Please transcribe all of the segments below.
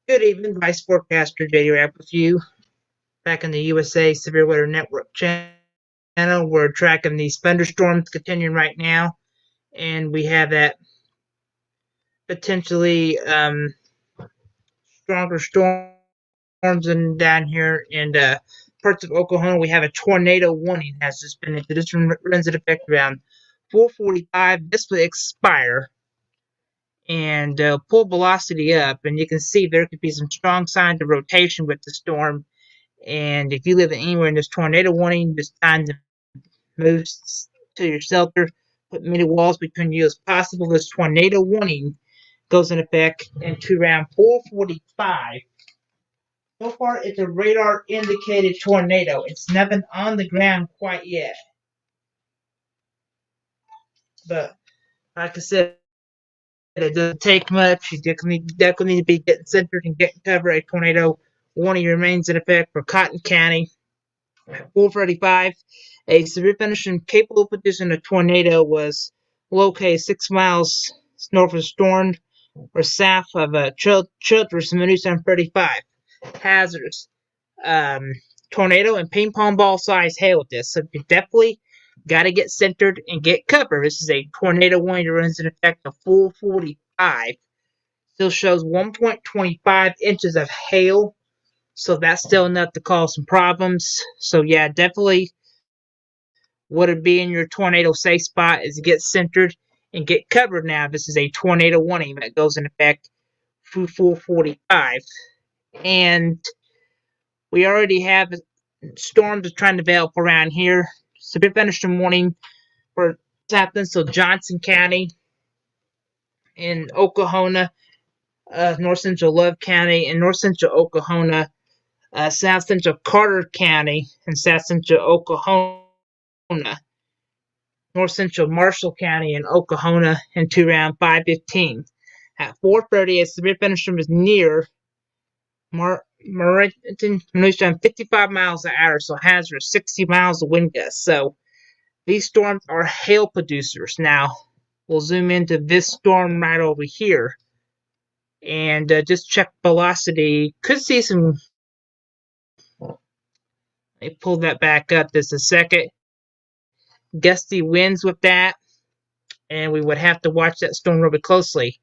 Good evening, Vice Forecaster JD Rapp with you. Back in the USA Severe Weather Network channel, we're tracking these thunderstorms continuing right now, and we have that potentially stronger storms in down here in parts of Oklahoma. We have a tornado warning has just been issued. This runs in effect around 4:45. This will expire and pull velocity up, and you can see there could be some strong signs of rotation with the storm. And if you live anywhere in this tornado warning, just time to move to your shelter. Put many walls between you as possible. This tornado warning goes in effect into around 4:45. So far, it's a radar indicated tornado. It's nothing on the ground quite yet. But like I said, it doesn't take much. You definitely need to be getting centered and getting cover. A tornado warning remains in effect for Cotton County. 4:35, a severe thunderstorm capable of producing a tornado was located 6 miles north of Storm or south of Childress in Minnesota 35. Hazardous. Tornado and ping pong ball size hail with this. So you definitely got to get centered and get cover. This is a tornado warning that runs in effect of 4:45. Still shows 1.25 inches of hail. So that's still enough to cause some problems. So yeah, definitely would it be in your tornado safe spot is to get centered and get covered now. This is a tornado warning that goes in effect through 4:45. And we already have storms trying to develop around here. Severe thunderstorm warning for happening. So Johnson County in Oklahoma, north central Love County, and north central Oklahoma, south central Carter County, and south central Oklahoma, north central Marshall County in Oklahoma, into around 5:15. At 4:30, a severe thunderstorm is near Meridian, 55 miles an hour, so hazardous, 60 miles of wind gusts. So these storms are hail producers. Now, we'll zoom into this storm right over here and just check velocity. Could see some. Let me pull that back up just a second. Gusty winds with that, and we would have to watch that storm really closely.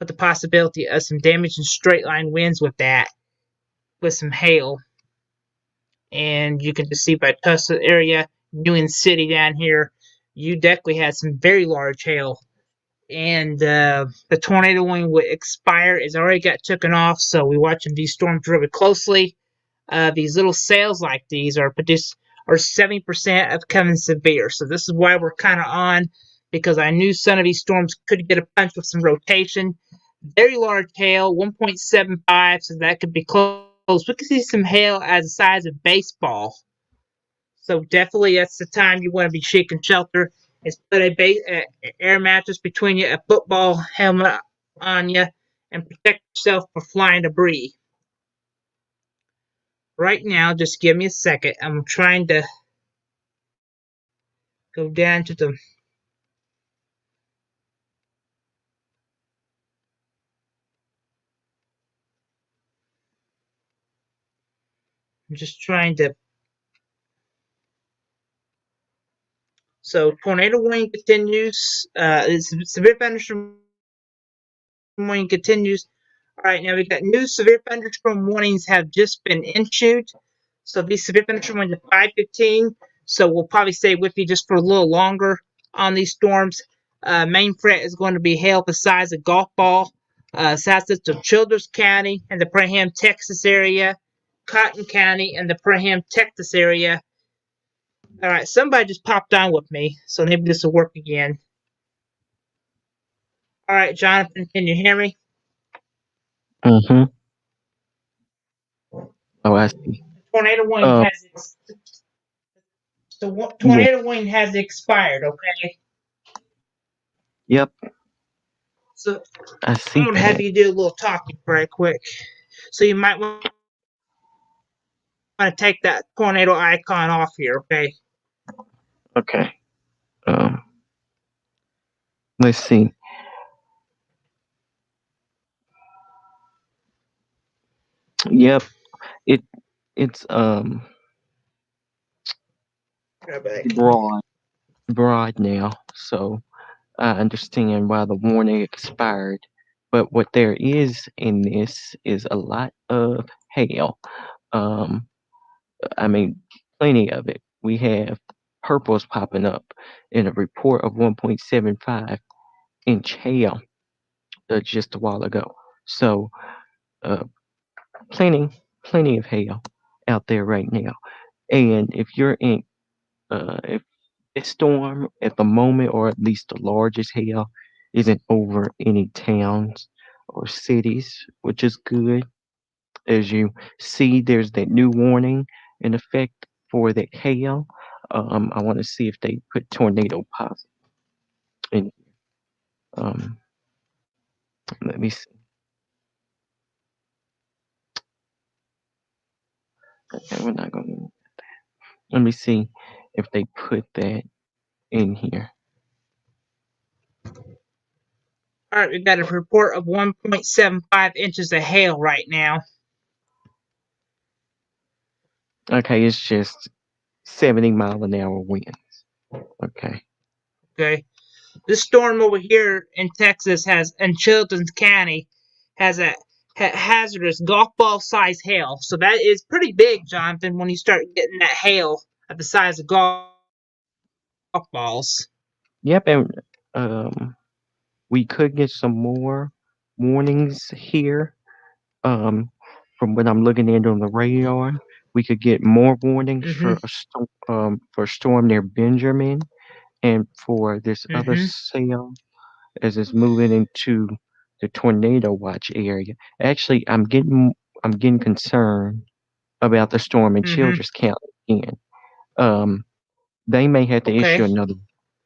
But the possibility of some damage and straight line winds with that, with some hail. And you can just see by Tulsa area, Union City down here, you definitely had some very large hail. And the tornado warning would expire. It's already got taken off, so we're watching these storms really closely. These little sails like these are 70% of coming severe. So this is why we're kind of on, because I knew some of these storms could get a punch with some rotation. Very large hail, 1.75, so that could be close. We could see some hail as the size of baseball. So definitely that's the time you want to be shaking shelter. Is put a air mattress between you, a football helmet on you, and protect yourself from flying debris. Right now, just give me a second. I'm trying to go down to the. I'm just trying to. So tornado warning continues. Severe thunderstorm warning continues. All right, now we got new severe thunderstorm warnings have just been issued. So these severe thunderstorm warnings are 5:15. So we'll probably stay with you just for a little longer on these storms. Main threat is going to be hail the size of golf ball. South of Childress County and the Parham, Texas area, Cotton County and the Parham, Texas area. All right, somebody just popped on with me, so maybe this will work again. All right, Jonathan, can you hear me? Mm-hmm. Oh, I see. Tornado warning Um, has the yeah. tornado warning has expired. Okay, Yep. so I I'm see gonna have that. you do a little talking right quick. So you might want to take that tornado icon off here. Okay. Okay. Um, let's see. Yep. It's Go back. broad now, so I understand why the warning expired. But what there is in this is a lot of hail. Um, I mean, plenty of it. We have purples popping up in a report of 1.75-inch hail just a while ago. So, uh, plenty, plenty of hail out there right now. And if this storm at the moment, or at least the largest hail, isn't over any towns or cities, which is good. As you see, there's that new warning in effect for the hail. I want to see if they put tornado positive in. Um, let me see. Okay, we're not going to. Let me see if they put that in here. All right, we've got a report of 1.75 inches of hail right now. Okay, it's just 70-mile-an-hour winds. Okay. Okay. This storm over here in Texas in Chilton's County has a hazardous golf ball size hail. So that is pretty big, Jonathan, when you start getting that hail at the size of golf balls. Yep, and um, we could get some more warnings here. Um, from what I'm looking at on the radar, we could get more warnings Mm-hmm. for a storm near Benjamin, and for this other Mm-hmm. cell as it's moving into the tornado watch area. Actually, I'm getting concerned about the storm in Mm-hmm. Childress County again. Um, they may have to issue Okay. another.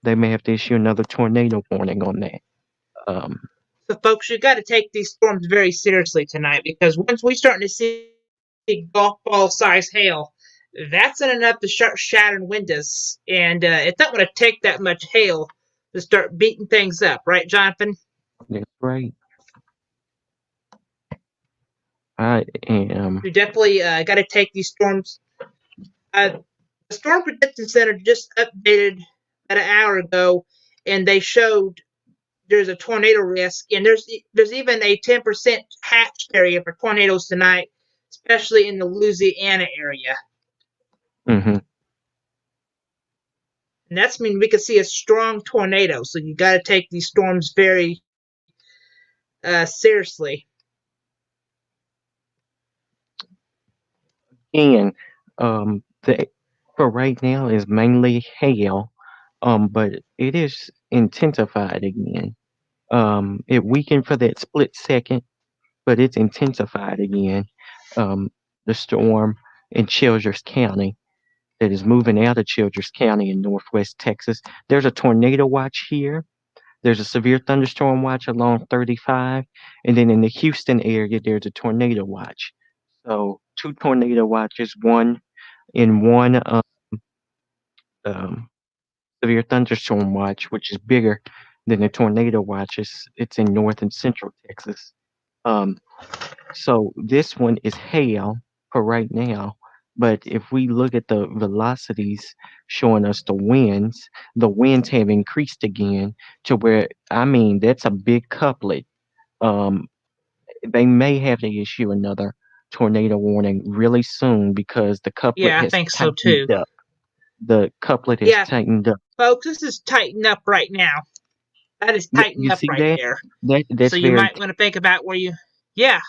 They may have to issue another tornado warning on that. Um, So, folks, you got to take these storms very seriously tonight, because once we starting to see golf ball size hail, that's enough to start shattering windows, and it's not going to take that much hail to start beating things up, right, Jonathan? that's right. I am. We definitely got to take these storms. The Storm Prediction Center just updated about an hour ago, and they showed there's a tornado risk, and there's even a 10% hatched area for tornadoes tonight, especially in the Louisiana area. Hmm. And that's mean we could see a strong tornado. So you got to take these storms very seriously. And the for right now is mainly hail, but it is intensified again. It weakened for that split second, but it's intensified again. Um, the storm in Childress County that is moving out of Childress County in northwest Texas. There's a tornado watch here. There's a severe thunderstorm watch along 35, and then in the Houston area, there's a tornado watch. So two tornado watches, one um, severe thunderstorm watch, which is bigger than the tornado watch. It's in north and central Texas. Um, so this one is hail for right now. But if we look at the velocities showing us the winds have increased again to where, I mean, that's a big couplet. Um, they may have to issue another tornado warning really soon because the couplet Yeah, I has think so tightened too. up. The couplet has Yeah, tightened up. folks, this is tightened up right now. That is tightened You up see right that? there. That's So you very might want to think about where you. Yeah,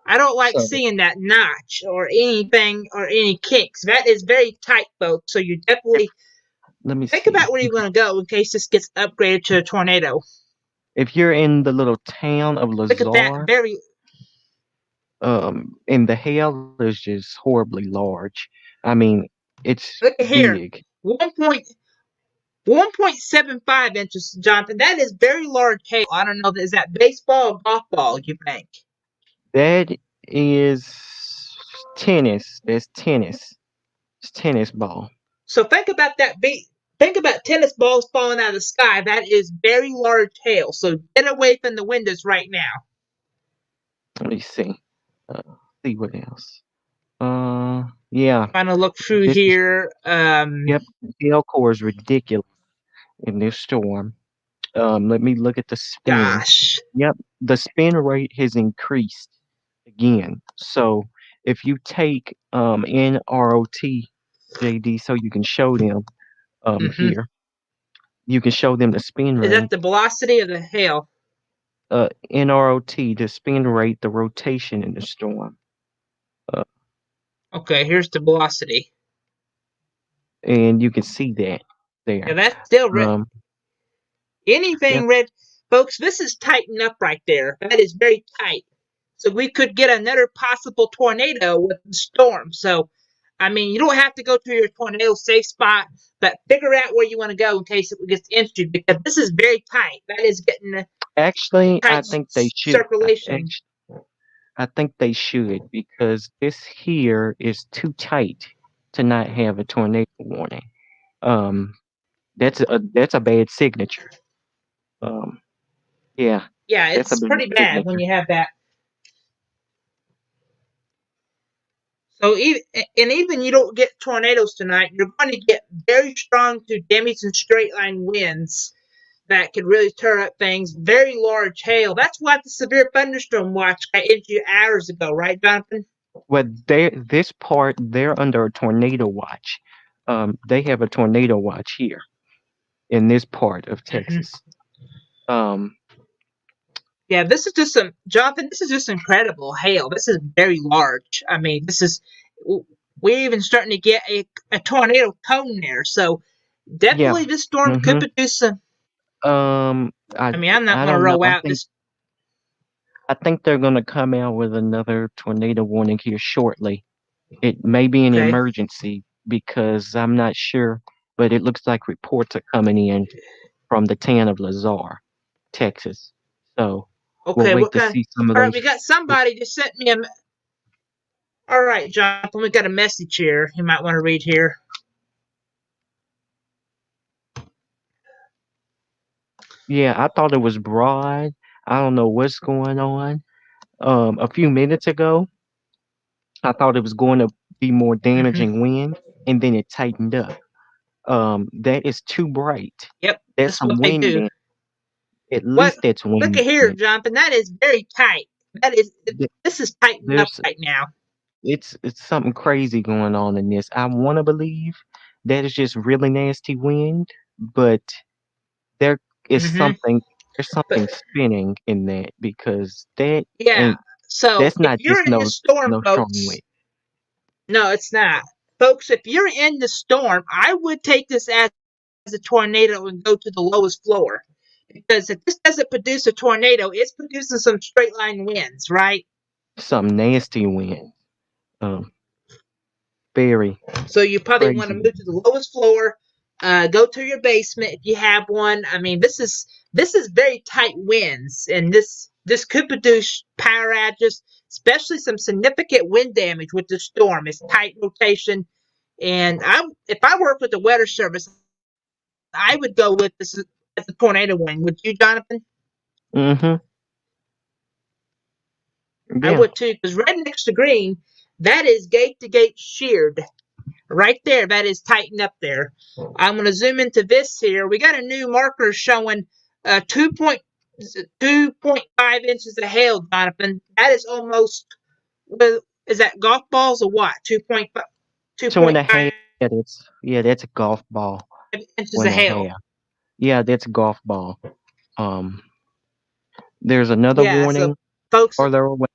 I don't like so. seeing that notch or anything or any kinks. That is very tight, folks. So you definitely Let me think see. about where you're going to go in case this gets upgraded to a tornado. If you're in the little town of Look at that. Lazar, Very. and the hail is just horribly large. I mean, it's Look at here. big. 1.75 inches, Jonathan. That is very large hail. I don't know. Is that baseball or golf ball, you think? That is tennis. That's tennis. It's tennis ball. So think about that. Think about tennis balls falling out of the sky. That is very large hail. So get away from the windows right now. Let me see. Uh, see what else. Yeah, Trying to look through this is here. yep. The tail core is ridiculous in this storm. Let me look at the spin. Gosh. Yep, the spin rate has increased again. So if you take NROT JD, so you can show them Hmm. here, you can show them the spin Is that rate. the velocity of the hail? NROT, the spin rate, the rotation in the storm. Uh, Okay, here's the velocity. and you can see that Yeah, there. that's still Um, yep. anything red. Folks, this is tightened up right there. That is very tight. So we could get another possible tornado with the storm. So, I mean, you don't have to go to your tornado safe spot, but figure out where you want to go in case it gets injured because this is very tight. That is getting a Actually, I tight think they should. circulation. I think they should because this here is too tight to not have a tornado warning. Um, that's a bad signature. Um, yeah, Yeah, that's a it's bad pretty bad when signature. you have that. So even you don't get tornadoes tonight, you're going to get very strong to damaging straight line winds that could really tear up things. Very large hail. That's why the severe thunderstorm watch got issued hours ago, right, Jonathan? Well, this part they're under a tornado watch. They have a tornado watch here in this part of Mm-hmm. Texas. Um, Yeah, this is just some Jonathan. This is just incredible hail. This is very large. I mean, this is we're even starting to get a tornado cone there. So yeah. definitely, this storm could Mm-hmm. produce some. Um, I I mean, I'm not I going to don't know. roll out this. I think they're gonna come out with another tornado warning here shortly. It may be an Okay, emergency because I'm not sure, but it looks like reports are coming in from the town of Lazar, Texas. So we'll okay. wait What to kind? see some of All right, those. we got somebody just sent me a. All right, Jonathan, we got a message here. You might want to read here. Yeah, I thought it was broad. I don't know what's going on. A few minutes ago, I thought it was going to be more Mm-hmm. damaging wind, and then it tightened up. That is too bright. Yep, That's that's some what they wind do. damage. At What? least that's Look wind at here, damage. Jonathan. That is very tight. That is. Th- This is tightened up There's right now. it's something crazy going on in this. I want to believe that is just really nasty wind, but there is Mm-hmm. something there's But something spinning in that because that yeah. ain't So that's if not you're just in the storm, no strong folks, wind. no, it's not. Folks, if you're in the storm, I would take this as a tornado and go to the lowest floor. Because if this doesn't produce a tornado, it's producing some straight line winds, right? Some nasty wind. Um, very So you probably want to crazy. move to the lowest floor, go to your basement if you have one. I mean, this is very tight winds, and this could produce power outages, especially some significant wind damage with the storm. It's tight rotation, and if I work with the weather service, I would go with this as a tornado warning. Would you, Jonathan? Mm-hmm. I Yeah. would too, because red next to green, that is gate to gate sheared. Right there, that is tightened up there. I'm going to zoom into this here. We got a new marker showing 2.5 inches of hail, Jonathan. That is almost, is that golf balls or what? 2.5, Two and a 2.5 half. That's a golf ball. Two inches of and a hail. half. Yeah, that's a golf ball. Um, there's another Yeah, so warning folks, farther away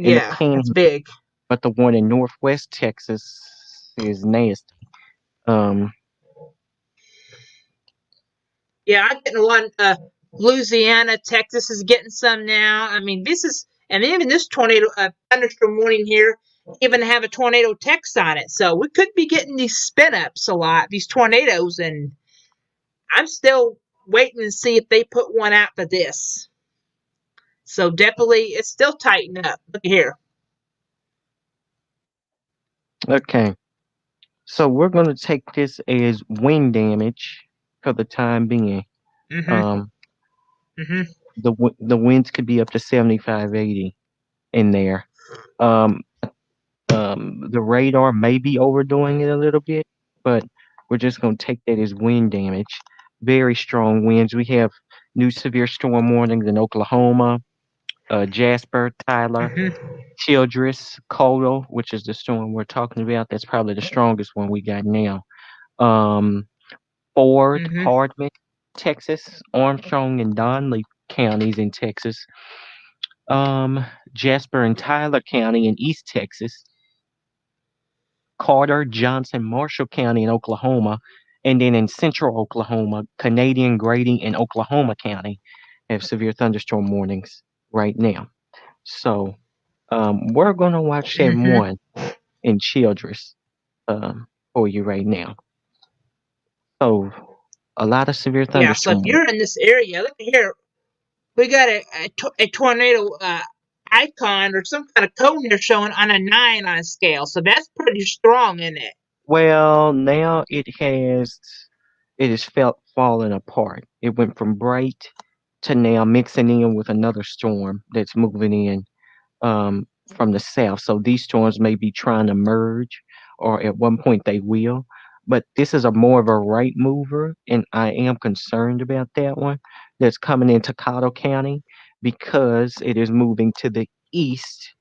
in the yeah, that's panhandle, big. but the one in northwest Texas is nasty. Um, Yeah, I'm getting a lot. Louisiana, Texas is getting some now. I mean, and even this tornado, thunderstorm warning here, even have a tornado text on it. So we could be getting these spin ups a lot, these tornadoes, and I'm still waiting to see if they put one out for this. So definitely, it's still tightening up. Look here. okay, so we're gonna take this as wind damage for the time being. Mm-hmm. Um, Mm-hmm. the winds could be up to 75, 80 in there. Um, The radar may be overdoing it a little bit, but we're just going to take that as wind damage. Very strong winds. We have new severe storm warnings in Oklahoma, Jasper, Tyler, Mm-hmm. Childress, Coldwell, which is the storm we're talking about. That's probably the strongest one we got now. Um, Ford, Mm-hmm. Hardman, Texas, Armstrong and Donley counties in Texas, Jasper and Tyler County in East Texas, Carter, Johnson, Marshall County in Oklahoma, and then in central Oklahoma, Canadian, Grady, and Oklahoma County have severe thunderstorm warnings right now. So we're going to watch that Mm-hmm. one in Childress for you right now. So a lot of severe Yeah. So if thunderstorm. you're in this area, look here. We got a tornado icon or some kind of cone there showing on a 9 on a scale. So that's pretty strong, isn't it? Well, now it has felt falling apart. It went from bright to now mixing in with another storm that's moving in from the south. So these storms may be trying to merge, or at one point they will. But this is a more of a right mover, and I am concerned about that one that's coming into Cottle County because it is moving to the east.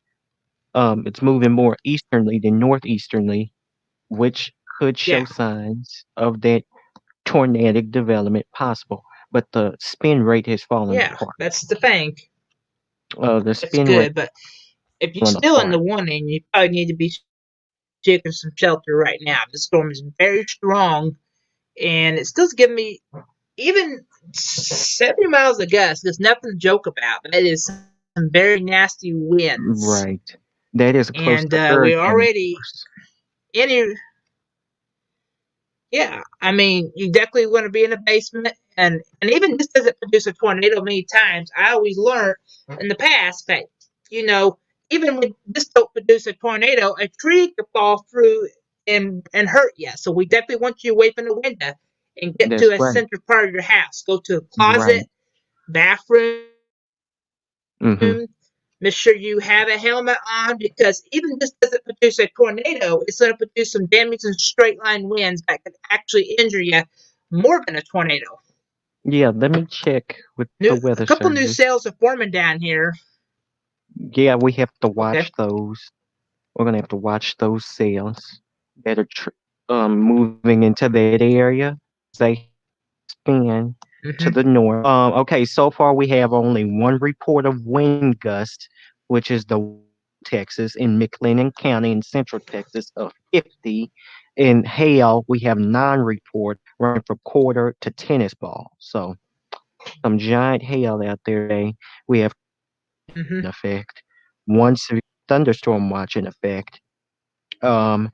It's moving more easternly than northeasterly, which could show Yeah. signs of that tornadic development possible. But the spin rate has fallen Yeah. apart. That's the thing. The That's spin rate good. But if you're fallen still in the apart. warning, you probably need to be taking some shelter right now. The storm is very strong, and it's still giving me even 70 miles a gust. There's nothing to joke about. That is some very nasty winds, Right. That is close and to we're hurricane already force. any. Yeah, I mean, you definitely want to be in a basement, and even this doesn't produce a tornado many times. I always learned in the past that you know even when this don't produce a tornado, a tree could fall through and hurt you. So we definitely want you away from the window and get to That's a right. center part of your house. Go to a closet, Right. bathroom. Hmm. Make sure you have a helmet on because even this doesn't produce a tornado, it's going to produce some damage and straight line winds that could actually injure you more than a tornado. Yeah, let me check with the A weather couple new service. cells are forming down here. Yeah, we have to Okay. watch those. We're gonna have to watch those sails that are moving into that area. They spin to Mm-hmm. the north. Okay, so far we have only one report of wind gust, which is the Texas in McLennan County in Central Texas of 50. In hail, we have non-report running from quarter to tennis ball. So some giant hail out there today. We have Mm-hmm. in effect, one severe thunderstorm watch in effect. Um,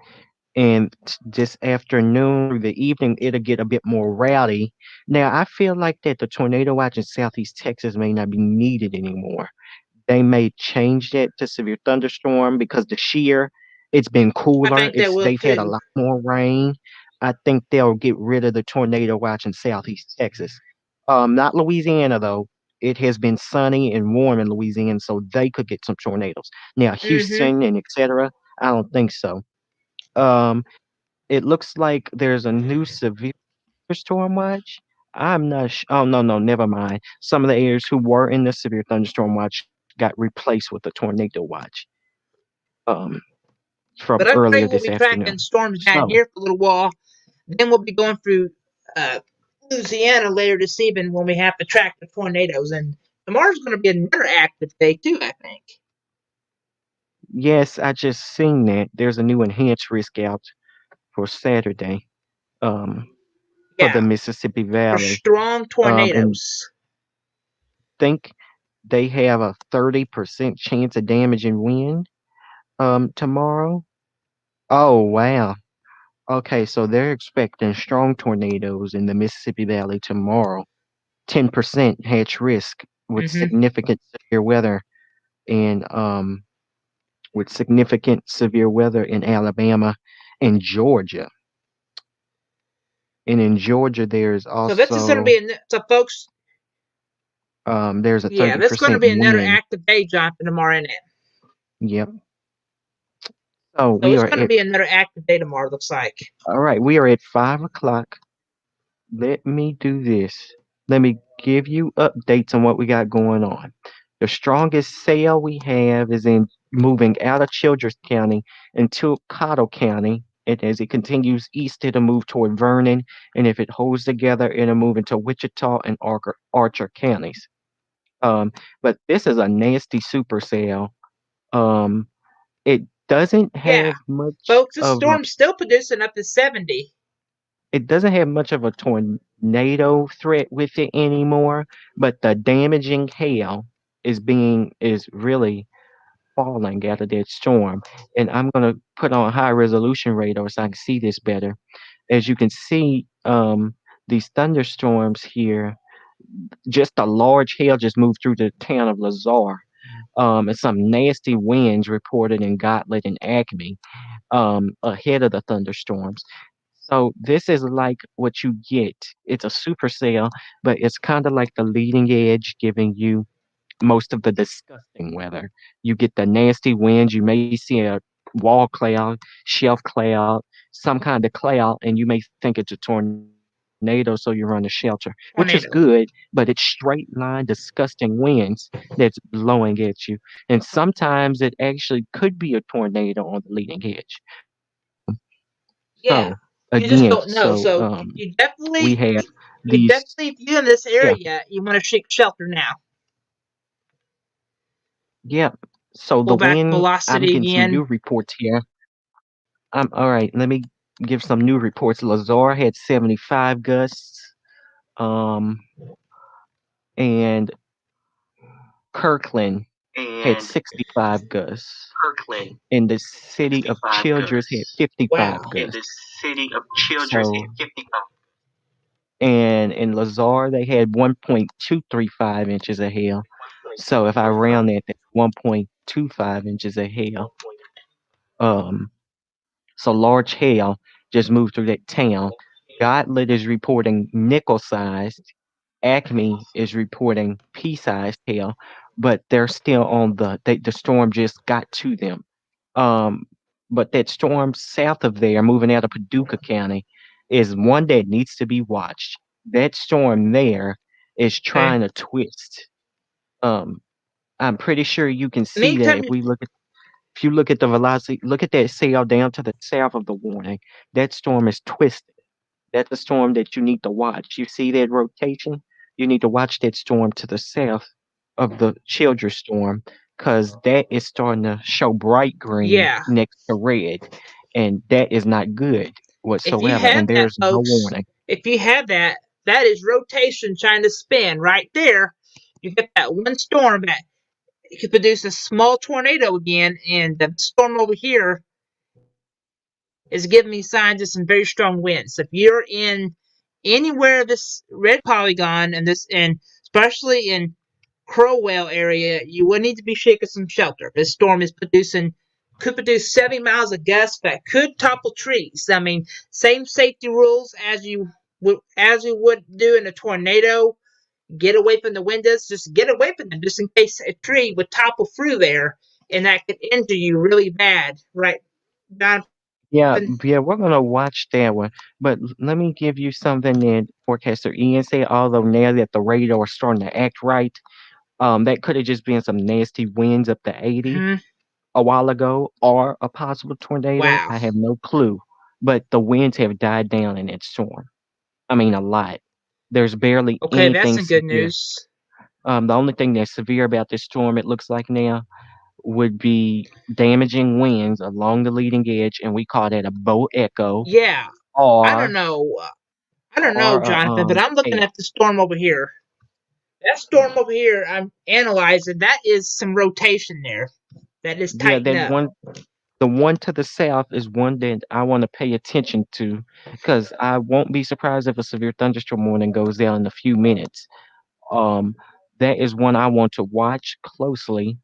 and this afternoon through the evening, it'll get a bit more rowdy. Now, I feel like that the tornado watch in Southeast Texas may not be needed anymore. They may change that to severe thunderstorm because the shear, it's been I cooler. think they will They've had a too. lot more rain. I think they'll get rid of the tornado watch in Southeast Texas. Not Louisiana though. It has been sunny and warm in Louisiana, so they could get some tornadoes. Now Mm-hmm. Houston and etc. I don't think so. Um, it looks like there's a new severe storm watch. I'm not. Oh no, no, never mind. Some of the areas who were in the severe thunderstorm watch got replaced with the tornado watch. Um, from But I'm earlier afraid we'll this be tracking afternoon. storms down So here for a little while. Then we'll be going through uh, Louisiana later this evening when we have to track the tornadoes. And tomorrow's going to be another active day too, I think. yes, I just seen that there's a new enhanced risk out for Saturday. Um, for the Yeah, Mississippi for Valley. strong And tornadoes. think they have a 30% chance of damage and wind tomorrow. Oh wow. Okay, so they're expecting strong tornadoes in the Mississippi Valley tomorrow. 10% hatch risk with Mm-hmm. significant severe weather in Alabama and Georgia. And in Georgia there's So this is going to also be so folks. there's a Yeah, that's going to 30% be another wind. active day, Jonathan, tomorrow, isn't it? Yep. So So we it's are going to at, be another active day tomorrow, looks like. all right, we are at 5 o'clock. Let me do this. Let me give you updates on what we got going on. The strongest sail we have is in moving out of Childress County into Cottle County. And as it continues east, it'll move toward Vernon. And if it holds together, it'll move into Wichita and Archer counties. Um, but this is a nasty supercell. Um, it doesn't Yeah, have much folks, the of a storm's still producing up to 70. it doesn't have much of a tornado threat with it anymore, but the damaging hail is really falling out of that storm. And I'm gonna put on high resolution radar so I can see this better. As you can see, these thunderstorms here, just a large hail just moved through the town of Lazar. And some nasty winds reported in Gotlet and Acme ahead of the thunderstorms. So this is like what you get. It's a supercell, but it's kind of like the leading edge, giving you most of the disgusting weather. You get the nasty winds. You may see a wall cloud, shelf cloud, some kind of cloud, and you may think it's a tornado, so you run to shelter, which is good, Tornado. but it's straight line, disgusting winds that's blowing at you. And sometimes it actually could be a tornado on the leading edge. So Yeah, you again, just don't know. So you we have definitely, you these. definitely, if you're in this Yeah, area, you want to seek shelter now. yeah. So the Pull back wind, I'm velocity getting some again. new reports here. All right. Let me give some new reports. Lazar had 75 gusts, um, and Kirkland had and 65 gusts, Kirkland and the city of 65 Childress had gusts, 55 Wow. and the gusts. city of Childress had So, 55. and in Lazar they had 1.235 inches of hail. So if I round that, that's 1.25 inches of hail. Um, So large hail just moved through that town. Godlet is reporting nickel-sized. Acme is reporting pea-sized hail, but they're still on the storm just got to them. Um, but that storm south of there, moving out of Paducah County, is one that needs to be watched. That storm there is Okay. trying to twist. Um, I'm pretty sure you can see that Anytime, if you look at the velocity, look at that sail down to the south of the warning. That storm is twisted. That's a storm that you need to watch. You see that rotation? You need to watch that storm to the south of the Childress storm because that is starting to show bright green yeah. next to red, and that is not good If you whatsoever. have And that, there's no folks, warning. if you have that, that is rotation trying to spin right there. You get that one storm that could produce a small tornado again, and the storm over here is giving me signs of some very strong winds. If you're in anywhere this red polygon and especially in Crowell area, you would need to be shaking some shelter. This storm is producing could produce 70 miles of gust that could topple trees. I mean, same safety rules as you would do in a tornado. Get away from the windows. Just get away from them, just in case a tree would topple through there, and that could injure you really bad. Right, Jonathan? Yeah, yeah, we're gonna watch that one. But let me give you something that forecaster Ian said. Although now that the radar is starting to act right, that could have just been some nasty winds up to 80 Mhm. a while ago, or a possible tornado. Wow. I have no clue. But the winds have died down in that storm. I mean, a lot. There's barely Okay, that's anything some good severe. news. The only thing that's severe about this storm, it looks like now, would be damaging winds along the leading edge, and we call that a bow echo, Yeah, I don't or know. I don't know, or Jonathan, but I'm looking hail. at the storm over here. That storm over here, I'm analyzing. That is some rotation there. That is Yeah, tighten that up. one, the one to the south is one that I want to pay attention to because I won't be surprised if a severe thunderstorm warning goes down in a few minutes. Um, that is one I want to watch closely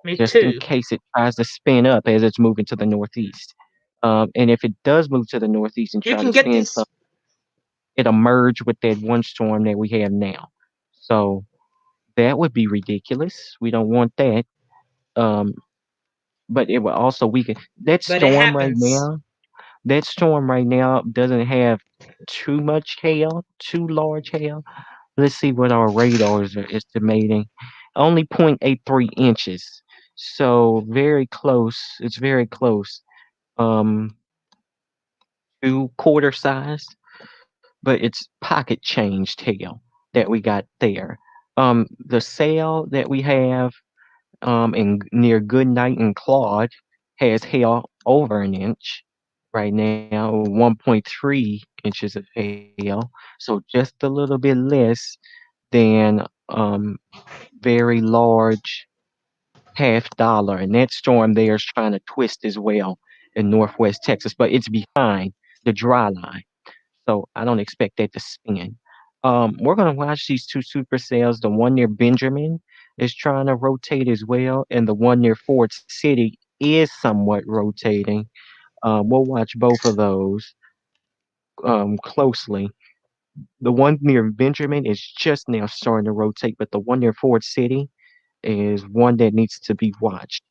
Me just in too. case it tries to spin up as it's moving to the northeast. And if it does move to the northeast and You try can to get spin these. some, it'll merge with that one storm that we have now. So that would be ridiculous. We don't want that. Um, but it will also weaken. That But it storm right happens. now, that storm right now doesn't have too much hail, too large hail. Let's see what our radars are estimating. Only 0.83 inches. So very close. It's very close. Um, to quarter size, but it's pocket changed hail that we got there. The sail that we have in near Goodnight and Claude has hail over an inch right now, 1.3 inches of hail. So just a little bit less than very large $50. And that storm there is trying to twist as well in northwest Texas, but it's behind the dry line. So I don't expect that to spin. We're gonna watch these two supercells. The one near Benjamin is trying to rotate as well, and the one near Ford City is somewhat rotating. We'll watch both of those closely. The one near Benjamin is just now starting to rotate, but the one near Ford City is one that needs to be watched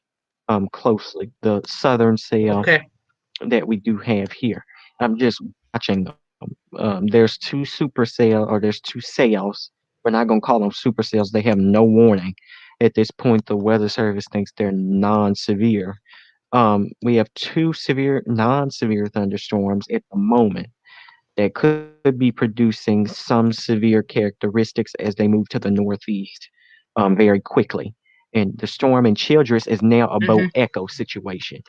closely. The southern cell Okay. that we do have here. I'm just watching them. There's two there's two sales. We're not gonna call them supercells. They have no warning. At this point, the Weather Service thinks they're non-severe. We have two non-severe thunderstorms at the moment that could be producing some severe characteristics as they move to the northeast very quickly. And the storm in Childress is now a bow Hmm. echo situation.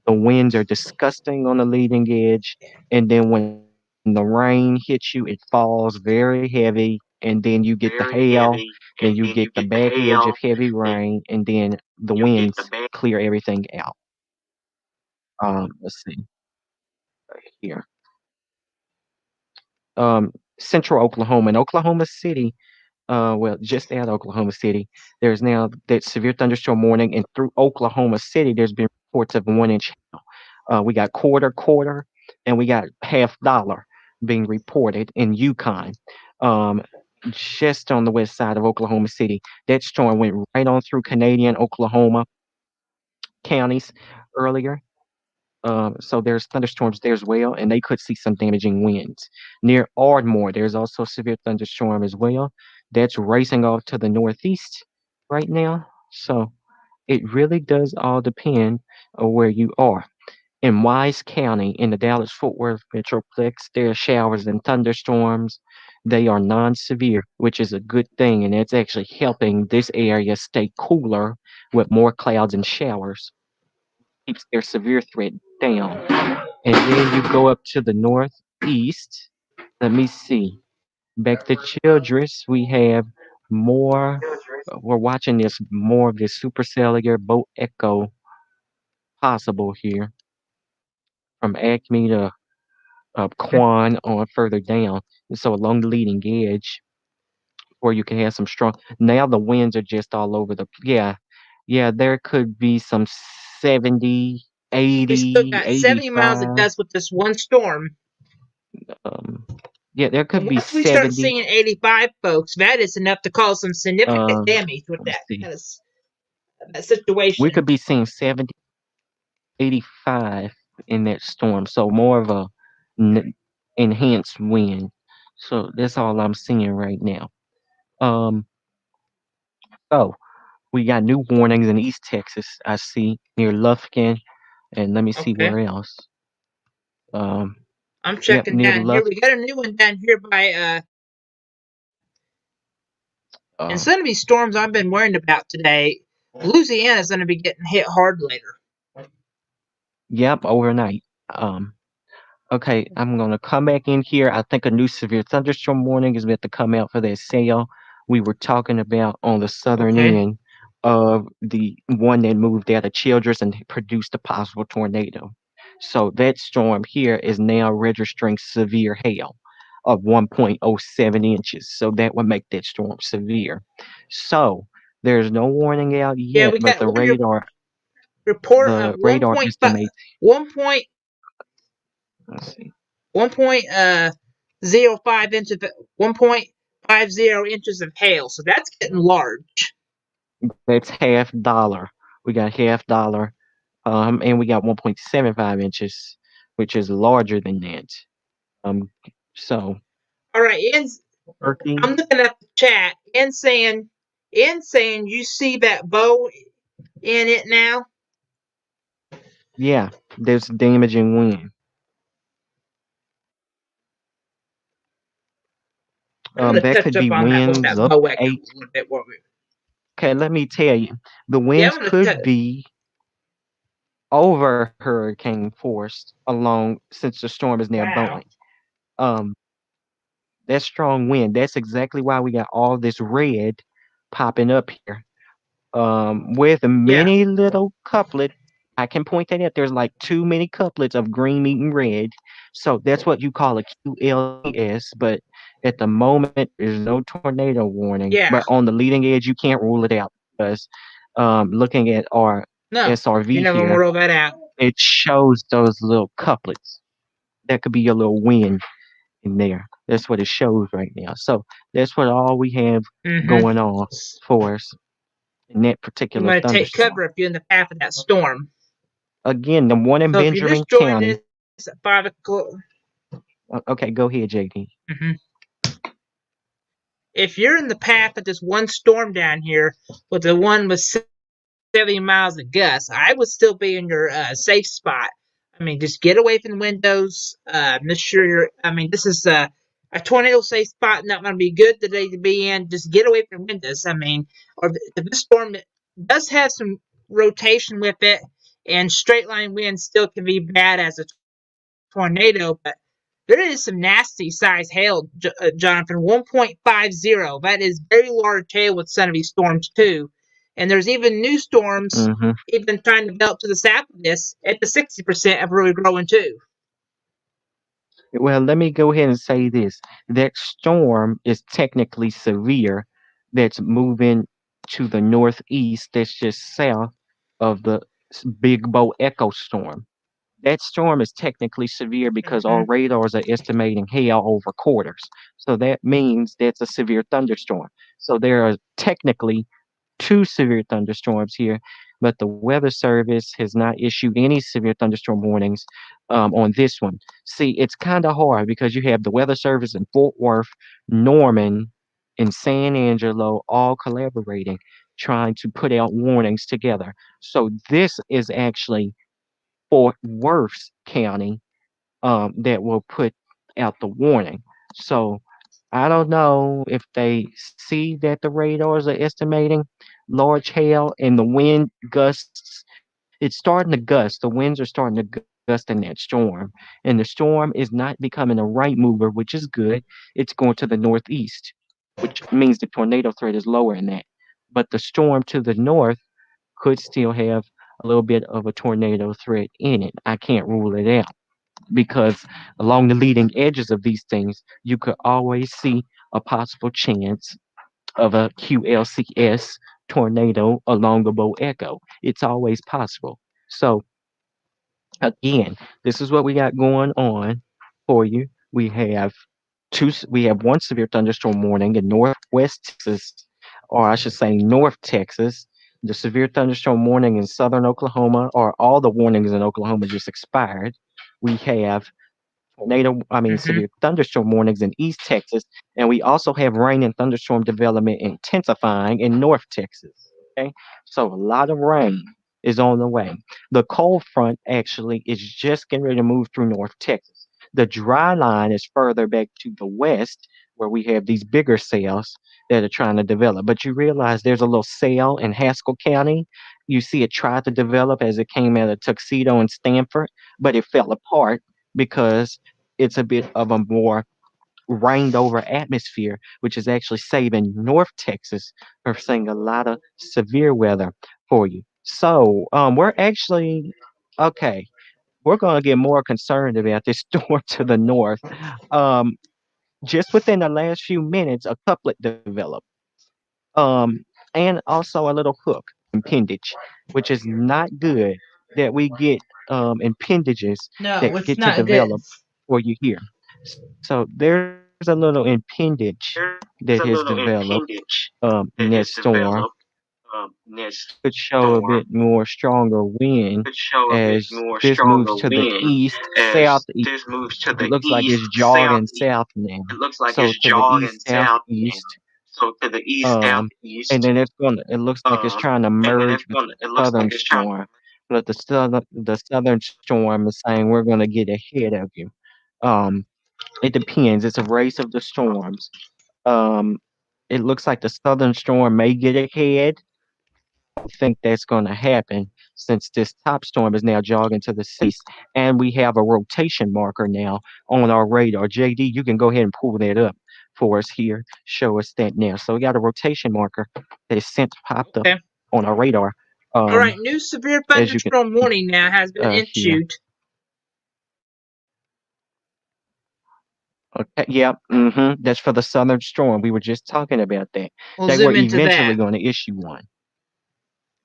The winds are disgusting on the leading edge, and then when the rain hits you, it falls very heavy, and then you get the hail, then you get the back edge of heavy rain, and then the winds clear everything out. Let's see here. Central Oklahoma and Oklahoma City, well, just out of Oklahoma City, there's now that severe thunderstorm warning, and through Oklahoma City, there's been reports of 1 inch. We got quarter, and we got $50 being reported in Yukon. Um, just on the west side of Oklahoma City. That storm went right on through Canadian Oklahoma counties earlier. So there's thunderstorms there as well, and they could see some damaging winds. Near Ardmore, there's also a severe thunderstorm as well. That's racing off to the northeast right now. So it really does all depend on where you are. In Wise County, in the Dallas-Fort Worth metroplex, there are showers and thunderstorms. They are non-severe, which is a good thing, and it's actually helping this area stay cooler with more clouds and showers. Keeps their severe threat down. And then you go up to the northeast. Let me see. Back to Childress, we have more. We're watching this more of this supercellular boat echo possible here from Acme to Okay. Quan on further down. And so along the leading edge, where you can have some strong. Now the winds are just all over the. Yeah, yeah. There could be some 70, We still 80, got 70 miles it 85. does with this one storm. Um, yeah, there And could be once we start 70. seeing 85, folks, that is enough to cause some significant damage with Let's that see. kind of that We situation. could be seeing 70, 85 in that storm. So more of a n- enhanced wind. So that's all I'm seeing right now. Um, so we got new warnings in East Texas. I see near Lufkin, and let me see Okay. where else. Um, I'm yep, checking near down here. Lufkin. We got a new one down here by and Uh, some of these storms I've been worrying about today. Louisiana's going to be getting hit hard later. yep, overnight. Um, Okay, I'm gonna come back in here. I think a new severe thunderstorm warning is meant to come out for that cell we were talking about on the southern Okay. end of the one that moved out of Childress and produced a possible tornado. So that storm here is now registering severe hail of 1.07 inches. So that would make that storm severe. So there's no warning out Yeah, yet, we but got one year report of the radar 1.5, estimates. 1 point, Let's see. 1.05 inches, 1.50 inches of hail. So that's getting large. That's $50. We got $50 And we got 1.75 inches, which is larger than that. Um, so All right, I'm working, looking at the chat and saying you see that bow in it now. yeah, there's damaging wind. I'm gonna That touch could up be on that with winds that up bow to echo eight. a little bit. Okay, let me tell you, the Yeah, winds I'm gonna touch. could be over hurricane force along since the storm is now Wow. blowing. Um, that strong wind. That's exactly why we got all this red popping up here. With Yeah. many little couplet. I can point that out. There's like too many couplets of green meeting red. So that's what you call a QLCS. But at the moment, there's no tornado warning. But Yeah. on the leading edge, you can't rule it out because looking at our No, you SRV never here, rule that out. it shows those little couplets. That could be your little wind in there. That's what it shows right now. So that's what all we have Mm-hmm. going on for us in that You particular might take thunderstorm. cover if you're in the path of that storm. Again, the one in So if you're Benjamin just joining County. this at 5 o'clock, Okay, go ahead, JD. mm-hmm. If you're in the path of this one storm down here with the one with 70 miles of gusts, I would still be in your safe spot. I mean, just get away from the windows. Make sure you're. I mean, this is a tornado safe spot. Not going to be good today to be in. Just get away from windows. I mean, or if this storm does have some rotation with it, and straight line winds still can be bad as a tornado, but there is some nasty size hail, Jonathan. 1.50. That is very large hail with some of these storms too. And there's even new storms Hmm. even trying to develop to the south of this at the 60% of really growing too. Well, let me go ahead and say this. That storm is technically severe. That's moving to the northeast. That's just south of the Big Bow Echo storm. That storm is technically severe because Mm-hmm. our radars are estimating hail over quarters. So that means that's a severe thunderstorm. So there are technically two severe thunderstorms here, but the Weather Service has not issued any severe thunderstorm warnings on this one. See, it's kind of hard because you have the Weather Service in Fort Worth, Norman, and San Angelo all collaborating, trying to put out warnings together. So this is actually Fort Worth County that will put out the warning. So I don't know if they see that the radars are estimating large hail and the wind gusts. It's starting to gust. The winds are starting to gust in that storm. And the storm is not becoming a right mover, which is good. It's going to the northeast, which means the tornado threat is lower in that. But the storm to the north could still have a little bit of a tornado threat in it. I can't rule it out because along the leading edges of these things, you could always see a possible chance of a QLCS tornado along the Bow Echo. It's always possible. So again, this is what we got going on for you. We have one severe thunderstorm warning in northwest Texas, or I should say North Texas. The severe thunderstorm warning in southern Oklahoma, or all the warnings in Oklahoma just expired. We have Mm-hmm. severe thunderstorm warnings in East Texas, and we also have rain and thunderstorm development intensifying in North Texas. Okay, so a lot of rain is on the way. The cold front actually is just getting ready to move through North Texas. The dry line is further back to the west, where we have these bigger cells that are trying to develop. But you realize there's a little cell in Haskell County. You see it tried to develop as it came out of Tuxedo and Stanford, but it fell apart because it's a bit of a more rained over atmosphere, which is actually saving North Texas from seeing a lot of severe weather for you. So we're actually okay. We're going to get more concerned about this storm to the north. Um, just within the last few minutes, a couplet developed, um, and also a little hook impingage, which is not good that we get impendages No, that it's get to not good. develop for you here. So there's a little impingage that has developed in that storm. could show a bit more stronger wind as this moves to the east, southeast. It looks like it's jogging south now. So to the east, southeast. Um, and then it looks like it's trying to merge with the southern storm. But the southern storm is saying we're gonna get ahead of you. Um, it depends. It's a race of the storms. Um, it looks like the southern storm may get ahead. I think that's going to happen since this top storm is now jogging to the east, and we have a rotation marker now on our radar. JD, you can go ahead and pull that up for us here. Show us that now. So we got a rotation marker that is since popped up Okay. on our radar. All right. New severe As you can thunderstorm warning now has been here. issued. Okay, yeah, that's for the southern storm. We were just talking about that. We'll They were zoom into eventually that. going to issue one.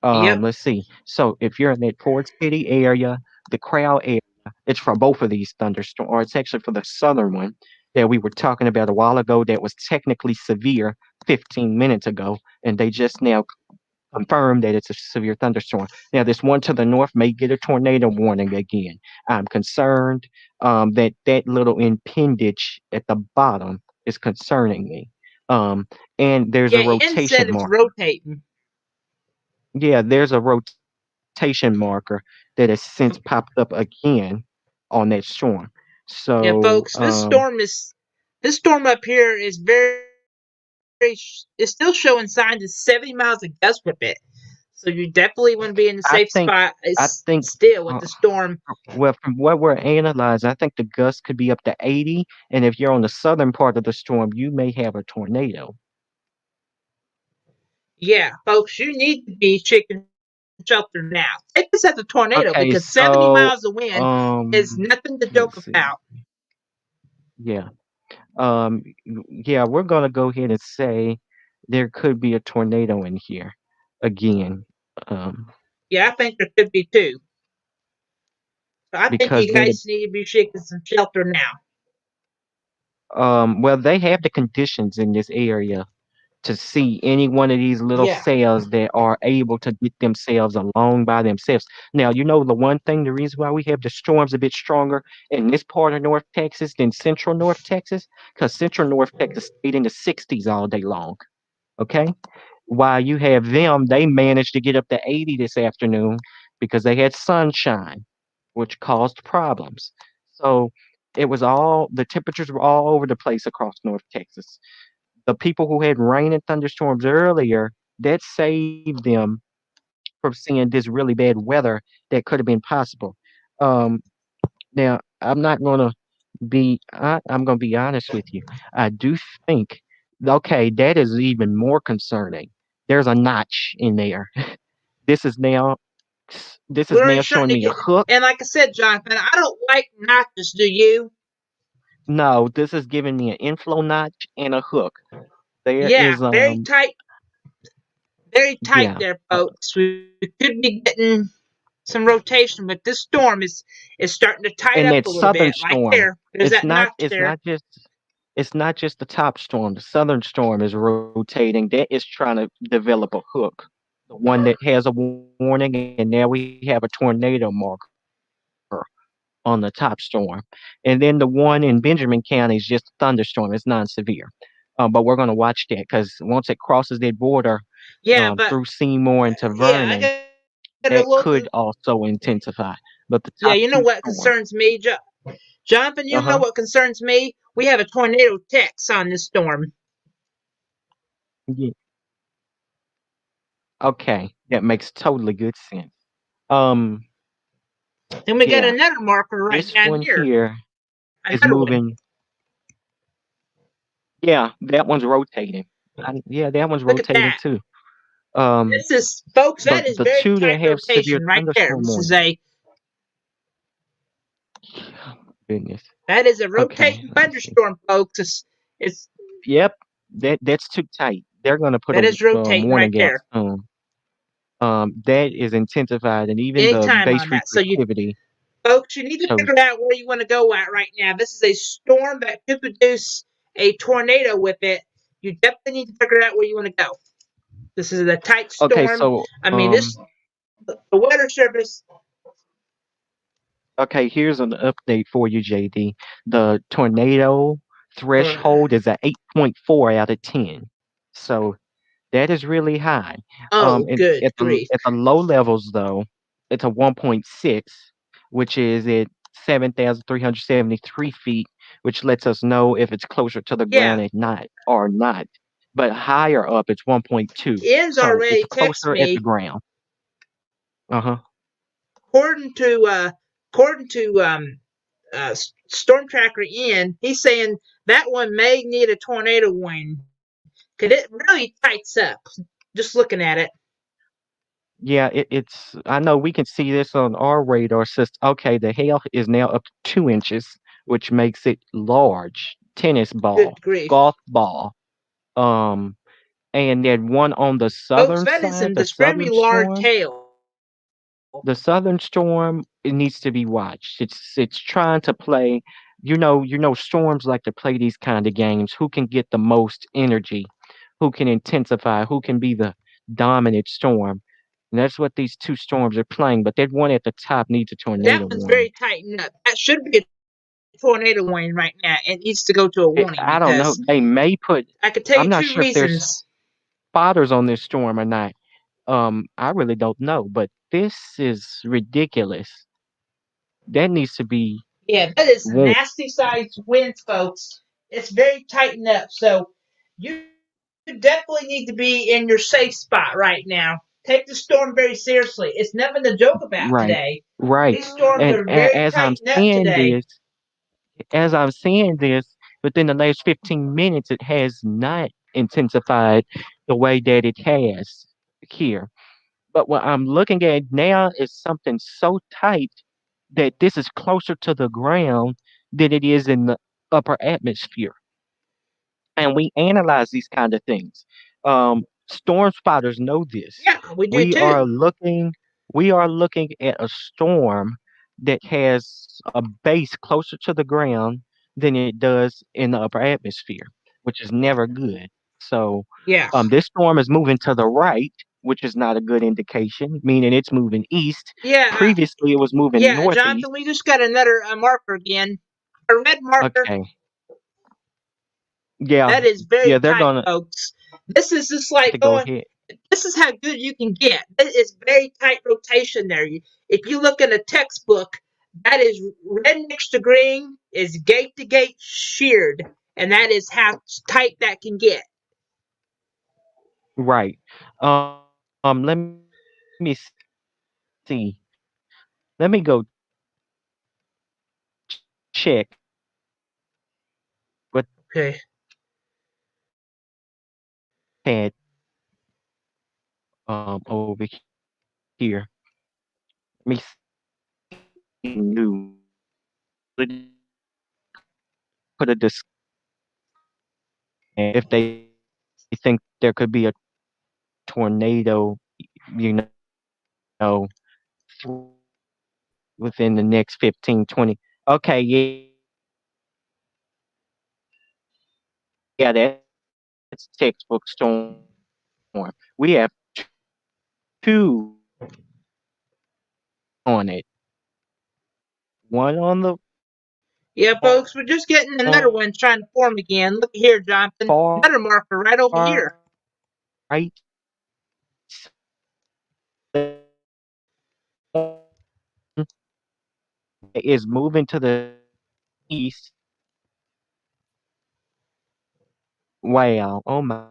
Yep. Let's see. So if you're in that Ford City area, the Crowd area, it's for both of these thunderstorms, or it's actually for the southern one that we were talking about a while ago that was technically severe 15 minutes ago, and they just now confirmed that it's a severe thunderstorm. Now, this one to the north may get a tornado warning again. I'm concerned that that little impingage at the bottom is concerning me. Um, and there's a Yeah, Ian said rotation it's marker. rotating. Yeah, there's a rotation marker that has since popped up again on that storm. Yeah, So, folks, this storm up here is it's still showing signs of 70 miles of gust with it. So you definitely want to be in a I safe think, spot. I It's think, still with uh, the storm. well, from what we're analyzing, I think the gust could be up to 80, and if you're on the southern part of the storm, you may have a tornado. Yeah, folks, you need to be shaking shelter now. Take this as a tornado Okay, because 70 so, miles of wind is um, nothing to joke let's see. about. Yeah, yeah, we're gonna go ahead and say there could be a tornado in here again. Um, Yeah, I think there could be two. So I think because you that guys need to be shaking some shelter now. well, they have the conditions in this area to see any one of these little Yeah. cells that are able to get themselves along by themselves. Now, the one thing, the reason why we have the storms a bit stronger in this part of North Texas than central North Texas, because central North Texas stayed in the 60s all day long. Okay? While you have them, they managed to get up to 80 this afternoon because they had sunshine, which caused problems. So the temperatures were all over the place across North Texas. The people who had rain and thunderstorms earlier, that saved them from seeing this really bad weather that could have been possible. Um, Now, I'm gonna be honest with you. I do think, okay, that is even more concerning. There's a notch in there. This is now, this is We're now starting showing to me a get, hook. and like I said, Jonathan, I don't like notches, do you? No, this is giving me an inflow notch and a hook. There Yeah, is, very tight yeah, there, folks. We could be getting some rotation, but this storm is starting to tide and up that a little southern bit. Like storm. there, there's It's that not. notch It's there. not just. It's not just the top storm. The southern storm is rotating. That is trying to develop a hook. The one that has a warning, and now we have a tornado marker on the top storm. And then the one in Benjamin County is just a thunderstorm. It's non-severe. But we're going to watch that because once it crosses that border Yeah, but through Seymour into yeah, I Vernon, got a that little. could also intensify. But the Yeah, top you know two what storms, concerns me, Jonathan? You know uh-huh. what concerns me? We have a tornado text on this storm. Yeah. Okay, that makes totally good sense. Um, Then we got yeah, another marker right this down one here. here is Another one. moving. Yeah, that one's rotating. Yeah, that one's Look at rotating that. too. Um, This is, folks, the that is the very two that tight have severe rotation right there. thunderstorm warning. Goodness. That is a Okay, rotating let me see. thunderstorm, folks. It's Yep, that's too tight. They're gonna put that a is rotating right warning out there. soon. That is intensified, and even the Anytime base on that. So you reflectivity folks, you need to shows. figure out where you want to go at right now. This is a storm that could produce a tornado with it. You definitely need to figure out where you want to go. This is a tight Okay, storm. so I mean, this the weather service. okay, here's an update for you, JD. The tornado Uh, threshold is a 8.4 out of 10. So that is really high. oh, And good grief! at the low levels though, it's a 1.6, which is at 7,373 feet, which lets us know if it's closer to the ground Yeah, at night or not. But higher up, it's 1.2, Ian's so it's already texted closer at the me. ground. Uh huh. According to Storm Tracker Ian, he's saying that one may need a tornado warning because it really tights up. Just looking at it. Yeah, it's. I know we can see this on our radar system. Okay, the hail is now up to 2 inches, which makes it large tennis ball, Good grief, golf ball. Um, and then one on the folks! southern That is side, an extremely large hail. the southern storm, it needs to be watched. It's trying to play. You know, storms like to play these kind of games. Who can get the most energy? Who can intensify? Who can be the dominant storm? And that's what these two storms are playing. But that one at the top needs a That tornado one's warning. very tightened up. That should be a tornado warning right now. It needs to go to a warning I don't know. because They may put. I could tell I'm you not two sure if there's reasons. spotters on this storm or not. I really don't know. But this is ridiculous. That needs to be Yeah, that is warned. nasty sized winds, folks. It's very tightened up. So you definitely need to be in your safe spot right now. Take the storm very seriously. It's nothing to joke about Right, today. right. These storms And are very as I'm tightened up seeing today. this, as I'm seeing this, within the last 15 minutes, it has not intensified the way that it has here. But what I'm looking at now is something so tight that this is closer to the ground than it is in the upper atmosphere. And we analyze these kind of things. Storm spotters know this. Yeah, we do We are too. looking we are looking at a storm that has a base closer to the ground than it does in the upper atmosphere, which is never good. So Yeah. this storm is moving to the right, which is not a good indication, meaning it's moving east. Yeah. Previously, it was moving Jonathan, northeast. we just got another marker again. A red marker. Okay, yeah, That is very yeah, they're tight, gonna folks. This is just have like to go going. ahead. This is how good you can get. It is very tight rotation there. If you look in a textbook, that is red next to green is gate to gate sheared, and that is how tight that can get. Right. Let me see. Let me go check what Okay. had over here. Let me see new. Put a if they think there could be a tornado, you know, within the next 15, 20. Okay, yeah, that's textbook storm. We have two on it. One on the Yeah, folks, we're just getting another one trying to form again. Look here, Jonathan. far Another marker right over here. right is moving to the east. Wow. Oh my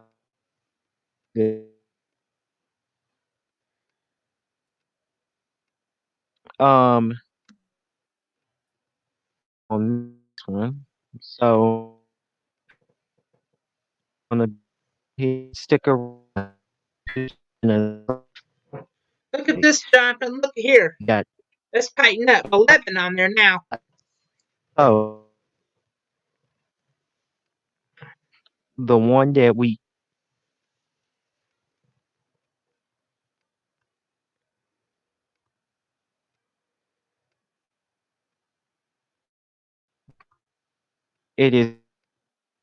goodness. Um, on this one. So on the stick around. Look at this, Jonathan. Look here. Got Let's tighten up. 11 on there now. oh the one that we it is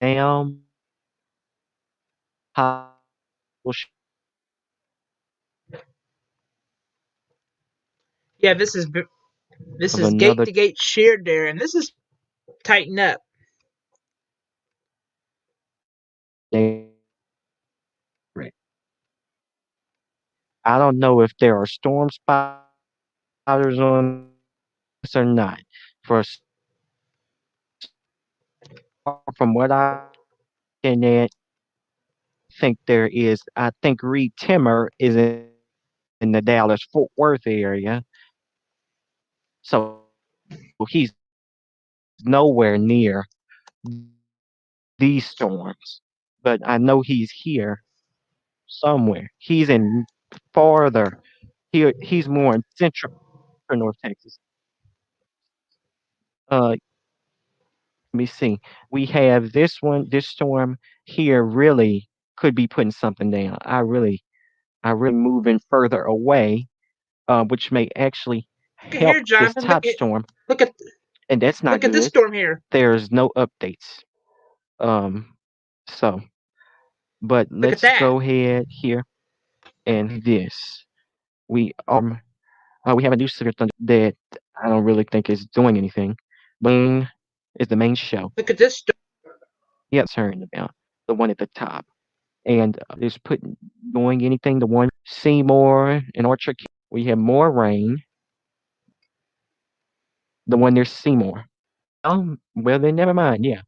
now possible Yeah, this is gate of to gate another sheared there, and this is tighten up. I don't know if there are storm spiders on this or not. For from what I looking at, think there is. I think Reed Timmer is in the Dallas Fort Worth area, so he's nowhere near these storms. But I know he's here somewhere. He's in farther. He's more in central north Texas. Let me see. We have this one. This storm here really could be putting something down. I really moving further away, which may actually Look at here, help this Jonathan. top storm, Look at and that's not look at this good. storm here. There's no updates. Um, so, but Look at let's that. go ahead here and this. We we have a new severe thunder that I don't really think is doing anything. Boom is the main show. Look at this storm. Yeah, concerned about the one at the top, and is putting doing anything. The one Seymour and Orchard. We have more rain. The one near Seymour. Well, then never mind. Yeah,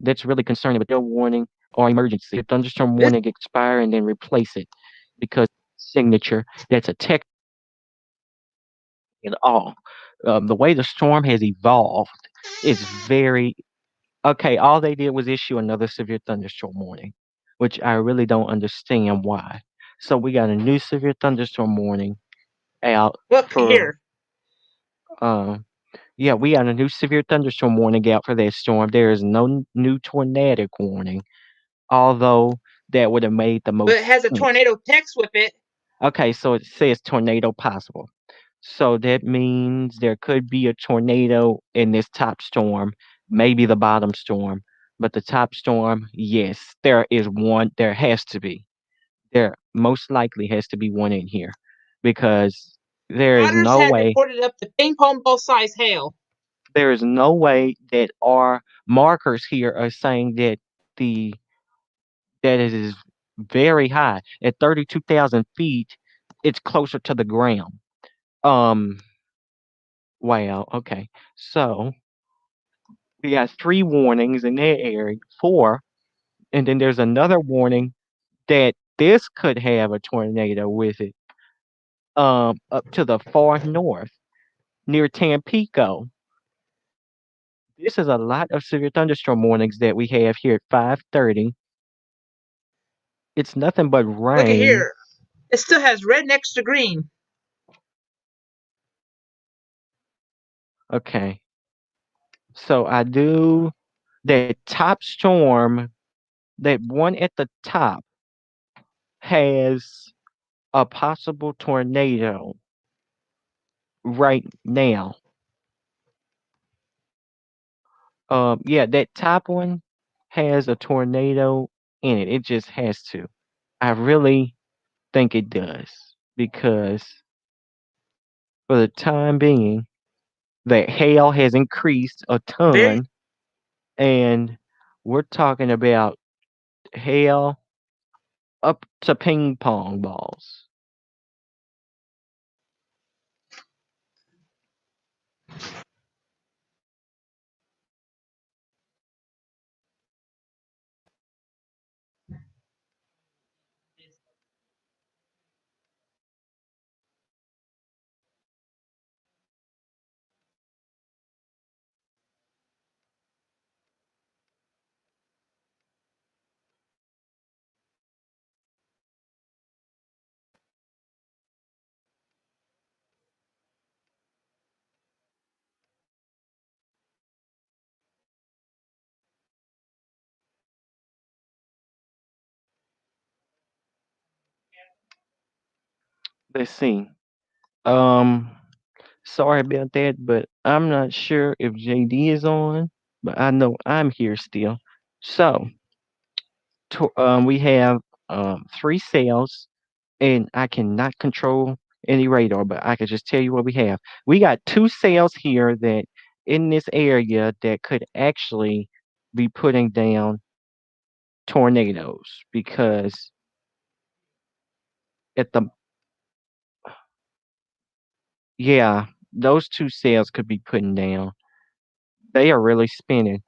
that's really concerning. But no warning or emergency. A thunderstorm This warning expire and then replace it because signature. That's a tech at all. The way the storm has evolved is very okay. All they did was issue another severe thunderstorm warning, which I really don't understand why. So we got a new severe thunderstorm warning out look for here. uh, yeah, we got a new severe thunderstorm warning out for that storm. There is no new tornadic warning, although that would have made the But it most has a sense. tornado text with it. Okay, so it says tornado possible. So that means there could be a tornado in this top storm, maybe the bottom storm, but the top storm, yes, there is one. There has to be. There most likely has to be one in here because there is Otters no had way reported up to ping pong ball size hail. there is no way that our markers here are saying that the that it is very high at 32,000 feet. It's closer to the ground. Um, wow. Okay, so we got three warnings in that area, four, and then there's another warning that this could have a tornado with it. Up to the far north near Tampico. This is a lot of severe thunderstorm warnings that we have here at 5:30. It's nothing but Look at rain. here. It still has red next to green. Okay, so I do that top storm, that one at the top has a possible tornado right now. Yeah, that top one has a tornado in it. It just has to. I really think it does because for the time being, the hail has increased a Very ton, and we're talking about hail up to ping pong balls. Let's see. Um, Sorry about that, but I'm not sure if JD is on, but I know I'm here still. So, we have three sales, and I cannot control any radar, but I could just tell you what we have. We got two cells here that in this area that could actually be putting down tornadoes because at the yeah, those two cells could be putting down. They are really spinning.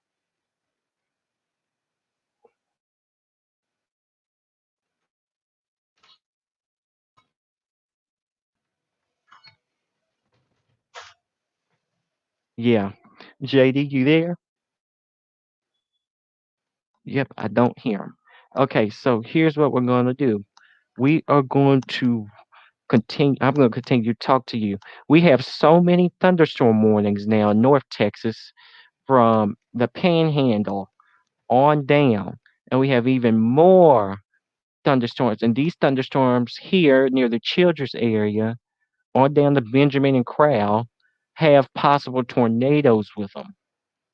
Yeah. JD, you there? Yep, I don't hear him. Okay, so here's what we're going to do. We are going to continue. I'm going to continue to talk to you. We have so many thunderstorm warnings now in North Texas from the Panhandle on down, and we have even more thunderstorms. And these thunderstorms here near the Childress area, on down to Benjamin and Crowell, have possible tornadoes with them.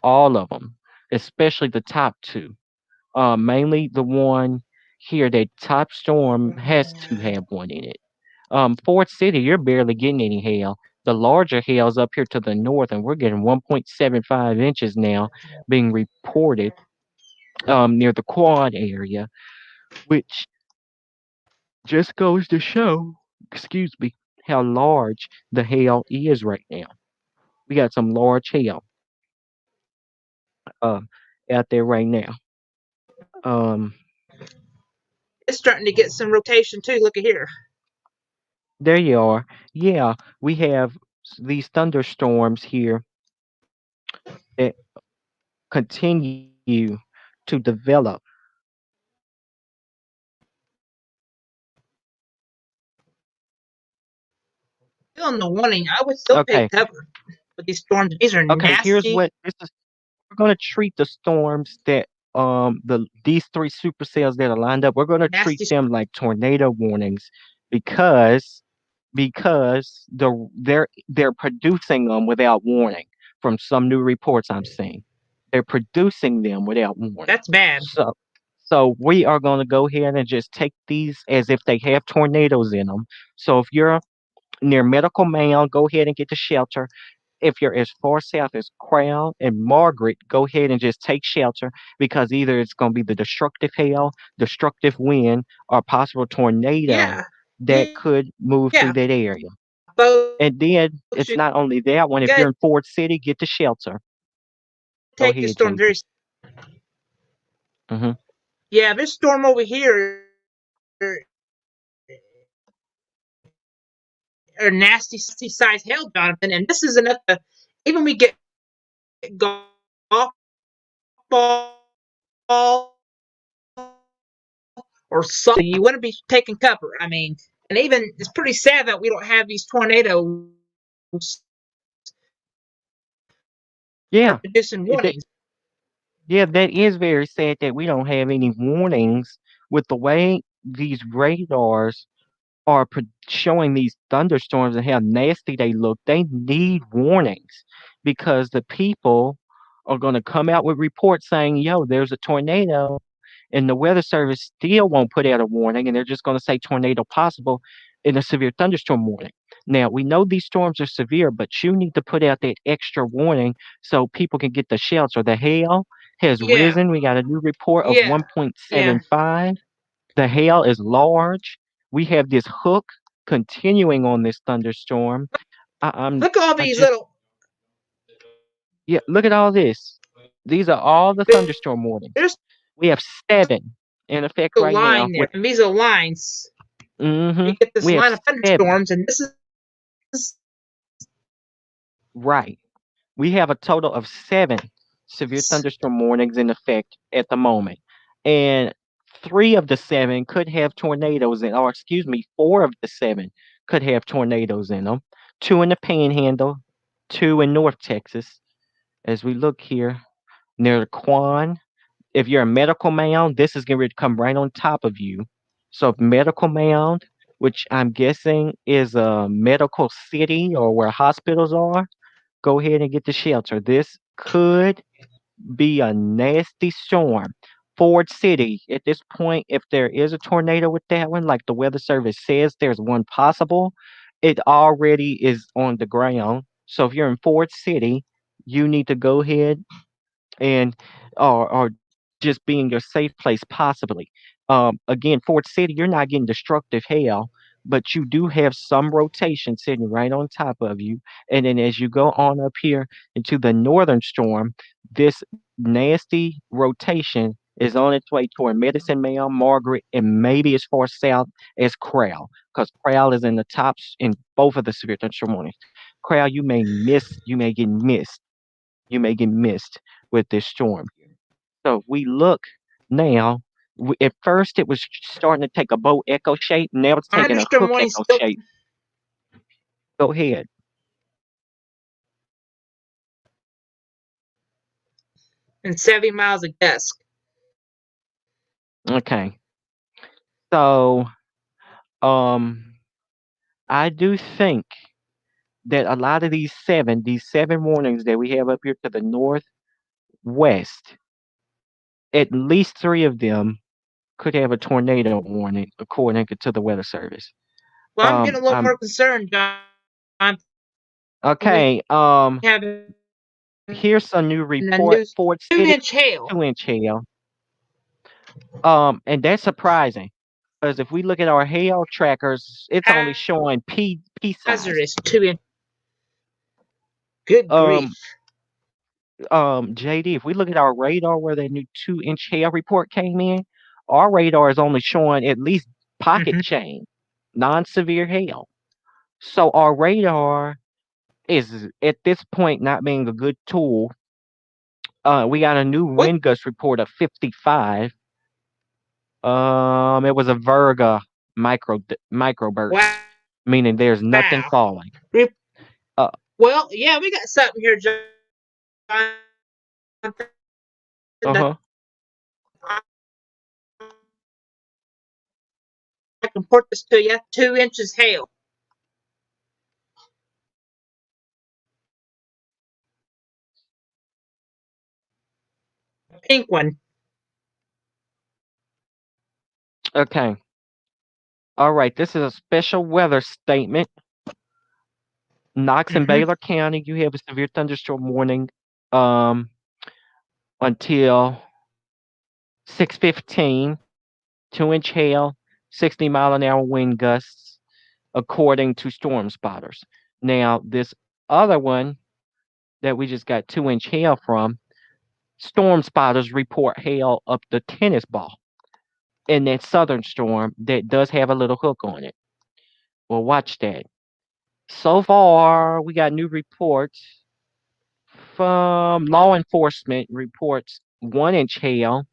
All of them, especially the top two. Mainly the one here, that top storm has to have one in it. Ford City, you're barely getting any hail. The larger hail's up here to the north, and we're getting 1.75 inches now being reported near the Quad area, which just goes to show, excuse me, how large the hail is right now. We got some large hail uh, out there right now. Um, It's starting to get some rotation too. Look at here. there you are. Yeah, we have these thunderstorms here that continue to develop. Still in the warning, I would still Okay, take cover with these storms. These are okay. Here's nasty, what this is. We're going to treat the storms that these three supercells that are lined up. We're going to treat nasty. them like tornado warnings because they're producing them without warning. From some new reports I'm seeing, they're producing them without warning. That's bad. So we are going to go ahead and just take these as if they have tornadoes in them. So if you're near Medical Mound, go ahead and get the shelter. If you're as far south as Crown and Margaret, go ahead and just take shelter because either it's going to be the destructive hail, destructive wind, or possible tornado Yeah, that yeah. could move through that area. Folks, And then you it's not only that one. If gotta you're in Ford City, get the shelter. Go take this ahead, storm very. JD. Hmm. Yeah, this storm over here are nasty size hail, Jonathan, and this is enough to even we get golf ball or something. You want to be taking cover. I mean, and even it's pretty sad that we don't have these tornadoes are Yeah, producing that, warnings. yeah, that is very sad that we don't have any warnings with the way these radars are showing these thunderstorms and how nasty they look. They need warnings because the people are going to come out with reports saying, yo, there's a tornado. And the Weather Service still won't put out a warning, and they're just going to say tornado possible in a severe thunderstorm warning. Now, we know these storms are severe, but you need to put out that extra warning so people can get the shelter. The hail has Yeah, risen. We got a new report of yeah, yeah. 1.75. The hail is large. We have this hook continuing on this thunderstorm. Look at all I these just, little. yeah, look at all this. These are all the thunderstorm warnings. There's We have seven in effect a right now. line there, and these are lines. Mm-hmm. You get this We have line of seven. thunderstorms, and this is Right. We have a total of seven severe thunderstorm warnings in effect at the moment. And three of the seven could have tornadoes in, or excuse me, four of the seven could have tornadoes in them. Two in the Panhandle, two in North Texas. As we look here near the Quan, if you're a Medical Mound, this is going to come right on top of you. So, if Medical Mound, which I'm guessing is a medical city or where hospitals are, go ahead and get the shelter. This could be a nasty storm. Ford City, at this point, if there is a tornado with that one, like the Weather Service says there's one possible, it already is on the ground. So if you're in Ford City, you need to go ahead and or just be in your safe place possibly. Again, Fort City, you're not getting destructive hail, but you do have some rotation sitting right on top of you. And then as you go on up here into the northern storm, this nasty rotation is on its way toward Medicine Mail, Margaret, and maybe as far south as Crowell, because Crowell is in the tops in both of the severe thunderstorm warnings. Crowell, you may get missed with this storm. So if we look now, at first it was starting to take a bow echo shape. Now it's taking a Thunderstorm hook warning echo still shape. Go ahead. and 70 miles a gust. Okay. So um I do think that a lot of these seven warnings that we have up here to the northwest, at least three of them could have a tornado warning according to the weather service. Well, I'm getting a little I'm more concerned, John. We okay. have Here's a new in the report. news Fort two City, inch hail. 2 inch hail. And that's surprising because if we look at our hail trackers, it's only showing pea size. Hazardous 2 inch. Good Um, grief. JD, if we look at our radar where that new 2 inch hail report came in, our radar is only showing at least pocket Mm-hmm. chain, non-severe hail. So our radar is at this point not being a good tool. We got a new What? wind gust report of 55. It was a Virga microburst, Wow. meaning there's nothing falling. Uh, Well, yeah, we got something here, John. That uh-huh. I can port this to you. 2 inches hail. A pink one. Okay. All right. This is a special weather statement. Knox and Mm-hmm. Baylor County, you have a severe thunderstorm warning um, until 6:15. 2 inch hail, 60-mile-an-hour wind gusts, according to storm spotters. Now, this other one that we just got 2 inch hail from, storm spotters report hail up the tennis ball in that southern storm that does have a little hook on it. Well, watch that. So far, we got new reports from law enforcement reports 1 inch hail,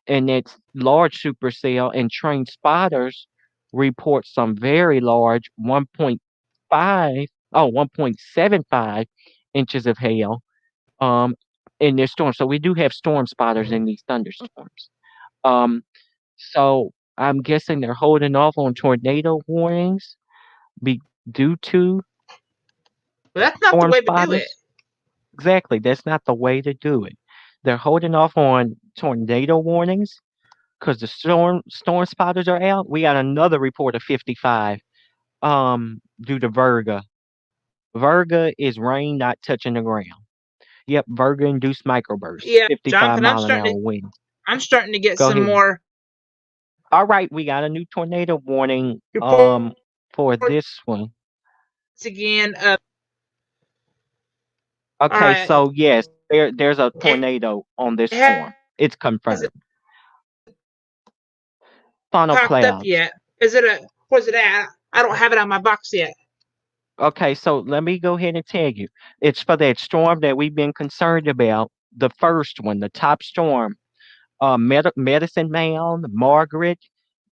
and its large supercell, and trained spotters report some very large 1.75 inches of hail in this storm. So we do have storm spotters in these thunderstorms. Um, so I'm guessing they're holding off on tornado warnings be due to Well, that's not the storm way to do it. spotters. Exactly, that's not the way to do it. They're holding off on tornado warnings because the storm spotters are out. We got another report of 55 due to Virga. Virga is rain not touching the ground. Yep, Virga induced microbursts, Yeah, 55 Jonathan, mile an hour winds. I'm starting to get Go some ahead. more All right, we got a new tornado warning reports for this one. again. All Okay, right, so yes, there's a it tornado on this storm. It's hasn't confirmed. Funnel popped up clouds. yet. Is it a? Where's it at? I don't have it on my box yet. Okay, so let me go ahead and tell you. It's for that storm that we've been concerned about. The first one, the top storm, Medicine Mound, Margaret,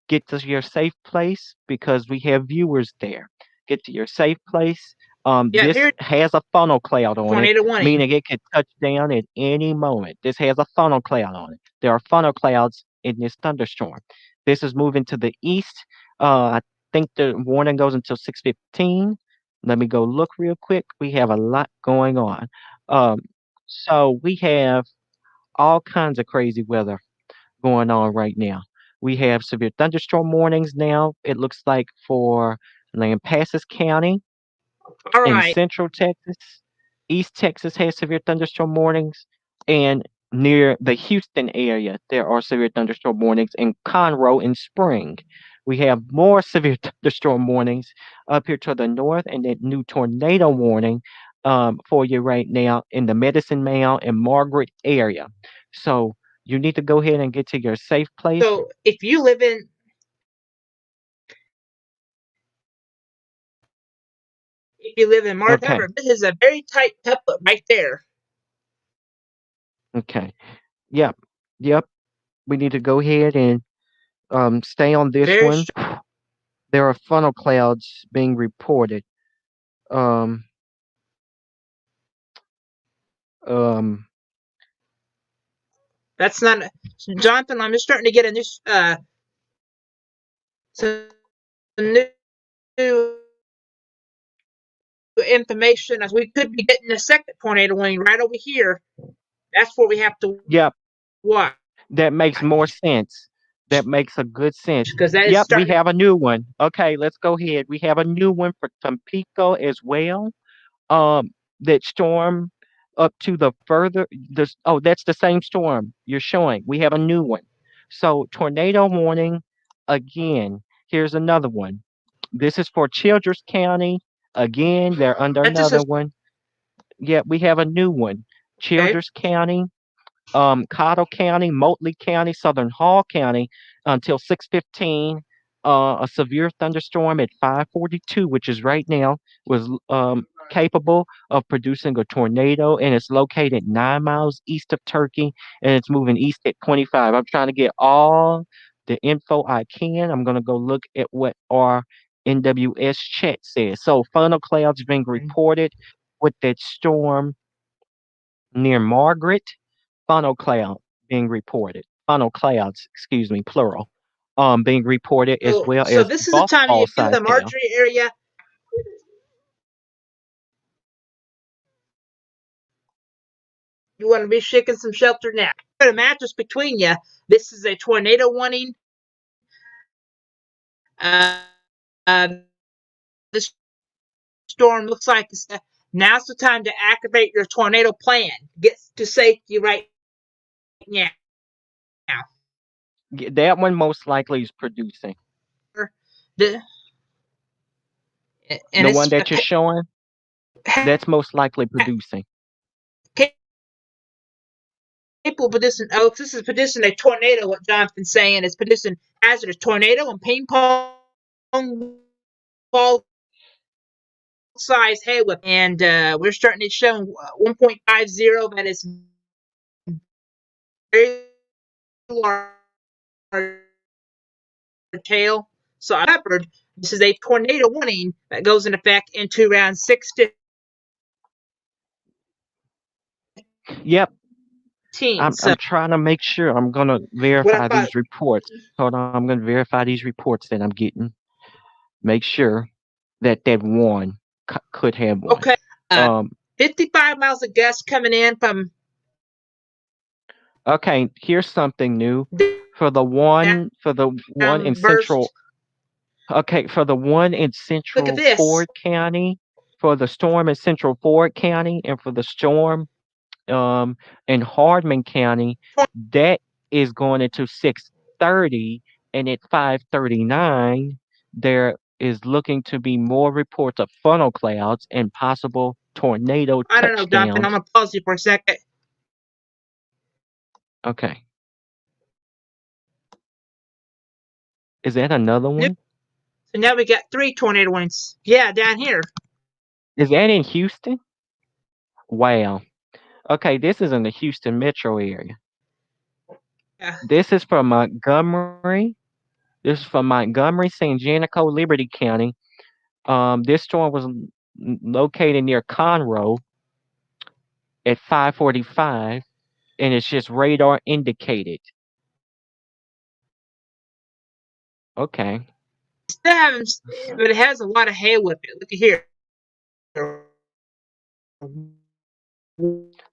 get to your safe place because we have viewers there. Get to your safe place. Yeah, This here's has a funnel cloud on it, tornado warning. meaning it could touch down at any moment. This has a funnel cloud on it. There are funnel clouds in this thunderstorm. This is moving to the east. I think the warning goes until 6:15. Let me go look real quick. We have a lot going on. Um, so we have all kinds of crazy weather going on right now. We have severe thunderstorm warnings now. It looks like for Lampasas County. All In right. Central Texas, East Texas has severe thunderstorm warnings, and near the Houston area, there are severe thunderstorm warnings. In Conroe and Spring, we have more severe thunderstorm warnings up here to the north, and that new tornado warning for you right now in the Medicine Mail and Margaret area. So you need to go ahead and get to your safe place. So if you live in Martin, Okay, remember this is a very tight template right there. okay, yep, yep. We need to go ahead and stay on this Very one. There are funnel clouds being reported. Um, um, That's not Jonathan. I'm just starting to get a new some new information as we could be getting a second tornado warning right over here. That's where we have to yep, watch that makes more sense. That makes a good sense. because that is Yep, we starting. have a new one. Okay, let's go ahead. We have a new one for Tampico as well. Um, that storm up to the further this oh, that's the same storm you're showing. We have a new one. So tornado warning again. Here's another one. This is for Childress County. Again, they're under That's just another one. Yeah, we have a new one. okay. Childress County, Cottle County, Motley County, Southern Hall County until 6:15. A severe thunderstorm at 5:42, which is right now, was capable of producing a tornado, and it's located 9 miles east of Turkey, and it's moving east at 25. I'm trying to get all the info I can. I'm gonna go look at what our NWS chat says. So funnel clouds being reported with that storm near Margaret. Funnel cloud being reported. Funnel clouds, excuse me, plural, being reported as well So as this is the time ball if you live size in the hail. Marjorie area, you want to be shaking some shelter now. Put a mattress between you. This is a tornado warning. Uh, uh, this storm looks like now's the time to activate your tornado plan. Get to safety right now. That one most likely is producing. The, and The one it's that you're showing, that's most likely producing. capable of producing. Oh, this is producing a tornado. What Jonathan's saying is producing hazardous tornado and ping pong ball size hail whip, and we're starting to show 1.50. That is very large tail. So I covered. This is a tornado warning that goes in effect into around 6:15. Yep, I'm So trying to make sure. I'm gonna what verify about these reports. Hold on, I'm gonna verify these reports that I'm getting. Make sure that that one could have one. okay? Uh, Um, 55 miles of gust coming in from okay, here's something new for the one in central. burst. Okay, for the one in Look at central this. Ford County, for the storm in central Ford County, and for the storm um in Hardman County, that is going into 6:30, and at 5:39, there is looking to be more reports of funnel clouds and possible tornado I don't know, Jonathan. I'm touchdowns. gonna pause you for a second. Okay, is that another Nope. one? So now we got three tornado warnings. Yeah, down here. Is that in Houston? Wow. Okay, this is in the Houston metro area. Yeah. This is from Montgomery. This is from Montgomery, San Janico, Liberty County. This storm was located near Conroe at 5:45, and it's just radar indicated. Okay. Still haven't, but it has a lot of hail with it. Look at here.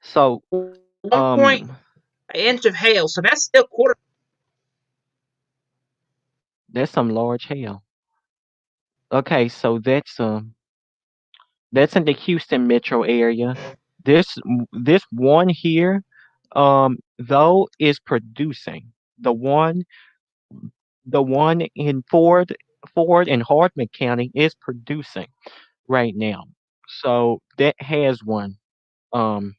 So, 1 inch of hail. So that's still quarter. that's some large hail. Okay, so that's That's in the Houston metro area. This one here, though, is producing. The one the one in Ford and Hardman County is producing right now. So that has one um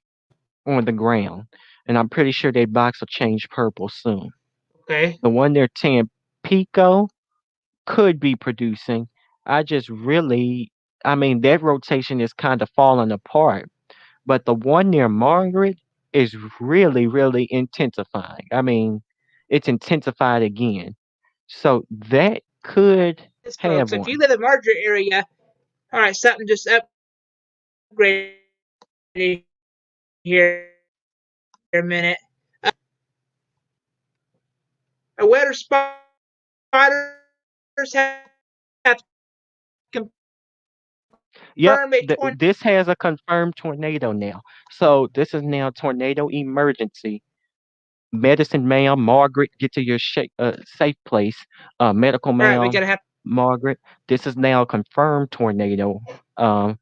on the ground, and I'm pretty sure that box will change purple soon. Okay. The one near Tampico could be producing. I just really, I mean, that rotation is kind of falling apart. But the one near Margaret is really, really intensifying. I mean, it's intensified again. So that could Yes, have folks. If you one. live in Marjorie area, all right, something just upgraded here a minute. Weather spotters have Yep, confirmed a this has a confirmed tornado now. So this is now tornado emergency. Medicine Ma'am, Margaret, get to your safe place. Medical All right, we Ma'am, gotta have. Margaret, this is now a confirmed tornado. Um,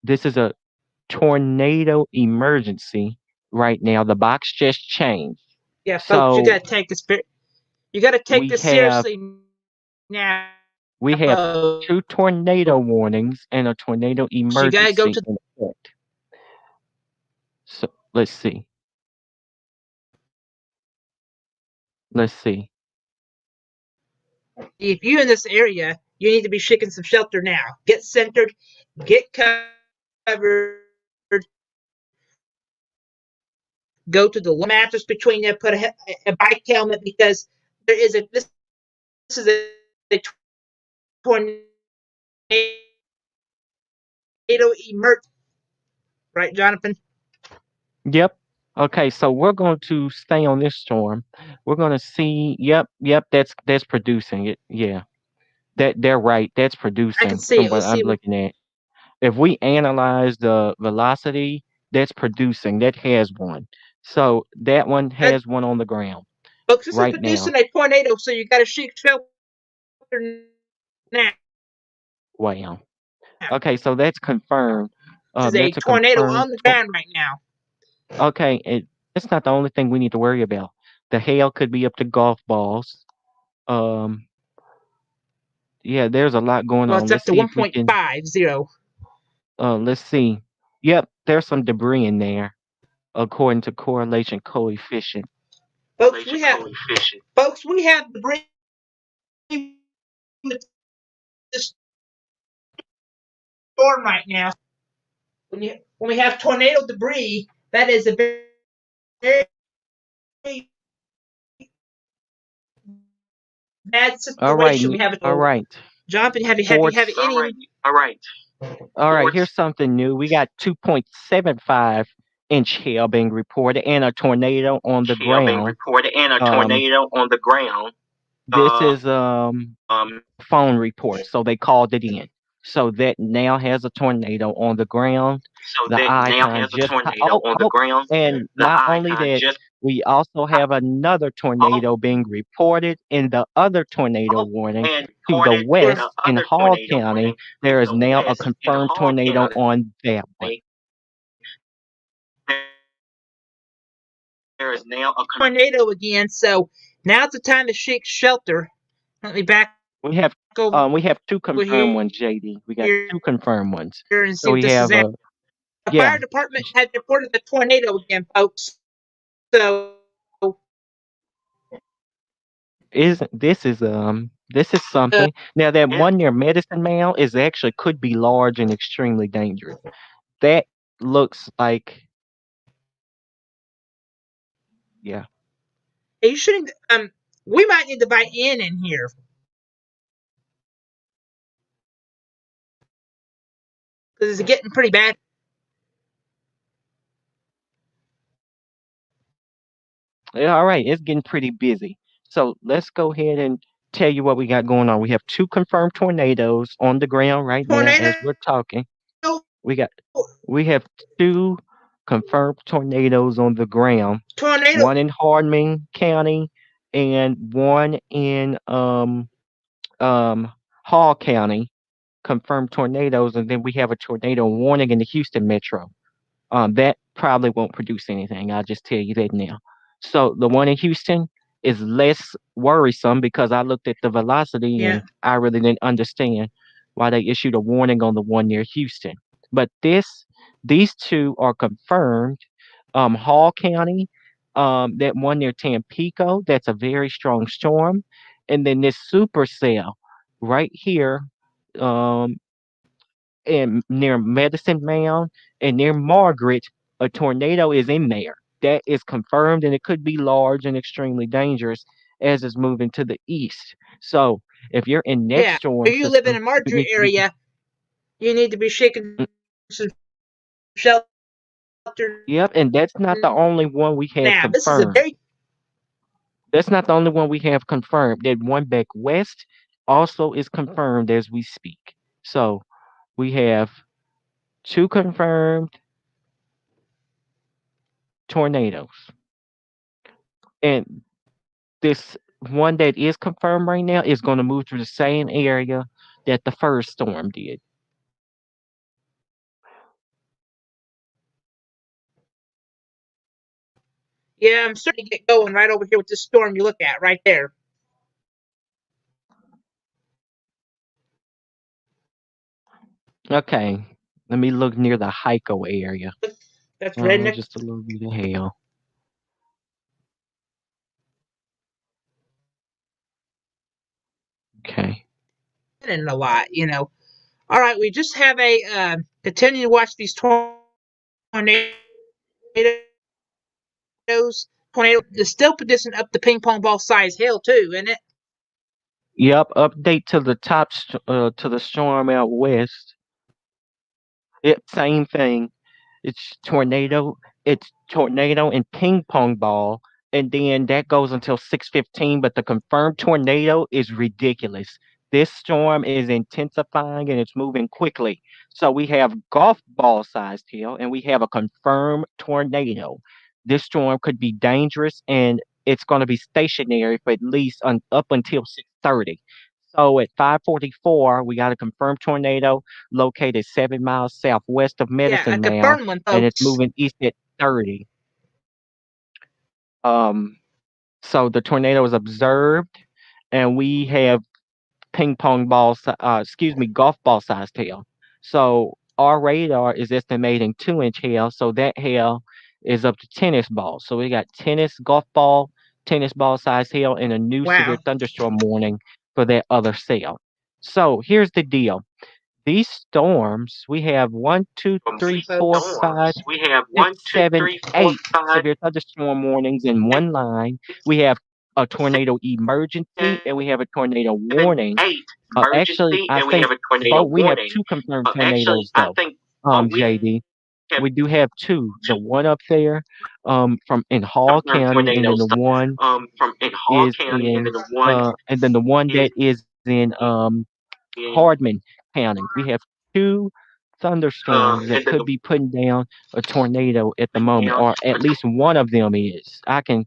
this is a tornado emergency right now. The box just changed. Yeah, folks, you So gotta take this. You gotta take we this have seriously now, we have folks. two tornado warnings and a tornado You gotta go emergency to. in effect. So let's see. Let's see. If you're in this area, you need to be shaking some shelter now. Get centered, get covered, go to the mattress between you, put a bike helmet because there is a this is a tornado emergency, right, Jonathan? Yep. Okay, so we're going to stay on this storm. We're going to see. Yep. That's producing it. Yeah, they're right. That's I can producing see from it. what Let's I'm see, looking at. If we analyze the velocity, that's producing. That has one. So that one has one on the ground folks. This is right now. producing a tornado, so you got to shake shelter now. Wow. Okay, so that's confirmed. This is a That's a tornado confirmed. on the ground right now. Okay, that's not the only thing we need to worry about. The hail could be up to golf balls. Um, yeah, there's a lot going Well, on. it's up Let's to see if we can. 1.50. Let's see. Yep, there's some debris in there according to correlation coefficient. Folks, we have debris with this storm right now. When we have tornado debris, that is a very bad All right, situation. We have all a right. Jonathan. Have Forts. any All right, here's something new. We got 2.75-inch hail being reported and a tornado on the ground. Um, this is a phone report, so they called it in. So that now has a tornado on the ground. The icon just and not only that, we also have another tornado being reported in the other tornado warning to the west in Hall County. There is now a confirmed tornado on that one. tornado again. So now's the time to shake shelter. Let me back We have over we have two confirmed here ones, JD. We got two confirmed ones. and So see what we this is have at. The yeah, fire department has reported the tornado again, folks. So isn't this is something. Now that one near Medicine Man is actually could be large and extremely dangerous. That looks like yeah. you shouldn't. We might need to buy in here because it's getting pretty bad. Yeah, all right, it's getting pretty busy. So let's go ahead and tell you what we got going on. We have two confirmed tornadoes on the ground right now Tornado, as we're talking. We got we have two confirmed tornadoes on the ground. tornado, One in Hardman County and one in Hall County confirmed tornadoes, and then we have a tornado warning in the Houston metro. That probably won't produce anything. I'll just tell you that now. So the one in Houston is less worrisome because I looked at the velocity Yeah. and I really didn't understand why they issued a warning on the one near Houston. But these two are confirmed. Hall County, that one near Tampico, that's a very strong storm, and then this supercell right here, um, and near Medicine Mound and near Margaret, a tornado is in there. That is confirmed, and it could be large and extremely dangerous as it's moving to the east. So, if you're in that Yeah. storm If you live in system, a you Marjorie need to be. area, you need to be shaking Mm, some shelter yep, and that's not the only one we have now. This is a confirmed. very That's not the only one we have confirmed. That one back west also is confirmed as we speak. So we have two confirmed tornadoes. And this one that is confirmed right now is going to move through the same area that the first storm did. yeah. I'm starting to get going right over here with this storm you look at right there. Okay, let me look near the Heiko area. That's redneck Just a little bit of hail. Okay. and a lot. All right, we just have a continue to watch these tornadoes. Tornado is still producing up the ping pong ball size hail too, isn't it? Yep. Update to the to the storm out west. Yep. Same thing. It's tornado. It's tornado and ping pong ball, and then that goes until 6:15. But the confirmed tornado is ridiculous. This storm is intensifying and it's moving quickly. So we have golf ball sized hail, and we have a confirmed tornado. This storm could be dangerous, and it's going to be stationary for at least up until 6:30. So at 5:44, we got a confirmed tornado located 7 miles southwest of Yeah, a Medicine Mound, confirmed one, and it's folks. moving east at 30. Um, so the tornado is observed, and we have golf ball sized hail. So our radar is estimating 2-inch hail, so that hail is up to tennis balls. So we got tennis ball sized hail, and a new severe Wow. thunderstorm warning for that other cell. So here's the deal. These storms, we have one, two, three, four, five, six, seven, 8 severe thunderstorm warnings in one line. We have a tornado emergency and we have a tornado warning. Actually, I think both we have two confirmed tornadoes though. JD, we do have two. The one up there, from in Hall County, and then the one is in, and then the one that is in Hardman County. We have two thunderstorms that could be putting down a tornado at the moment, or at least one of them is. I can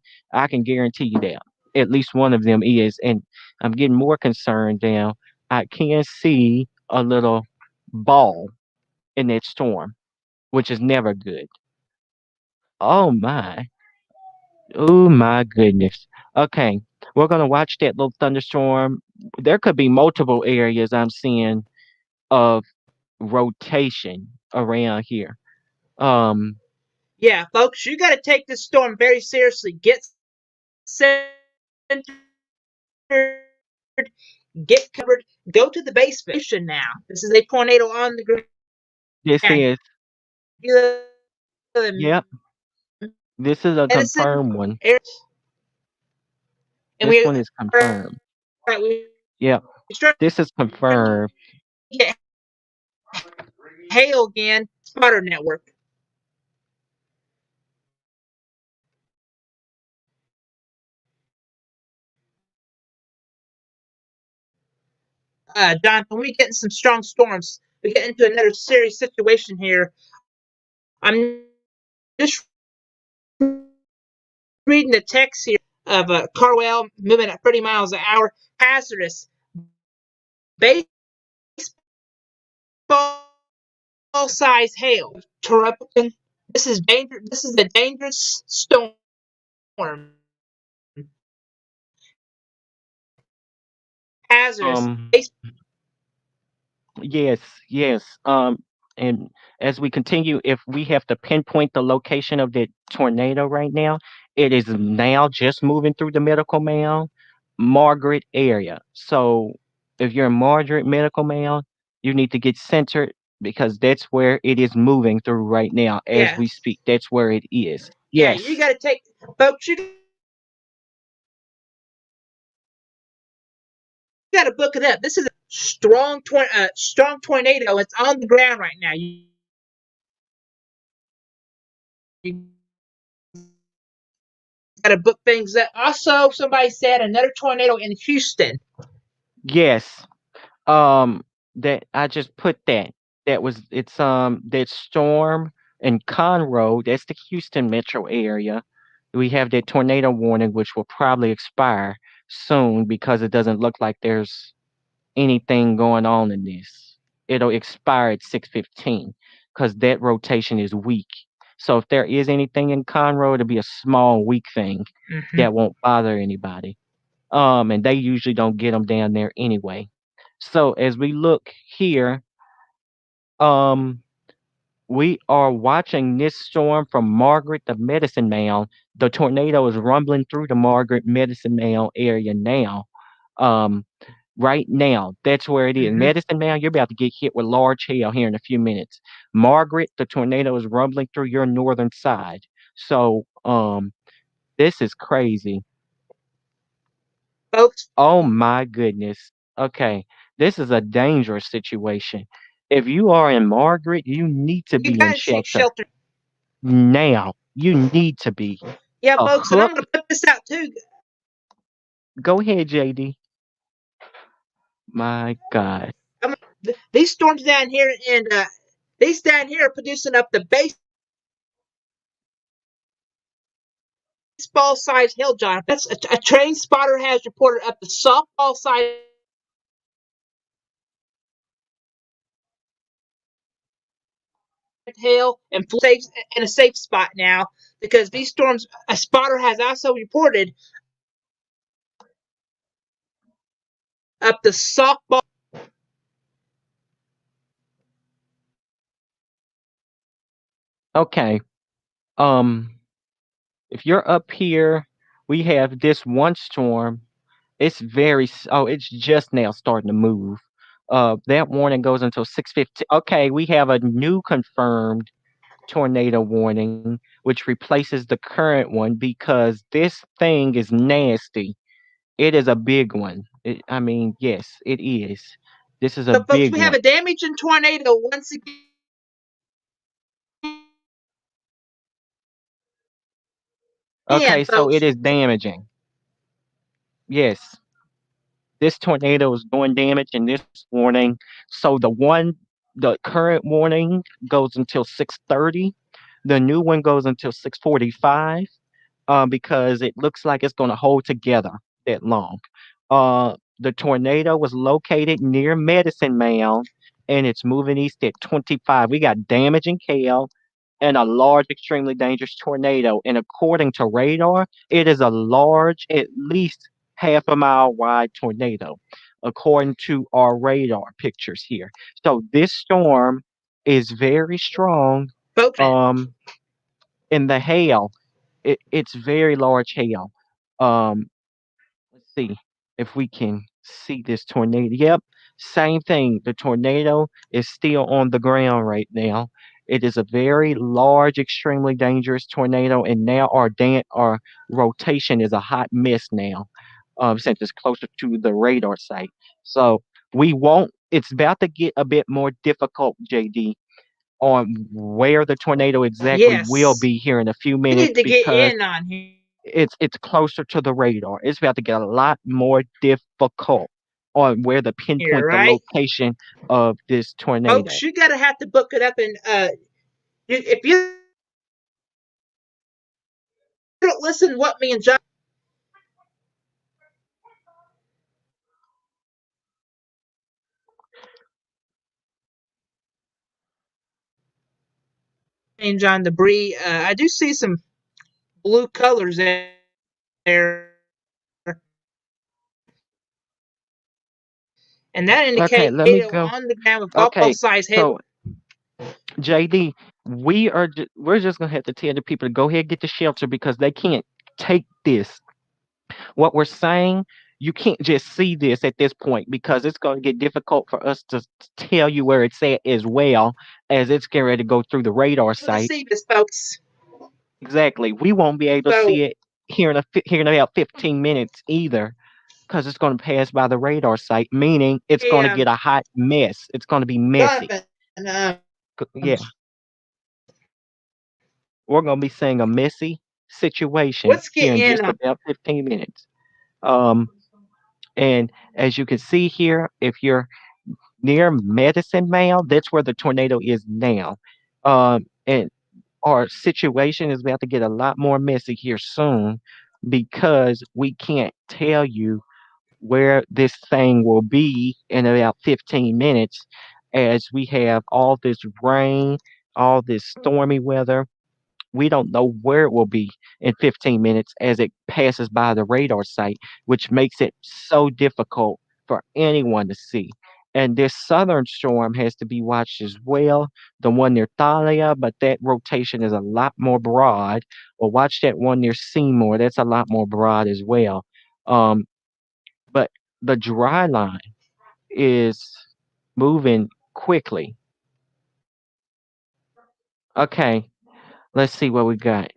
guarantee you that at least one of them is, and I'm getting more concerned now. I can see a little ball in that storm, which is never good. Oh my. Oh my goodness. Okay, we're gonna watch that little thunderstorm. There could be multiple areas I'm seeing of rotation around here. Um, Yeah, folks, you got to take this storm very seriously. Get centered, get covered, go to the basement now. This is a tornado on the this ground. is You live in Yep. This is a Medicine, confirmed one. and This we one is are confirmed. we Yep. starting This is to confirmed. get hail again. Spotter network. Jonathan, we get in some strong storms. We get into another serious situation here. I'm just reading the text here of Carwell moving at 30 miles an hour, hazardous. Base baseball size hail. Terrapin. This is danger. This is a dangerous storm. Hazardous. Um, yes, yes. And as we continue, if we have to pinpoint the location of the tornado right now, it is now just moving through the medical mail, Margaret area. So if you're in Margaret medical mail, you need to get centered because that's where it is moving through right now as we Yes. speak. That's where it is. Yeah, you Yes. got to take, folks. You got to book it up. This is a strong tornado. It's on the ground right now. You got to book things up. Also, somebody said another tornado in Houston. Yes. That I just put that. That was it's that storm and Conroe, that's the Houston metro area. We have that tornado warning which will probably expire soon because it doesn't look like there's anything going on in this. It'll expire at 6:15 because that rotation is weak. So if there is anything in Conroe, it'll be a small weak thing Mm-hmm. that won't bother anybody. And they usually don't get them down there anyway. So as we look here, um, we are watching this storm from Margaret the Medicine Mound. The tornado is rumbling through the Margaret Medicine Mound area now. Um, right now, that's where it is. Mm-hmm. Medicine Mound, you're about to get hit with large hail here in a few minutes. Margaret, the tornado is rumbling through your northern side. So, this is crazy. Folks, Oh my goodness. Okay. This is a dangerous situation. If you are in Margaret, you need to you be in got to seek shelter shelter. now. You need to be. Yeah, A folks, and I'm hook. going to put this out too. Go ahead, JD. My God. These storms down here and these down here are producing up the baseball size hail, John. That's a train spotter has reported up the softball size hail and safe in a safe spot now because these storms. A spotter has also reported up the softball. Okay. Um, if you're up here, we have this one storm. It's it's just now starting to move. That warning goes until 6:15. Okay, we have a new confirmed tornado warning, which replaces the current one because this thing is nasty. It is a big one. I mean, yes, it is. This is a So, folks, big we have one. a damaging tornado once again, Okay, so it folks. is damaging. Yes, this tornado is doing damage in this warning. So the current warning goes until 6:30. The new one goes until 6:45. Because it looks like it's going to hold together that long. The tornado was located near Medicine Mound and it's moving east at 25. We got damaging hail and a large, extremely dangerous tornado. And according to radar, it is a large, at least half a mile wide tornado, according to our radar pictures here. So this storm is very strong. Folks, Um, in the hail, it's very large hail. Um, let's see if we can see this tornado. Yep, same thing. The tornado is still on the ground right now. It is a very large, extremely dangerous tornado, and now our rotation is a hot mess now, since it's closer to the radar site. So we won't. It's about to get a bit more difficult, JD, on where the tornado exactly will yes, be here in a few we minutes need to get because in on here. it's closer to the radar. It's about to get a lot more difficult on where to Here, pinpoint the right? location of this tornado. Folks, you gotta have to book it up and if you don't listen what me and John change on debris. I do see some blue colors there, and that Okay, indicates let me hail go. on the ground with golf ball Okay, size hail. so JD, we're just gonna have to tell the people to go ahead and get the shelter because they can't take this. What we're saying, you can't just see this at this point because it's going to get difficult for us to tell you where it's at as well as it's getting ready to go through the radar To site. see this, folks. Exactly. We won't be able to see So it here in about 15 minutes either because it's going to pass by the radar site, meaning it's going to hey, get a hot mess. It's going to be messy. Jonathan, Yeah, we're going to be seeing a messy situation let's here get in in just on. about 15 minutes. Um, and as you can see here, if you're near Medicine Mound, that's where the tornado is now. And our situation is about to get a lot more messy here soon because we can't tell you where this thing will be in about 15 minutes as we have all this rain, all this stormy weather. We don't know where it will be in 15 minutes as it passes by the radar site, which makes it so difficult for anyone to see. And this southern storm has to be watched as well, the one near Thalia, but that rotation is a lot more broad. Or watch that one near Seymour, that's a lot more broad as well. Um, but the dry line is moving quickly. Okay, let's see what we got.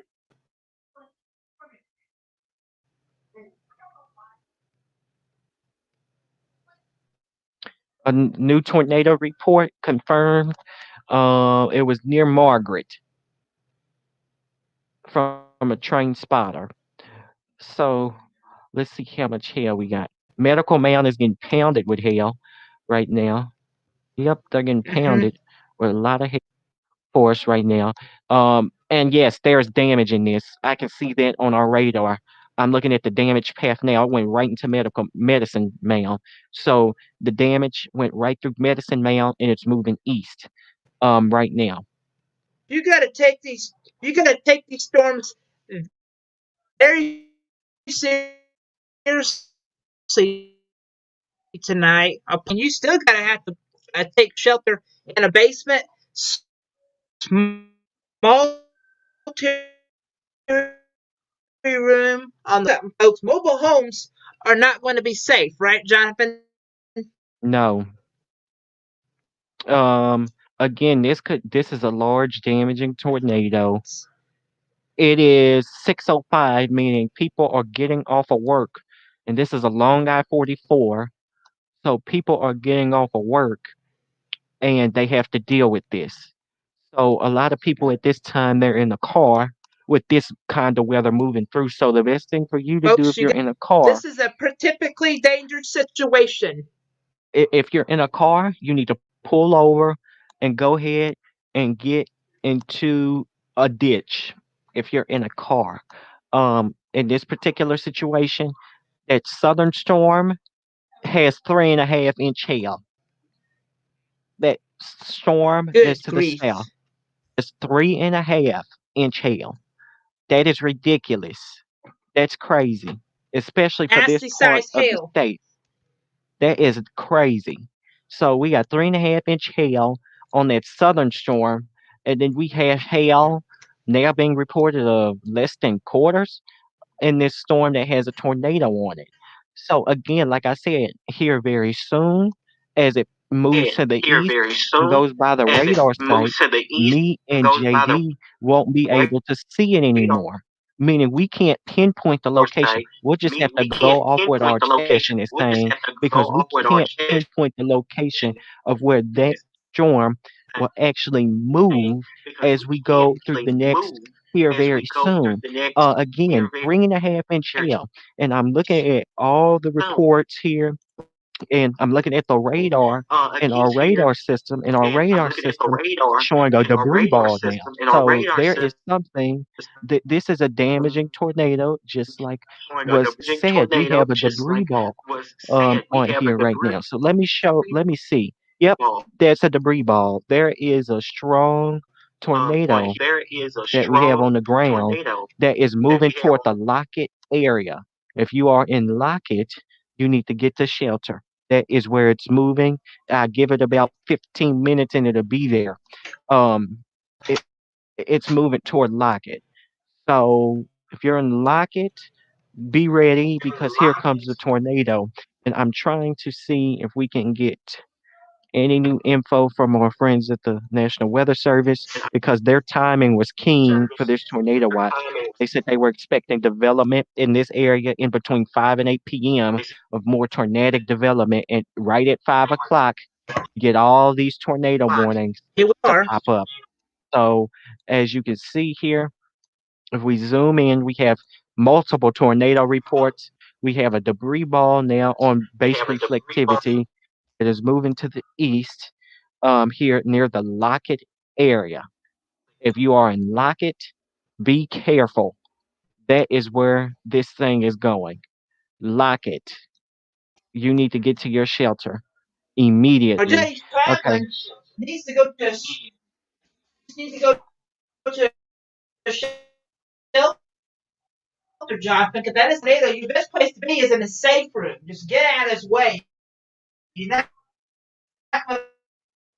New tornado report confirmed. It was near Margaret from a train spotter. So let's see how much hail we got. Medical Mound is getting pounded with hail right now. Yep, they're getting Mhm. pounded with a lot of hail for us right now. And yes, there's damage in this. I can see that on our radar. I'm looking at the damage path now. It went right into medical medicine mound. So the damage went right through medicine mound and it's moving east right now. You got to take these. You got to take these storms very seriously tonight. And you still got to have to take shelter in a basement, small room on the folks. Mobile homes are not going to be safe, right, Jonathan? No. Again, this is a large damaging tornado. It is 6:05, meaning people are getting off of work, and this is along I-44. So people are getting off of work and they have to deal with this. So a lot of people at this time they're in the car with this kind of weather moving through. So the best thing for you to do if Folks, you're in a car, this is a typically dangerous situation. if you're in a car, you need to pull over and go ahead and get into a ditch if you're in a car. In this particular situation, that southern storm has 3.5 inch hail. That storm that's Good to the south grief. is 3.5 inch hail. That is ridiculous. That's crazy, especially for this Nasty part sized of the hail. state. That is crazy. So we got 3.5 inch hail on that southern storm, and then we have hail now being reported of less than quarters in this storm that has a tornado on it. So again, like I said, here very soon, as it moves to the Here east very and soon goes by the as it radar moves site, to the east me and and goes by the JD won't be able to see it radar anymore. Meaning we can't pinpoint the location. site. We'll just have to We go can't off what our pinpoint the station location. is We'll just saying have to go because we off with our can't chest pinpoint the location of where that storm will actually move because as we we can't go through actually the next move here as very we go through soon. the next Again, here very 3.5 inch hail. And I'm looking at all the soon. reports here, and I'm looking at the radar in our Here, radar system, and our and I'm radar looking at the system radar showing a in our debris radar ball now. system, and our So radar there is system something that this is a damaging tornado, just like showing a was damaging said. We tornado, have a just debris like ball was said. We on have a here right now. debris So let me see. Yep, ball. that's a debris ball. There is a strong tornado that we have on the ground that is moving toward the Lockett area. If you are in Lockett, you need to get to shelter. That is where it's moving. I give it about 15 minutes and it'll be there. Um, it, it's moving toward Lockett. So if you're in Lockett, be ready because here comes the tornado. And I'm trying to see if we can get any new info from our friends at the National Weather Service because their timing was keen for this tornado watch. They said they were expecting development in this area in between 5 and 8 p.m. of more tornadic development. And right at 5 o'clock, you get all these tornado warnings Here we to are. pop up. So, as you can see here, if we zoom in, we have multiple tornado reports. We have a debris ball now on base reflectivity. It is moving to the east here near the Lockett area. If you are in Lockett, be careful. That is where this thing is going. Lockett, you need to get to your shelter Our immediately. Jay's Okay. traveling needs to go to needs to go to a shelter, Jonathan, because that is tornado. Your best place to be is in a safe room. Just get out of his way. You're not going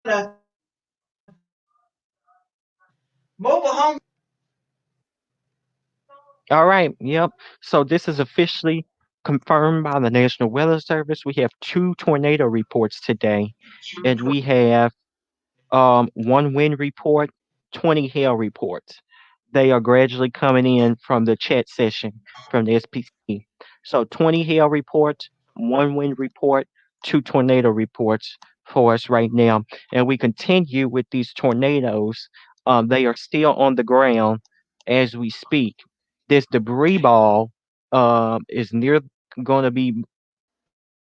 to mobile home. All right. Yep. So this is officially confirmed by the National Weather Service. We have two tornado reports today, and we have one wind report, 20 hail reports. They are gradually coming in from the chat session from the SPC. So 20 hail reports, one wind report, two tornado reports for us right now. And we continue with these tornadoes. They are still on the ground as we speak. This debris ball is near going to be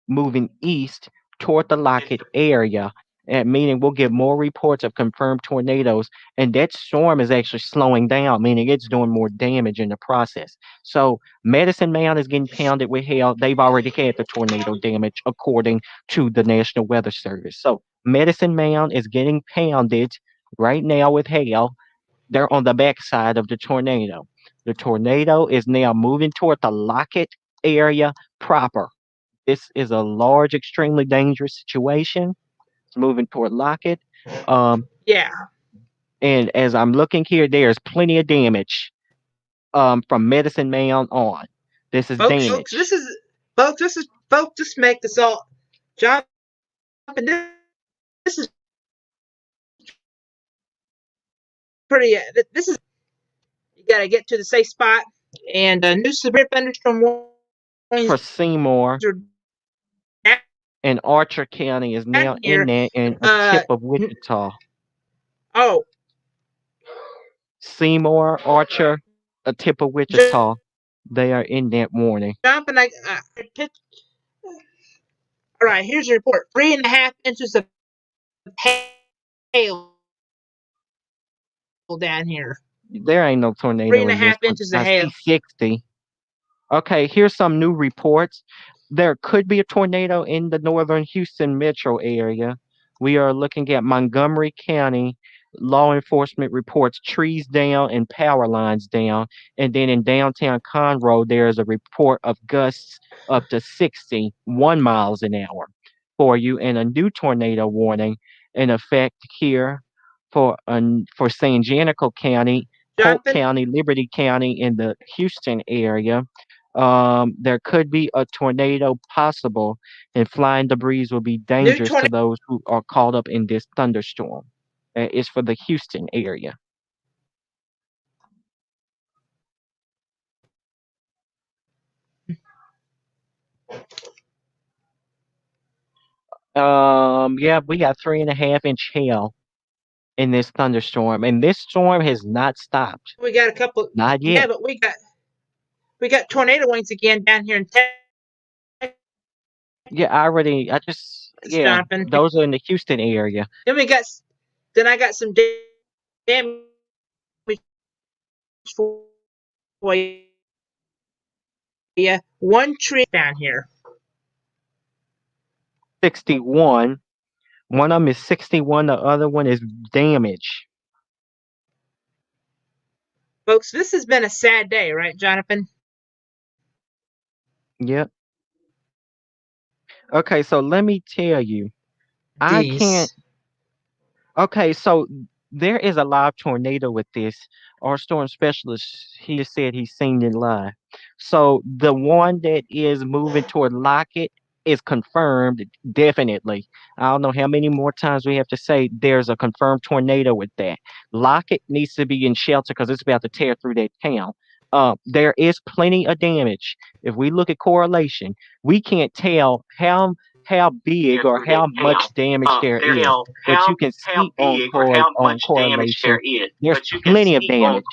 moving east toward the Lockett area, and meaning we'll get more reports of confirmed tornadoes. And that storm is actually slowing down, meaning it's doing more damage in the process. So Medicine Man is getting pounded with hail. They've already had the tornado damage according to the National Weather Service. So Medicine Man is getting pounded right now with hail. They're on the backside of the tornado. The tornado is now moving toward the Lockett area proper. This is a large, extremely dangerous situation. It's moving toward Lockett. Um, Yeah, and as I'm looking here, there's plenty of damage from Medicine Man on. This is folks. damage. This is folks. Just make this all, Jonathan. This is pretty. This is you got to get to the safe spot. And new severe thunderstorm warnings For Seymour are and Archer County is down now in here. there and a tip of Wichita. Oh, Seymour, Archer, a tip of Wichita. They are in that warning. Jonathan, all right. Here's your report: 3.5 inches of hail down here. There ain't no Three tornado and a in this half one. inches of I hail. see 60. Okay, here's some new reports. There could be a tornado in the northern Houston metro area. We are looking at Montgomery County. Law enforcement reports trees down and power lines down. And then in downtown Conroe, there is a report of gusts up to 61 miles an hour for you, and a new tornado warning in effect here for San Jacinto County, Polk Jonathan, County, Liberty County in the Houston area. There could be a tornado possible, and flying debris will be new dangerous to tornado. those who are caught up in this thunderstorm. It's for the Houston area. Yeah, we got 3.5 inch hail in this thunderstorm, and this storm has not stopped. We got a couple. Not Yeah, yet. but we got tornado warnings again down here in Yeah, Texas, yeah, Jonathan. those are in the Houston area. Then I got some damage for you. One tree down here. 61. One of them is 61, the other one is damage. Folks, this has been a sad day, right, Jonathan? Yep. Okay, so let me tell you, I can't. Geez. Okay, so there is a live tornado with this. Our storm specialist, he just said he's seen it live. So the one that is moving toward Lockett is confirmed, definitely. I don't know how many more times we have to say there's a confirmed tornado with that. Lockett needs to be in shelter because it's about to tear through that town. There is plenty of damage. If we look at correlation, we can't tell how big or how much damage there is, but you can see on correlation, there's plenty of damage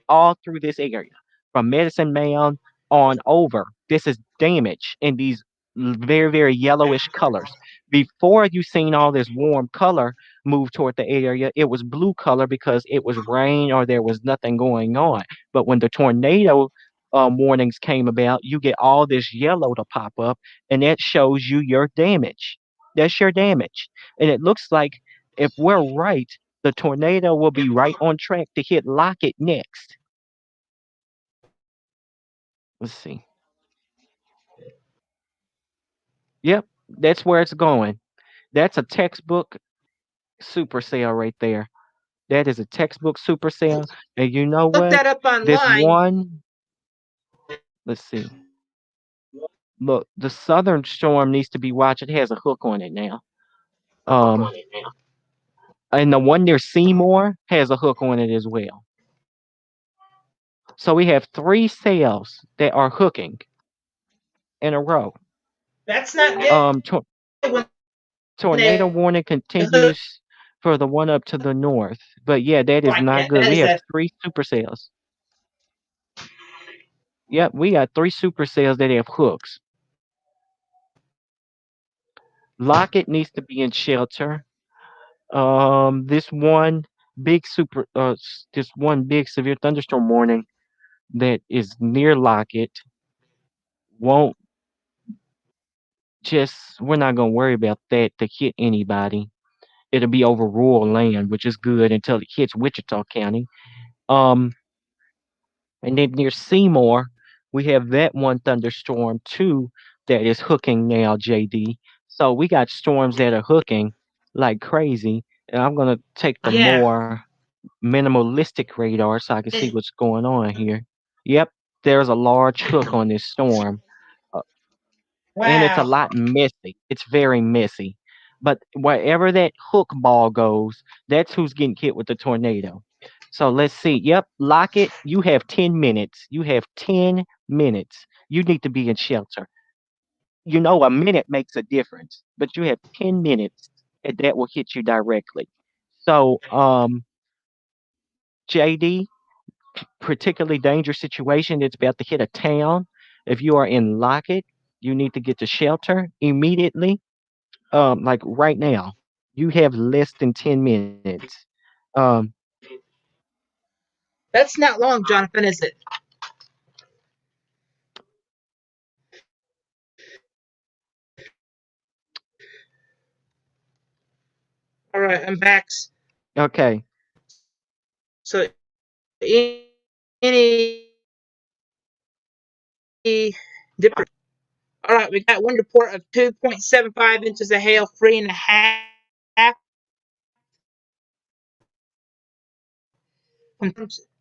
all through this area, from Medicine Mound on over. This is damage in these very, very yellowish colors. Before you seen all this warm color move toward the area, it was blue color because it was rain or there was nothing going on. But when the tornado warnings came about, you get all this yellow to pop up, and that shows you your damage. That's your damage. And it looks like if we're right, the tornado will be right on track to hit Lockett next. Let's see. Yep, that's where it's going. That's a textbook supercell right there. That is a textbook supercell. And you know Look what? that up This online. one, let's see. Look, the Southern Storm needs to be watched. It has a hook on it now. Um, and the one near Seymour has a hook on it as well. So we have three cells that are hooking in a row. That's not good Um, tor- when Tornado they warning hook continues for the one up to the north. But yeah, that is like not that. good. That We is have a three supercells. Yep, we got three supercells that have hooks. Lockett needs to be in shelter. This one this one big severe thunderstorm warning that is near Lockett won't just. We're not gonna worry about that to hit anybody. It'll be over rural land, which is good until it hits Wichita County. Um, and then near Seymour, we have that one thunderstorm too that is hooking now, JD. So we got storms that are hooking like crazy. And I'm gonna take the yeah. more minimalistic radar so I can see what's going on here. Yep, there's a large hook on this storm. Uh, and it's a Wow. lot messy. It's very messy. But wherever that hook ball goes, that's who's getting hit with the tornado. So let's see. Yep, lock it. You have 10 minutes. You have 10 minutes. You need to be in shelter. You know, a minute makes a difference, but you have 10 minutes and that will hit you directly. So, JD, particularly dangerous situation that's about to hit a town. If you are in Lockett, you need to get to shelter immediately. Like right now, you have less than 10 minutes. Um, That's not long, Jonathan, is it? All right, I'm back. okay, So any different. All right, we got one report of 2.75 inches of hail, 3.5.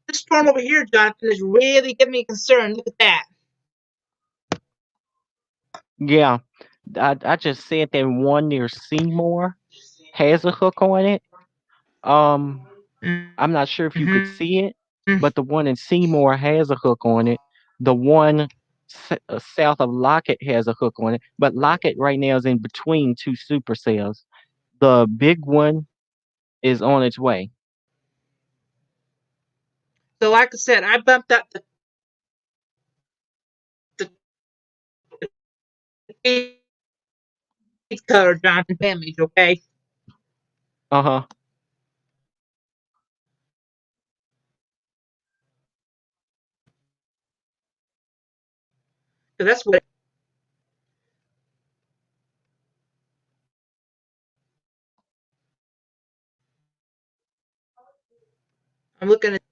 This storm over here, Jonathan, is really getting me concerned. Look at that. yeah, I just said that one near Seymour has a hook on it. Um, I'm not sure if you could Mm-hmm. see it, but the one in Seymour has a hook on it. The one south of Lockett has a hook on it, but Lockett right now is in between two supercells. The big one is on its way. So, like I said, I bumped up the color, Jonathan, damage, okay? Uh huh. So that's what I'm looking at.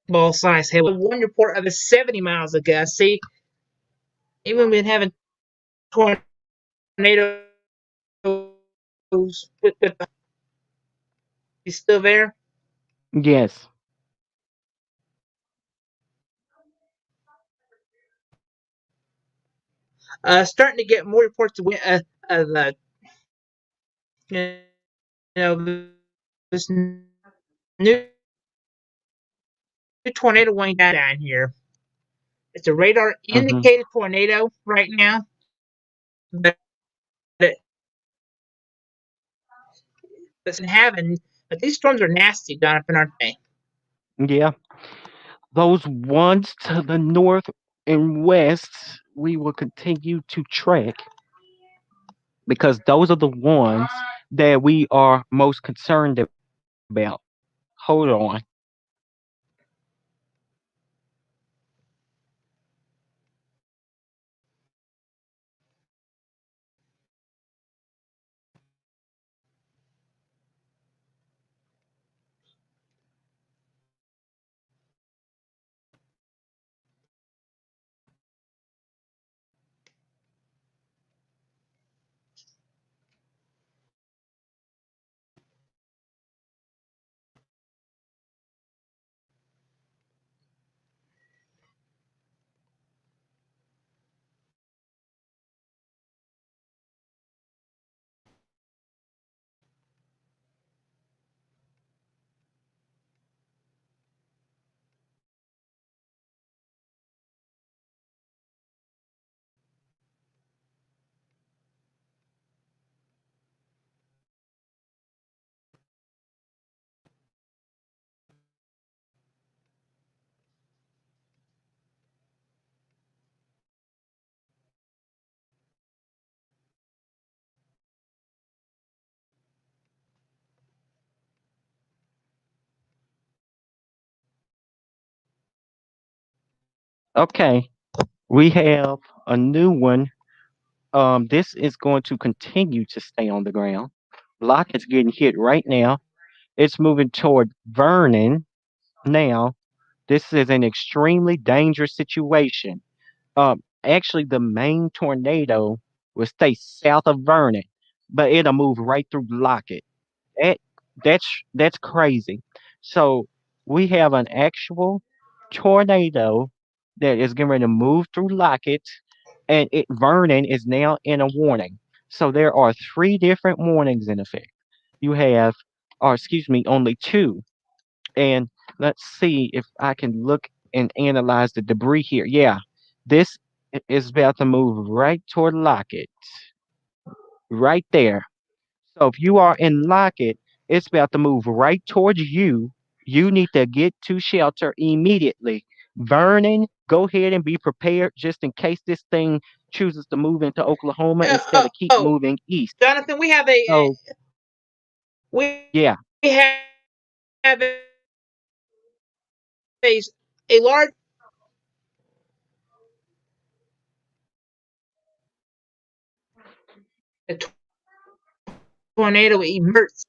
Softball size hail. One report of a 70 miles a gust. See, even been having tornadoes with you still there? Yes. Starting to get more reports of you know this new tornado wing down here. It's a radar Hmm. indicated tornado right now, but it doesn't have. And but these storms are nasty, Donovan, aren't they? Yeah. Those ones to the north and west, we will continue to track because those are the ones that we are most concerned about. Hold on. Okay, we have a new one. This is going to continue to stay on the ground. Block is getting hit right now. It's moving toward Vernon now. This is an extremely dangerous situation. Actually, the main tornado will stay south of Vernon, but it'll move right through Lockett. That that's crazy. So we have an actual tornado that is getting ready to move through Lockett, and Vernon is now in a warning. So there are three different warnings in effect. You have, or excuse me, only two. And let's see if I can look and analyze the debris here. Yeah, this is about to move right toward Lockett, right there. So if you are in Lockett, it's about to move right towards you. You need to get to shelter immediately. Vernon, go ahead and be prepared just in case this thing chooses to move into Oklahoma instead of keep Oh, moving east. Jonathan, So we yeah, have a, a large tornado emerged.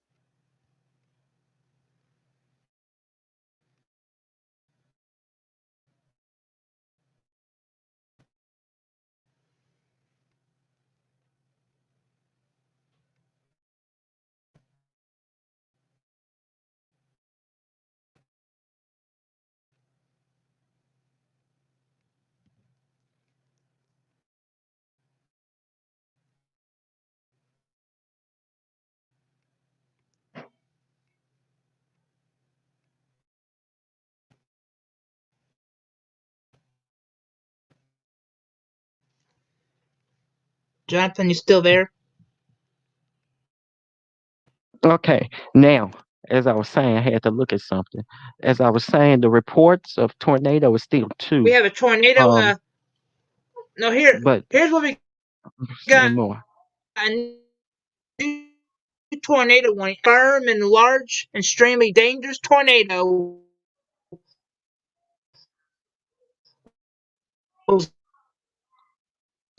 Jonathan, you still there? Okay, now, as I was saying, I had to look at something. As I was saying, the reports of tornado is still We two. have a tornado. Um, No, here, but here's what we say got. more. A new tornado warning. Firm and large and extremely dangerous tornado was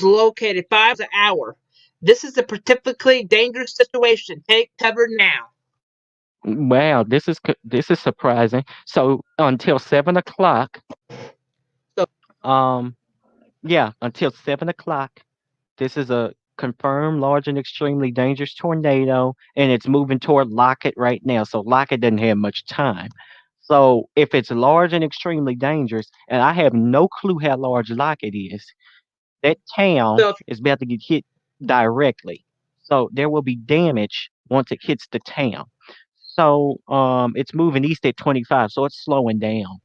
located 5 miles an hour. This is a particularly dangerous situation. Take cover now. Wow, this is surprising. So until 7 o'clock, So, um, yeah, until 7 o'clock, this is a confirmed large and extremely dangerous tornado, and it's moving toward Lockett right now. So Lockett doesn't have much time. So if it's large and extremely dangerous, and I have no clue how large Lockett is, that town so is about to get hit directly. So there will be damage once it hits the town. So it's moving east at 25, so it's slowing down.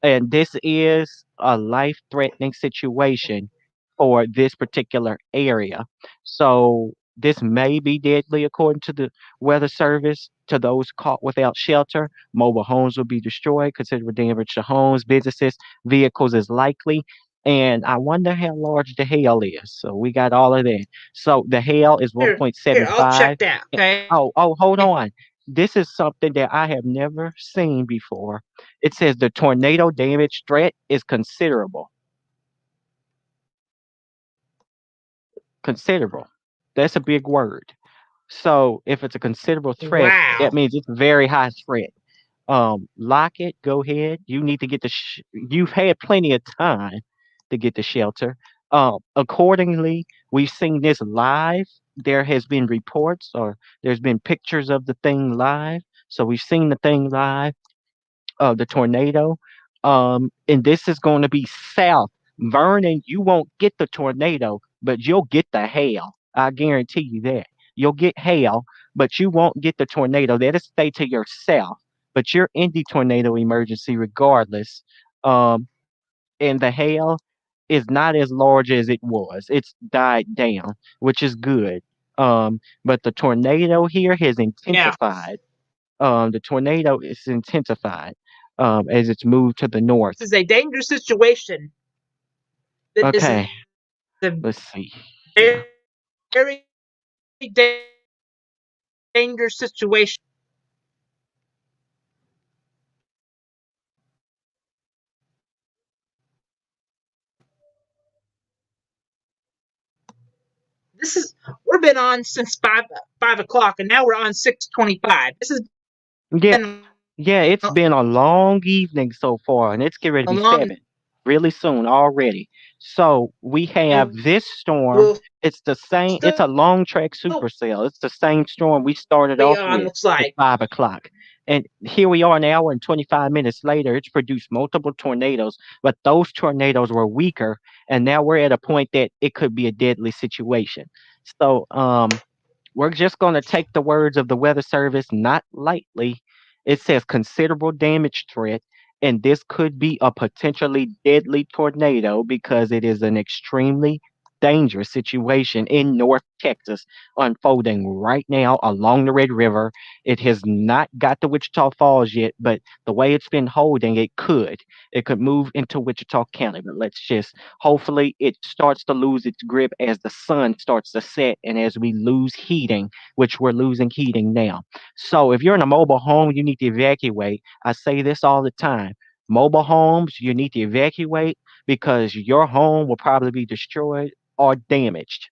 And this is a life-threatening situation for this particular area. So this may be deadly according to the weather service. To those caught without shelter, mobile homes will be destroyed, considerable damage to homes, businesses, vehicles is likely. And I wonder how large the hail is. So we got all of that. So the hail is here, I'll check 1.75. that. Eh, Okay. Oh, hold on. This is something that I have never seen before. It says the tornado damage threat is considerable. Considerable. That's a big word. So if it's a considerable threat, that Wow. means it's a very high threat. Lock it. Go ahead. You need to get the. You've had plenty of time to get the shelter. Accordingly, we've seen this live. There has been reports or there's been pictures of the thing live. So we've seen the thing live. The tornado. And this is going to be south. Vernon, you won't get the tornado, but you'll get the hail. I guarantee you that. You'll get hail, but you won't get the tornado. That'll stay to your south. But you're in the tornado emergency regardless. Um, and the hail is not as large as it was. It's died down, which is good. But the tornado here has Yeah. intensified. The tornado is intensified as it's moved to the north. This is a dangerous situation. It is Okay, a let's see here. very, very dangerous situation. This is we've been on since 5 o'clock, and now we're on 6:25. This has Yeah, been yeah, it's been a long evening so far, and it's getting ready to a be long, 7 really soon already. So we have and this storm. we'll It's the same. It's still a long track supercell. It's the same storm we started be off on. with Looks at like 5 o'clock. And here we are an hour and 25 minutes later. It's produced multiple tornadoes, but those tornadoes were weaker, and now we're at a point that it could be a deadly situation. So we're just going to take the words of the Weather Service not lightly. It says considerable damage threat, and this could be a potentially deadly tornado because it is an extremely dangerous situation in North Texas unfolding right now along the Red River. It has not got to Wichita Falls yet, but the way it's been holding, it could. It could move into Wichita County, but let's just hopefully it starts to lose its grip as the sun starts to set and as we lose heating, which we're losing heating now. So if you're in a mobile home, you need to evacuate. I say this all the time. Mobile homes, you need to evacuate because your home will probably be destroyed or damaged.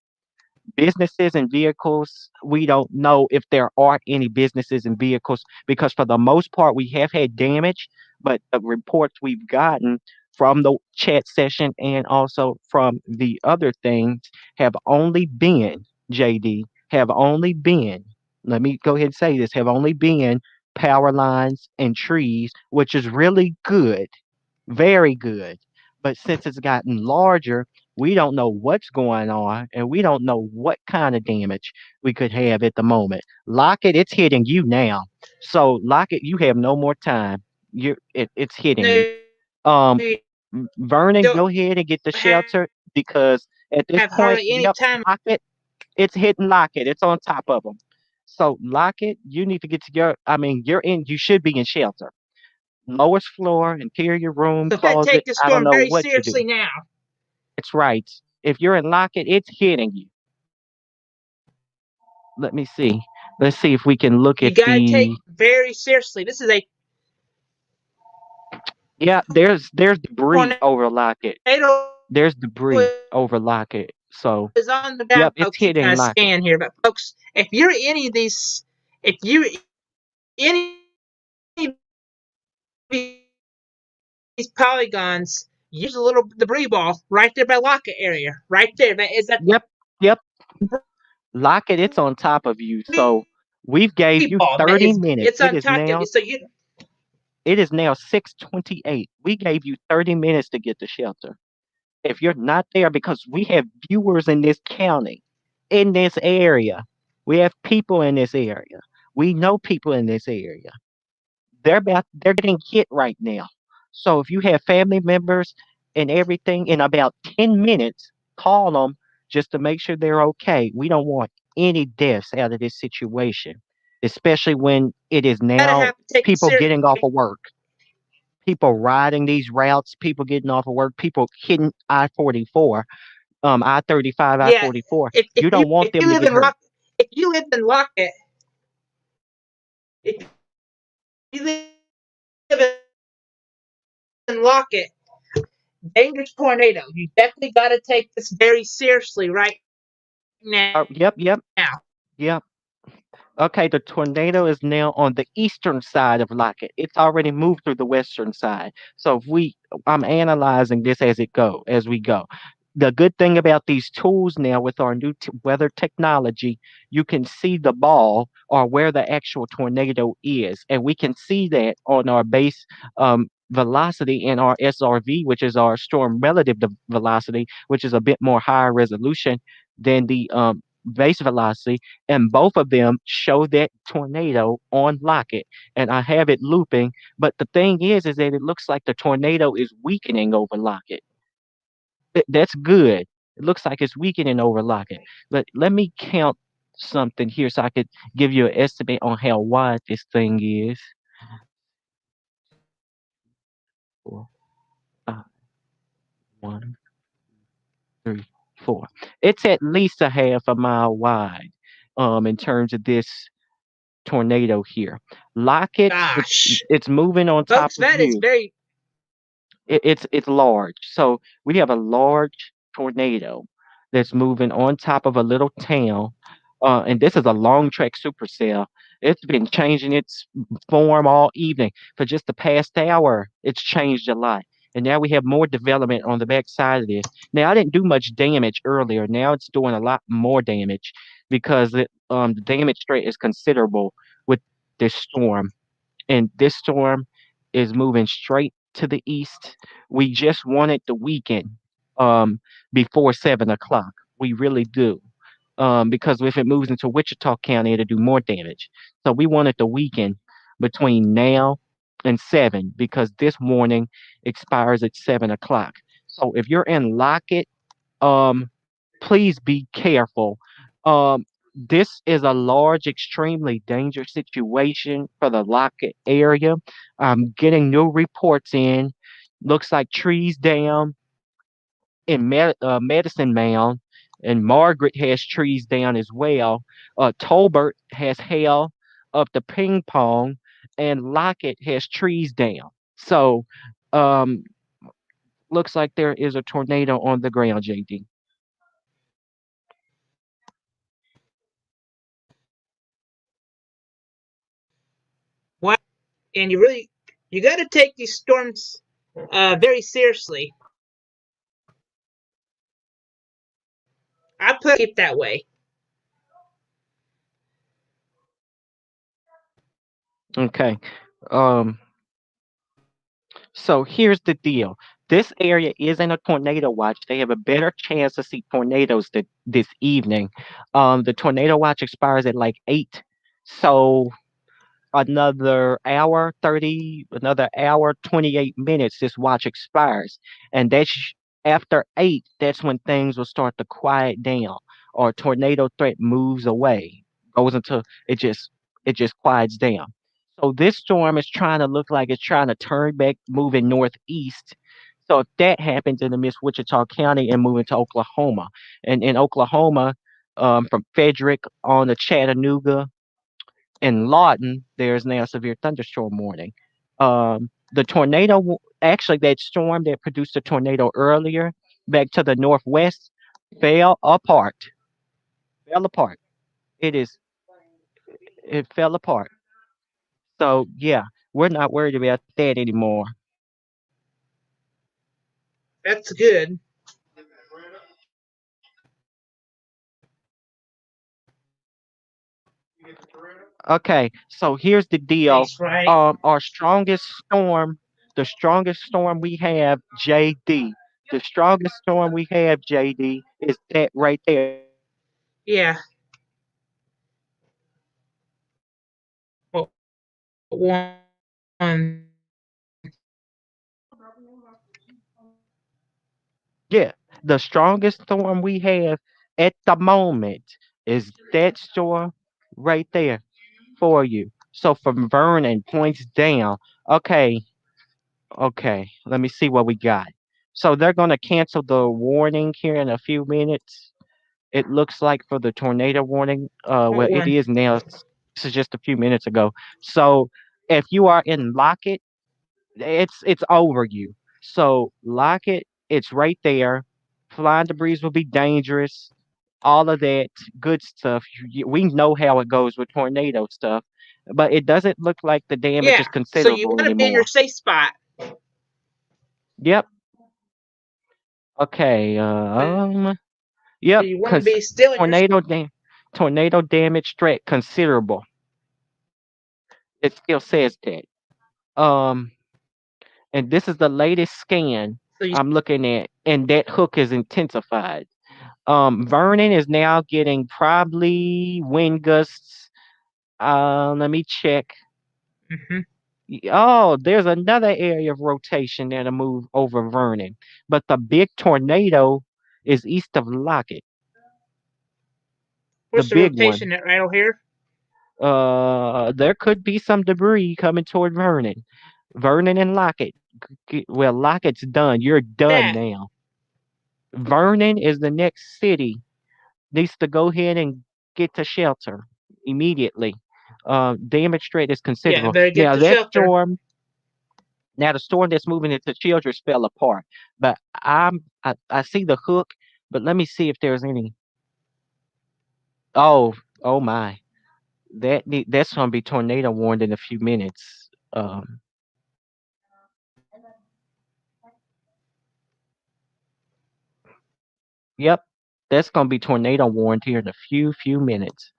Businesses and vehicles, we don't know if there are any businesses and vehicles because for the most part we have had damage, but the reports we've gotten from the chat session and also from the other things have only been, JD, have only been, let me go ahead and say this, have only been power lines and trees, which is really good, very good. But since it's gotten larger, we don't know what's going on and we don't know what kind of damage we could have at the moment. Lockett, it's hitting you now. So Lockett, you have no more time. It's hitting you. no, Um you Vernon, don't go ahead and get the have, shelter because at this have point, hardly any yep, time. Lockett. It's hitting Lockett. It's on top of them. So Lockett, you need to get to your. I mean, you're in. You should be in shelter. Lowest floor, interior room, So we gotta closet. take this I don't storm know very what you do. seriously now. It's right. If you're in Lockett, it's hitting you. Let me see. Let's see if we can look You at gotta take the. very seriously. This is a Yeah, there's debris over Lockett. tornado There's debris over Lockett. So, is on the yep, ground, it's folks. You hitting gotta Lockett. scan here, but folks, if you're any of these polygons, use a little debris ball right there by Lockett area, right there. That is that Yep, yep. Lockett, it's on top of you. So we've gave debris you ball. That 30 is minutes. it's on top of you. So you It is now 6:28. We gave you 30 minutes to get to shelter. If you're not there, because we have viewers in this county, in this area, we have people in this area. We know people in this area. They're getting hit right now. So if you have family members and everything in about 10 minutes, call them just to make sure they're okay. We don't want any deaths out of this situation, especially when it is gotta now have to take it people serious. getting off of work, people riding these routes, people getting off of work, people hitting I-44, I-35, Yeah, I-44. You don't want if you them to live get in hurt. if you live in Lockett, if you live in Lockett, dangerous tornado. You definitely got to take this very seriously right now. Yep, yep, yep. Okay, the tornado is now on the eastern side of Lockett. It's already moved through the western side. So if we, I'm analyzing this as we go. The good thing about these tools now with our new weather technology, you can see the ball or where the actual tornado is, and we can see that on our base velocity in our SRV, which is our storm relative velocity, which is a bit more higher resolution than the base velocity, and both of them show that tornado on Lockett. And I have it looping, but the thing is that it looks like the tornado is weakening over Lockett. That's good. It looks like it's weakening over Lockett. But let me count something here so I could give you an estimate on how wide this thing is. Four, five, one, three, four. It's at least a half a mile wide, in terms of this tornado here. Lockett, Gosh, it's moving on top folks, of that is you. very. It's large. So we have a large tornado that's moving on top of a little town. And this is a long track supercell. It's been changing its form all evening. For just the past hour, it's changed a lot. And now we have more development on the back side of this. Now I didn't do much damage earlier. Now it's doing a lot more damage because the damage rate is considerable with this storm, and this storm is moving straight to the east. We just want it to weaken um, before 7 o'clock. We really do. Because if it moves into Wichita County, it'll do more damage. So we want it to weaken between now and 7 because this warning expires at 7 o'clock. So if you're in Lockett, um, please be careful. This is a large, extremely dangerous situation for the Lockett area. I'm getting new reports in. Looks like trees down in Medicine Mound, and Margaret has trees down as well. Tolbert has hail up the ping pong, and Lockett has trees down. So, um, looks like there is a tornado on the ground, JD. Wow, and you got to take these storms very seriously. I put it that way. Okay. Um, so here's the deal. This area is in a tornado watch. They have a better chance to see tornadoes this evening. The tornado watch expires at like 8. So another hour, 28 minutes, this watch expires. And after 8, that's when things will start to quiet down. or tornado threat moves away, goes into it just quiets down. So this storm is trying to look like it's trying to turn back, moving northeast. So if that happens in the Miss Wichita County and moving to Oklahoma, and in Oklahoma, from Frederick on to Chattanooga in Lawton, there's now a severe thunderstorm warning. The actually, that storm that produced a tornado earlier, back to the northwest, fell apart. Fell apart. It is. It fell apart. So yeah, we're not worried about that anymore. That's good. Okay, so here's the deal. Thanks, right? Our strongest storm, the strongest storm we have, JD. The strongest storm we have, JD, is that right there. Yeah. One. Yeah, the strongest storm we have at the moment is that storm right there for you. So from Vernon points down. Okay, okay. Let me see what we got. So they're gonna cancel the warning here in a few minutes. It looks like for the tornado warning. What Well, it one? is now. This is just a few minutes ago. So if you are in Lockett, it's over you. So Lockett, it's right there. Flying debris will be dangerous. All of that good stuff. We know how it goes with tornado stuff, but it doesn't look like the damage Yeah. is So you considerable want to be in your anymore. safe spot. Yep. Okay. So Yep. you want to be still in your. Tornado tornado damage threat considerable. It still says that. Um, and this is the latest scan So you. I'm looking at, and that hook is intensified. Vernon is now getting probably wind gusts. Let me check. Hmm. Oh, there's another area of rotation that'll move over Vernon, but the big tornado is east of Lockett, the What's the big one. rotation at right over here? There could be some debris coming toward Vernon. Vernon and Lockett. Well, Lockett's done. You're done That. now. Vernon is the next city. Needs to go ahead and get to shelter immediately. Damage rate is Yeah. considerable. Better get Now to that shelter. storm, now the storm that's moving into Childress fell apart. But I see the hook, but let me see if there's any. Oh, oh my. That's gonna be tornado warned in a few minutes. Yep, that's gonna be tornado warned here in a few minutes.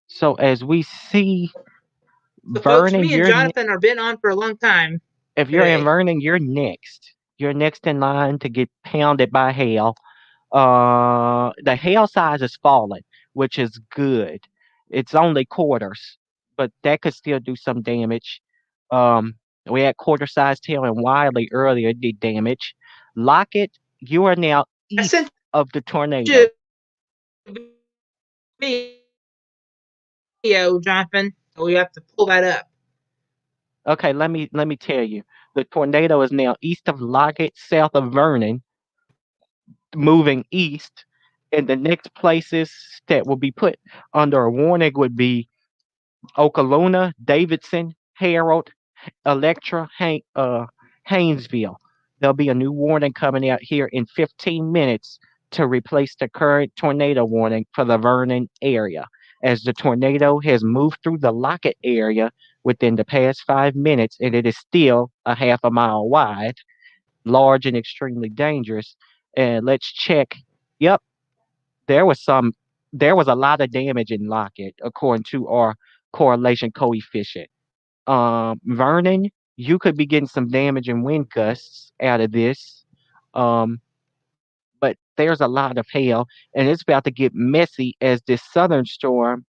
So as we see, So, folks, Vernon, me and Jonathan are been on for a long time if you're in today. Vernon, you're next. You're next in line to get pounded by hail. The hail size is falling, which is good. It's only quarters, but that could still do some damage. Um, we had quarter size hail and Wiley earlier it did damage. Lockett, you are now I sent east of the tornado. you a video, Jonathan. So we have to pull that up. Okay, let me tell you. The tornado is now east of Lockett, south of Vernon, moving east. And the next places that will be put under a warning would be Okalona, Davidson, Harold, Electra, Haynesville. There'll be a new warning coming out here in 15 minutes to replace the current tornado warning for the Vernon area, as the tornado has moved through the Lockett area within the past 5 minutes, and it is still a half a mile wide, large and extremely dangerous. And let's check. Yep, there was some. There was a lot of damage in Lockett, according to our correlation coefficient. Vernon, you could be getting some damage and wind gusts out of this. Um, but there's a lot of hail, and it's about to get messy as this southern storm,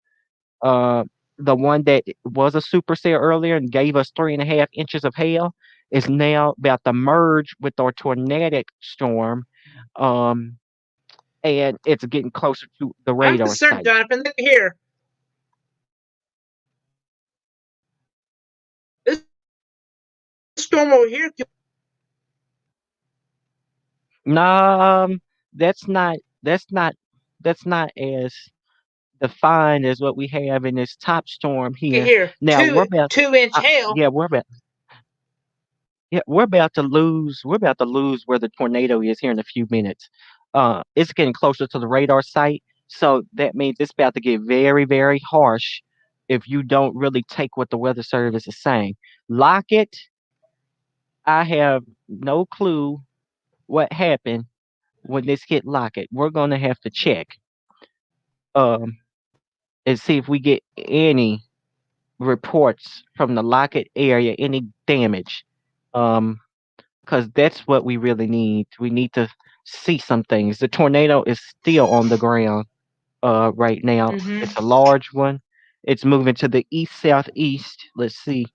uh, the one that was a supercell earlier and gave us 3.5 inches of hail, is now about to merge with our tornadic storm. Um, and it's getting closer to the I'm radar concerned, site. Jonathan. Look here. This storm over here. Um, that's not that's not that's not as defined as what we have in this top storm Look here. here. Now we're Two about, 2 inch hail. yeah, we're about to lose. We're about to lose where the tornado is here in a few minutes. It's getting closer to the radar site, so that means it's about to get very, very harsh if you don't really take what the weather service is saying. Lock it. I have no clue what happened when this hit lock it. We're gonna have to check um and see if we get any reports from the Lockett area, any damage. Um, because that's what we really need. We need to see some things. The tornado is still on the ground right now. It's a Mm-hmm. large one. It's moving to the east southeast. Let's see.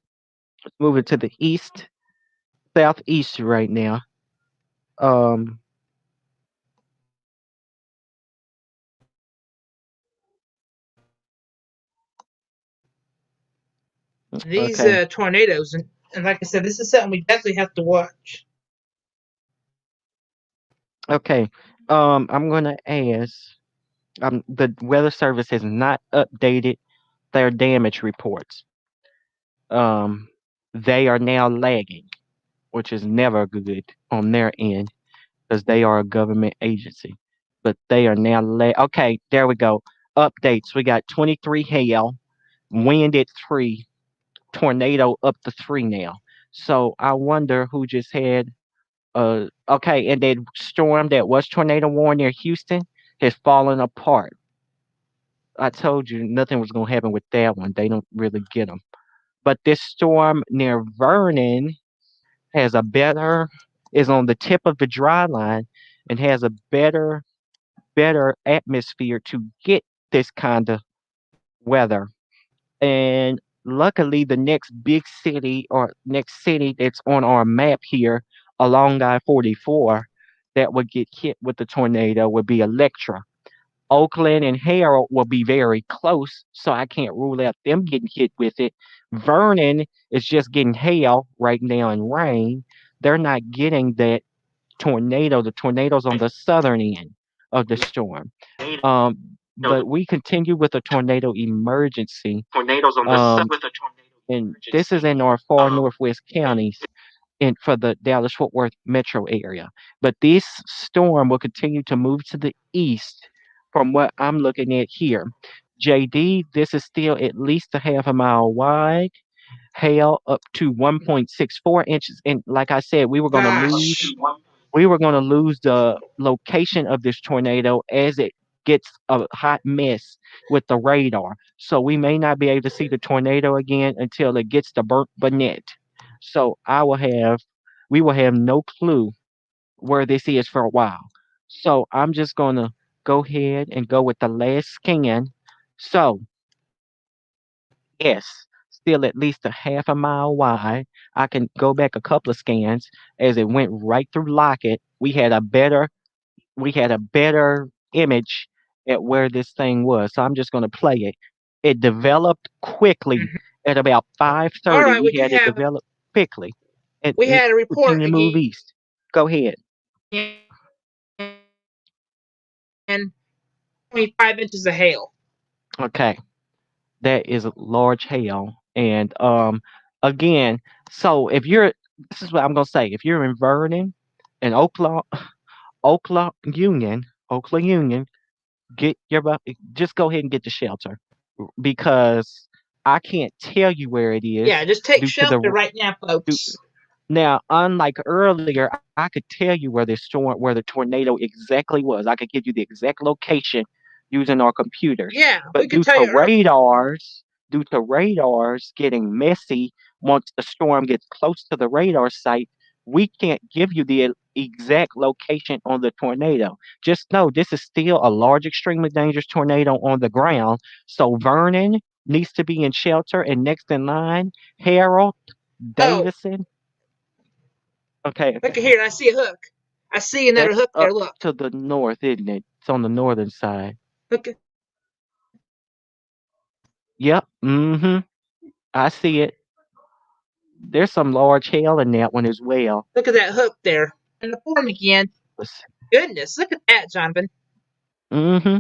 It's moving to the east southeast right now. Um, These okay. tornadoes, and like I said, this is something we definitely have to watch. Okay. I'm gonna ask. The weather service has not updated their damage reports. Um, they are now lagging, which is never good on their end because they are a government agency. But they are now okay, there we go. Updates. We got 23 hail, wind at 3, tornado up to 3 now. So I wonder who just had okay, and that storm that was tornado warned near Houston has fallen apart. I told you nothing was going to happen with that one. They don't really get them. But this storm near Vernon has a better is on the tip of the dry line and has a better atmosphere to get this kind of weather. And luckily the next big city or next city that's on our map here along I-44 that would get hit with the tornado would be Electra. Oakland and Harold will be very close, so I can't rule out them getting hit with it. Vernon is just getting hail right now and rain. They're not getting that tornado. The tornado's on the southern end of the storm. But we continue with a tornado emergency. Um, and this is in our far northwest counties in for the Dallas Fort Worth metro area. But this storm will continue to move to the east from what I'm looking at here. JD, this is still at least a half a mile wide, hail up to 1.64 inches. And like I said, Gosh. we were going to lose the location of this tornado as it gets a hot mess with the radar. So we may not be able to see the tornado again until it gets to Burnt Burnett. So we will have no clue where this is for a while. So I'm just going to go ahead and go with the last scan. So yes, still at least a half a mile wide. I can go back a couple of scans as it went right through Lockett. We had a better image at where this thing was. So I'm just going to play it. It developed quickly Mm-hmm. at about All 5:30. right, We had it develop quickly. And we had a report continue to move again. east. Go ahead. 25 inches of hail. Okay. That is a large hail. And again, so if you're this is what I'm gonna say. If you're in Vernon and Oakland Union, get your just go ahead and get the shelter because I can't tell you where it is Yeah, just take due to the shelter right now, due, folks. now, unlike earlier, I could tell you where the tornado exactly was. I could give you the exact location using our computers. Yeah, we But could tell you. due to radars getting messy once the storm gets close to the radar site, we can't give you the exact location on the tornado. Just know this is still a large, extremely dangerous tornado on the ground. So Vernon needs to be in shelter, and next in line, Harold, Oh, Davison. Okay, look okay. here. I see a hook. I see another That's hook there. up Look. to the north, isn't it? It's on the northern side. Look at Yep. Mm-hmm. I see it. There's some large hail in that one as well. look at that hook there. And the form again. Goodness, look at that, Jonathan. Mm-hmm.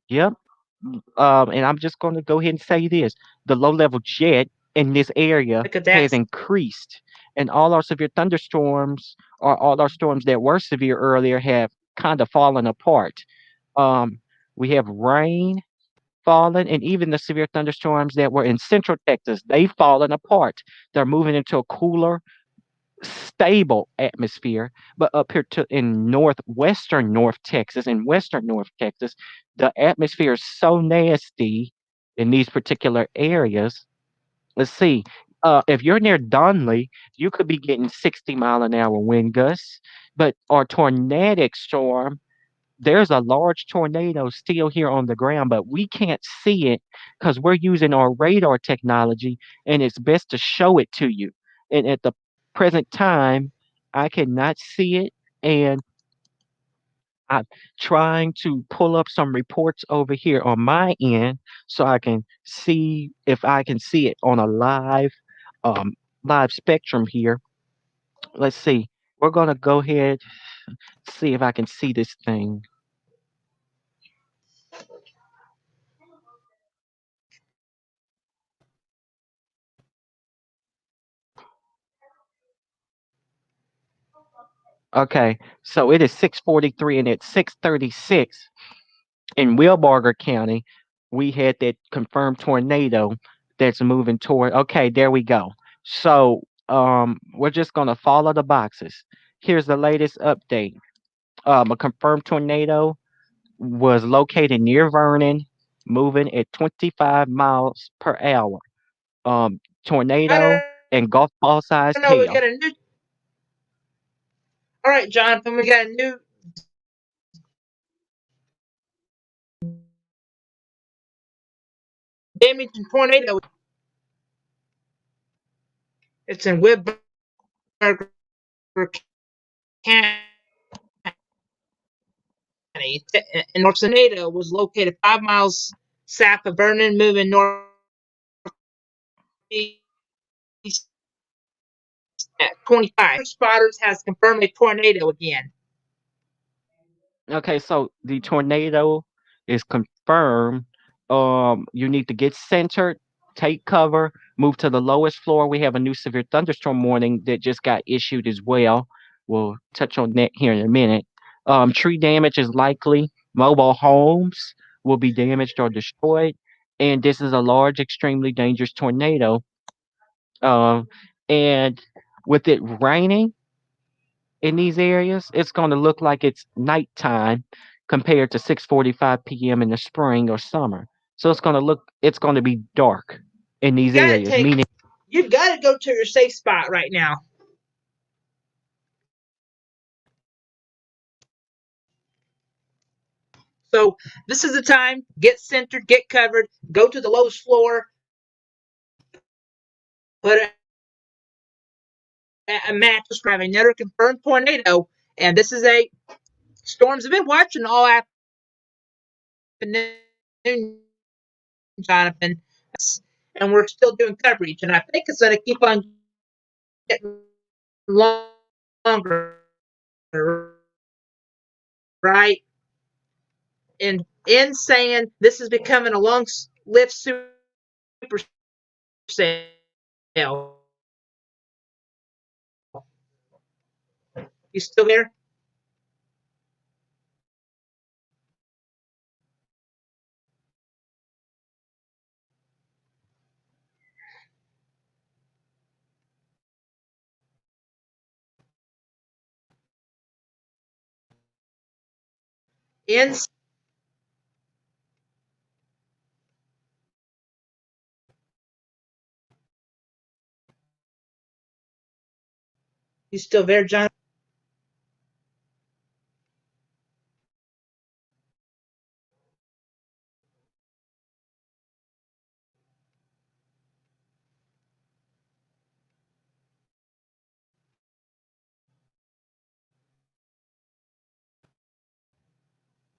Yep. And I'm just going to go ahead and say this: the low-level jet in this area Look at has that. increased, and all our severe thunderstorms, or all our storms that were severe earlier, have kind of fallen apart. Um, we have rain fallen, and even the severe thunderstorms that were in central Texas, they've fallen apart. They're moving into a cooler, stable atmosphere. But up here to in northwestern North Texas and western North Texas, the atmosphere is so nasty in these particular areas. Let's see. If you're near Donley, you could be getting 60-mile-an-hour wind gusts. But our tornadic storm, there's a large tornado still here on the ground, but we can't see it because we're using our radar technology, and it's best to show it to you. And at the present time, I cannot see it, and I'm trying to pull up some reports over here on my end so I can see if I can see it on a um, live spectrum here. Let's see. We're gonna go ahead see if I can see this thing. Okay, so it is 6:43 and it's 6:36 in Wilbarger County. We had that confirmed tornado that's moving toward. Okay, there we go. So we're just gonna follow the boxes. Here's the latest update. A confirmed tornado was located near Vernon, moving at 25 miles per hour. I Tornado don't and golf ball sized know. We hail. got a new. All right, Jonathan. We got a new damaging tornado. It's in Wilbarger County. And North tornado was located 5 miles south of Vernon, moving northeast at 25. Spotters has confirmed a tornado again. Okay, so the tornado is confirmed. You need to get centered, take cover, move to the lowest floor. We have a new severe thunderstorm warning that just got issued as well. We'll touch on that here in a minute. Tree damage is likely. Mobile homes will be damaged or destroyed. And this is a large, extremely dangerous tornado. Um, and with it raining, in these areas, it's going to look like it's nighttime compared to 6:45 p.m. in the spring or summer. So it's going to be dark in these You gotta areas, take. meaning You've got to go to your safe spot right now. So this is the time. Get centered, get covered, go to the lowest floor, put a mattress, grab another confirmed tornado. And this is a storms have been watching all afternoon, Jonathan. And we're still doing coverage. And I think it's going to keep on getting longer, right? In saying this is becoming a long-lived super sale. You still there? In you still there, John?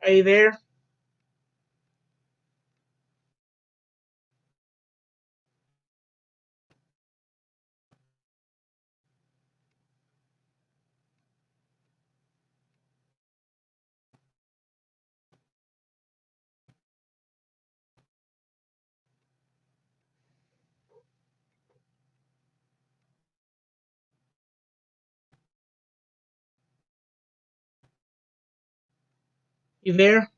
Are you there? You there?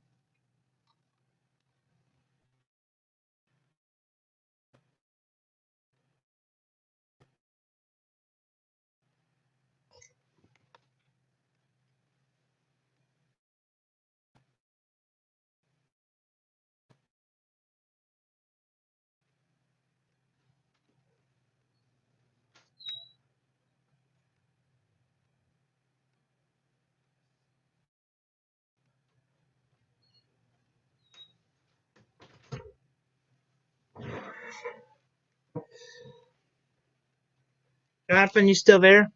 Jonathan, you still there?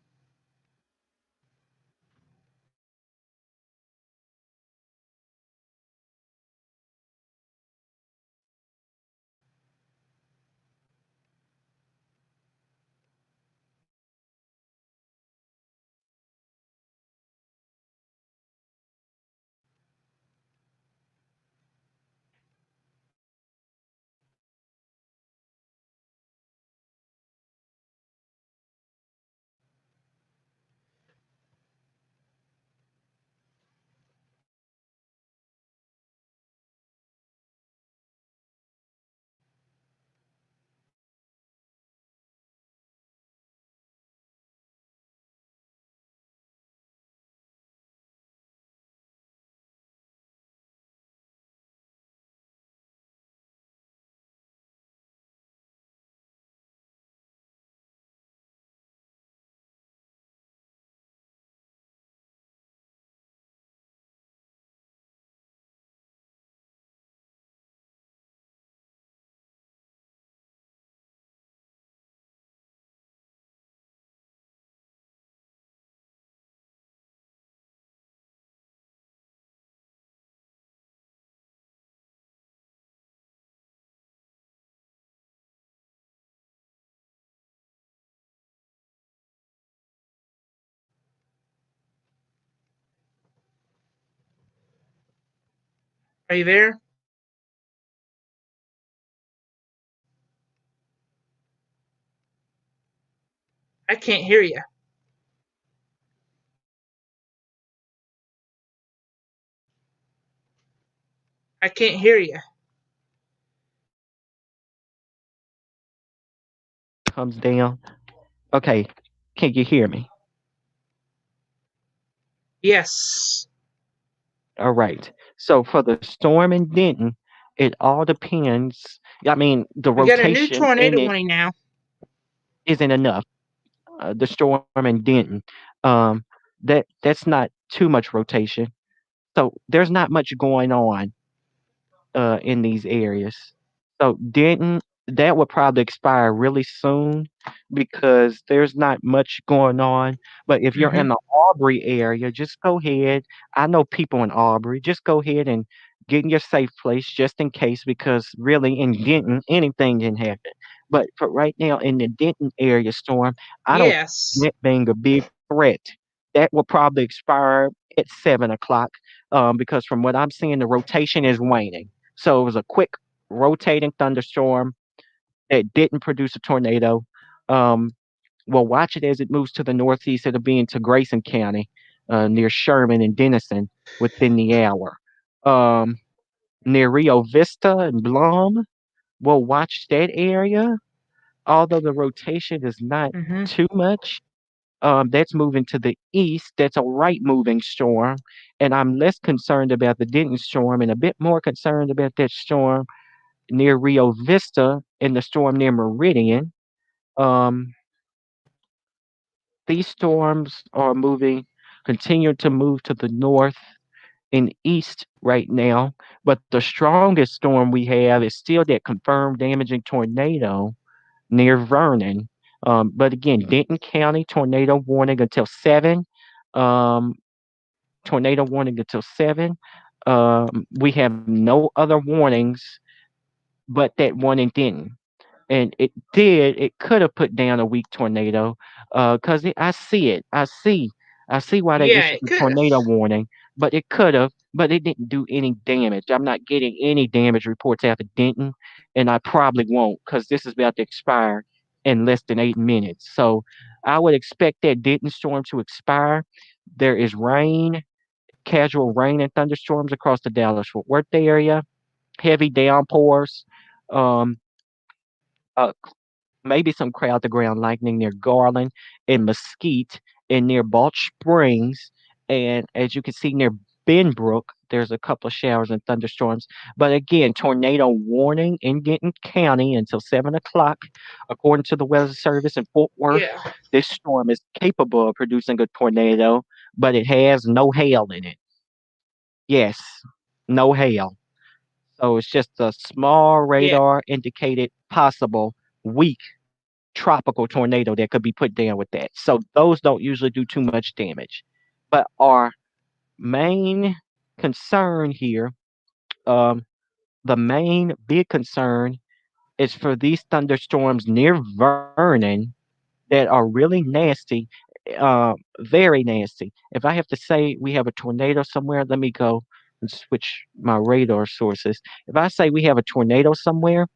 Are you there? I can't hear you. I can't hear you. Comes down. Okay, can you hear me? Yes. All right. So for the storm in Denton, it all depends. I mean, the We got a new rotation in tornado it warning now. isn't enough. The storm in Denton, um, that's not too much rotation. So there's not much going on in these areas. So Denton, that would probably expire really soon because there's not much going on. But if you're Mm-hmm. in the Aubrey area, just go ahead. I know people in Aubrey. Just go ahead and get in your safe place just in case because really in Denton, anything can happen. But for right now in the Denton area storm, I don't Yes. see that being a big threat. That will probably expire at 7 o'clock because from what I'm seeing, the rotation is waning. So it was a quick rotating thunderstorm that didn't produce a tornado. Um, we'll watch it as it moves to the northeast. It'll be into Grayson County, near Sherman and Denison within the hour. Um, near Rio Vista and Blum, we'll watch that area. Although the rotation is not Mm-hmm. too much, that's moving to the east. That's a right moving storm. And I'm less concerned about the Denton storm and a bit more concerned about that storm near Rio Vista and the storm near Meridian. Um, these storms are moving, continue to move to the north and east right now. But the strongest storm we have is still that confirmed damaging tornado near Vernon. But again, Denton County tornado warning until 7. Um, tornado warning until 7. We have no other warnings but that one in Denton. And it could have put down a weak tornado, because I see it. I see why they Yeah, issued it the could have. tornado warning, but it could have, but it didn't do any damage. I'm not getting any damage reports out of Denton, and I probably won't because this is about to expire in less than 8 minutes. So I would expect that Denton storm to expire. There is rain, casual rain and thunderstorms across the Dallas Fort Worth area, heavy downpours. Um, uh, Maybe some crowd to ground lightning near Garland and Mesquite and near Balch Springs. And as you can see near Benbrook, there's a couple of showers and thunderstorms. But again, tornado warning in Denton County until 7 o'clock. According to the Weather Service in Fort Worth, Yeah, this storm is capable of producing a tornado, but it has no hail in it. Yes, no hail. So it's just a small yeah, radar indicated possible weak tropical tornado that could be put down with that. So those don't usually do too much damage. But our main concern here, um, the main big concern is for these thunderstorms near Vernon that are really nasty, very nasty. If I have to say we have a tornado somewhere, let me go and switch my radar sources. If I say we have a tornado somewhere,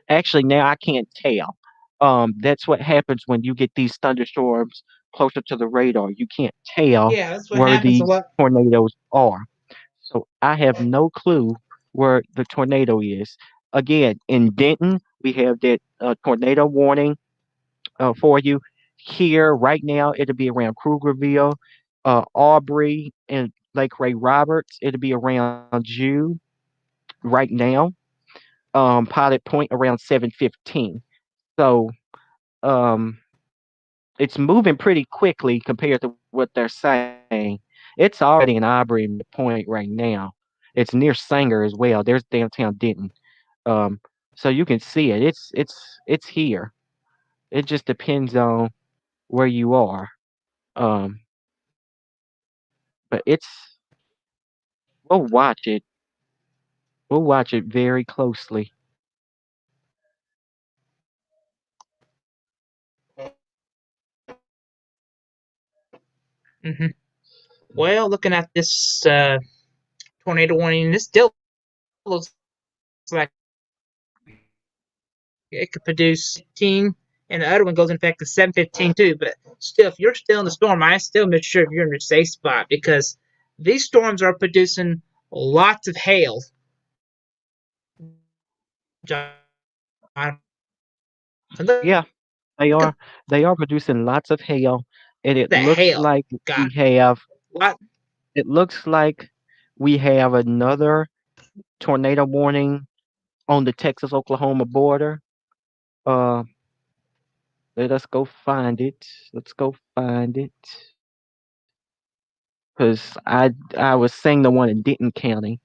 actually, now I can't tell. That's what happens when you get these thunderstorms closer to the radar. You can't tell yeah. That's what where happens a these lot. tornadoes are. So I have no clue where the tornado is. Again, in Denton, we have that tornado warning for you. Here, right now, it'll be around Krugerville, Aubrey, and Lake Ray Roberts. It'll be around Jew right now. Pilot Point around 7:15. So um, it's moving pretty quickly compared to what they're saying. It's already in Aubrey and Point right now. It's near Sanger as well. There's downtown Denton. Um, so you can see it. It's here. It just depends on where you are. Um, but we'll watch it. We'll watch it very closely. Hmm. Well, looking at this tornado warning, this still looks like it could produce 15, and the other one goes in effect at 7:15 too. But still, if you're still in the storm, I still make sure you're in your safe spot because these storms are producing lots of hail. And look Yeah, they at are. They are producing lots of hail, and the hail. God, lot. it looks like we have another tornado warning on the Texas Oklahoma border. Uh, Let us go find it. Let's go find it. Cause I was seeing the one in Denton County,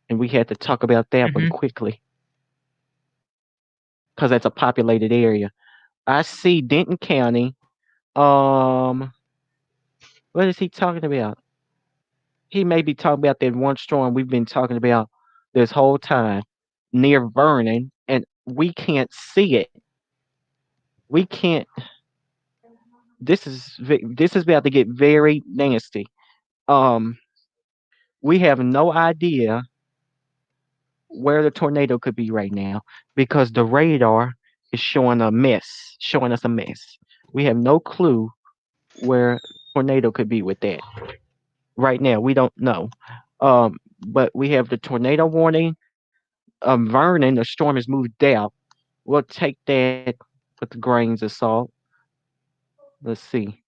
and we had to talk about that one Hmm. quickly, cause that's a populated area. I see Denton County. Um, what is he talking about? He may be talking about that one storm we've been talking about this whole time near Vernon, and we can't see it. We can't. This is about to get very nasty. Um, we have no idea where the tornado could be right now because the radar is showing us a mess. We have no clue where tornado could be with that. Right now, we don't know. But we have the tornado warning. Vernon, the storm has moved out. We'll take that with grains of salt. Let's see.